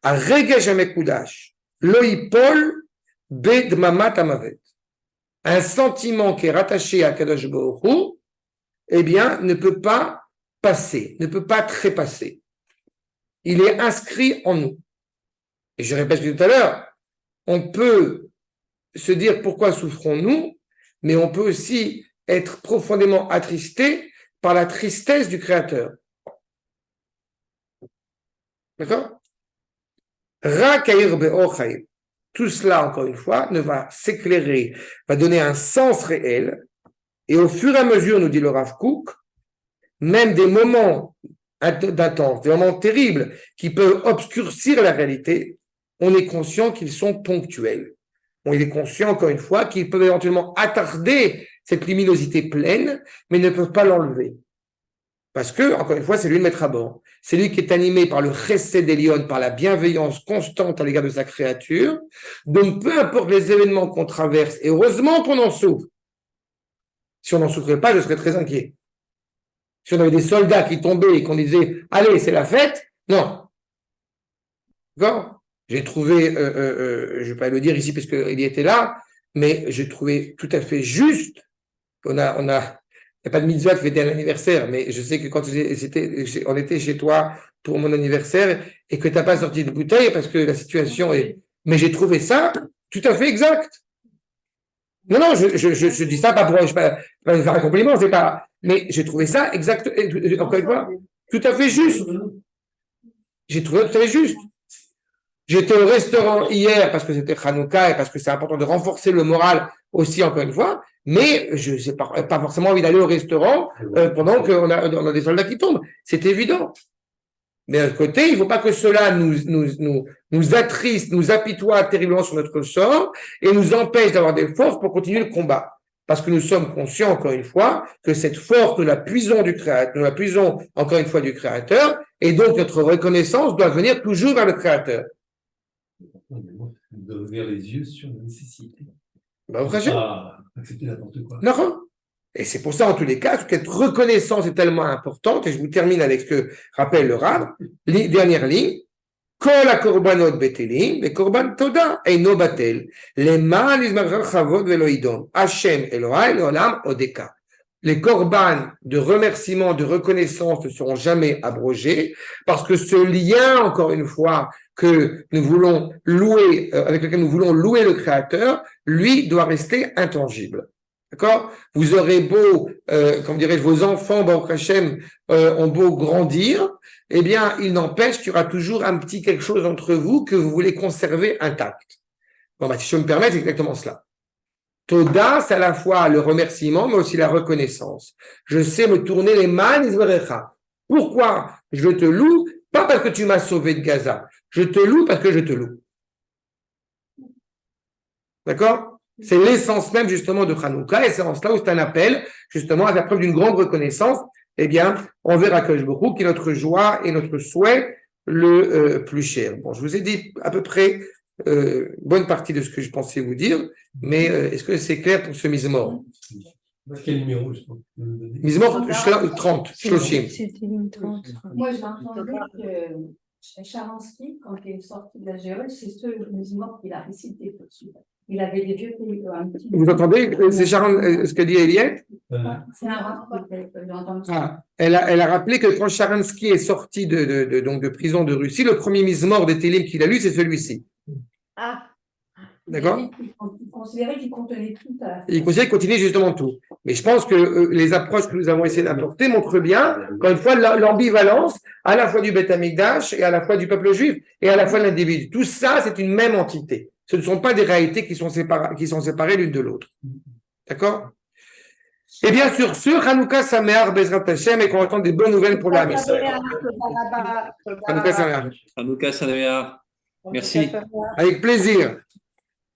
A regesh hamekudash lo yipol bedmamat hamavet. Un sentiment qui est rattaché à Kadosh Baruch Hu, eh bien, ne peut pas passer, ne peut pas trépasser. Il est inscrit en nous. Et je répète tout à l'heure, on peut se dire pourquoi souffrons-nous, mais on peut aussi être profondément attristé par la tristesse du Créateur. D'accord? Rakair be'or chaim. Tout cela, encore une fois, ne va s'éclairer, va donner un sens réel. Et au fur et à mesure, nous dit le Rav Kook, même des moments d'intense, des moments terribles qui peuvent obscurcir la réalité, on est conscient qu'ils sont ponctuels. On est conscient, encore une fois, qu'ils peuvent éventuellement attarder cette luminosité pleine, mais ne peuvent pas l'enlever. Parce que, encore une fois, c'est lui le maître à bord. C'est lui qui est animé par le chesed Elion, par la bienveillance constante à l'égard de sa créature. Donc, peu importe les événements qu'on traverse, et heureusement qu'on en souffre. Si on n'en souffrait pas, je serais très inquiet. Si on avait des soldats qui tombaient et qu'on disait « Allez, c'est la fête », non. D'accord ? J'ai trouvé, je ne vais pas le dire ici parce qu'il y était là, mais j'ai trouvé tout à fait juste. Il n'y a pas de mitzvah de fêter un anniversaire, mais je sais que quand on était chez toi pour mon anniversaire et que tu n'as pas sorti de bouteille parce que la situation est. Mais j'ai trouvé ça tout à fait exact. Non, je dis ça pas pour pas faire un compliment, c'est pas. Mais j'ai trouvé ça exact. Encore une fois, tout à fait juste. J'ai trouvé tout à fait juste. J'étais au restaurant hier parce que c'était Hanouka et parce que c'est important de renforcer le moral aussi, encore une fois, mais je n'ai pas forcément envie d'aller au restaurant pendant qu'on a des soldats qui tombent. C'est évident. Mais d'un côté, il ne faut pas que cela nous attriste, nous apitoie terriblement sur notre sort et nous empêche d'avoir des forces pour continuer le combat. Parce que nous sommes conscients, encore une fois, que cette force, nous la puisons du Créateur, nous la puisons encore une fois du Créateur, et donc notre reconnaissance doit venir toujours vers le Créateur. D'ouvrir les yeux sur la nécessité. Pas accepter n'importe quoi. Non. Et c'est pour ça, en tous les cas, cette reconnaissance est tellement importante, et je vous termine avec ce que rappelle le Rav, dernière ligne, Kol ha-korbanot betelim, ve korban toda eino batel, leman izmachar chavod velo idom, Hashem Elohai leolam odeka. Les korban de remerciement, de reconnaissance ne seront jamais abrogés, parce que ce lien, encore une fois, que nous voulons louer, avec lequel nous voulons louer le Créateur, lui doit rester intangible. D'accord ? Vous aurez beau, comme dirais-je, vos enfants, Baruch Hashem, ont beau grandir, eh bien, il n'empêche qu'il y aura toujours un petit quelque chose entre vous que vous voulez conserver intact. Bon, si je me permets, c'est exactement cela. Toda, c'est à la fois le remerciement, mais aussi la reconnaissance. Je sais me tourner les mains, Isvarecha. Pourquoi je te loue? Pas parce que tu m'as sauvé de Gaza. Je te loue parce que je te loue. D'accord? C'est l'essence même, justement, de Hanouka, et c'est en cela où c'est un appel, justement, à la preuve d'une grande reconnaissance, eh bien, envers Akadosh Baruch Hu, qui est notre joie et notre souhait le plus cher. Bon, je vous ai dit à peu près bonne partie de ce que je pensais vous dire, mais est-ce que c'est clair pour ce Mizmor? Quel numéro, je pense? Mizmor 30, Shloshim. Moi, j'ai entendu que Sharansky, quand il est sorti de la Géole, c'est ce Mizmor qu'il a récité tout de suite. Il avait des vieux pays. Vous entendez c'est Sharon, ce que dit Eliette? C'est un rapport que j'ai entendu. Elle a rappelé que quand Sharansky est sorti de prison de Russie, le premier Mizmor des Télim qu'il a lu, c'est celui-ci. Ah. D'accord? Il considérait qu'il contenait tout. Il considérait qu'il contenait justement tout. Mais je pense que les approches que nous avons essayé d'apporter montrent bien, encore une fois, l'ambivalence à la fois du Beth Amikdash et à la fois du peuple juif et à la fois de l'individu. Tout ça, c'est une même entité. Ce ne sont pas des réalités qui sont séparées l'une de l'autre. D'accord? Et bien sur ce, Hanouka Sameach Bezrat Hashem, et qu'on attend des bonnes nouvelles pour l'âme. Hanouka Sameach. Hanouka Sameach. Merci. Avec plaisir.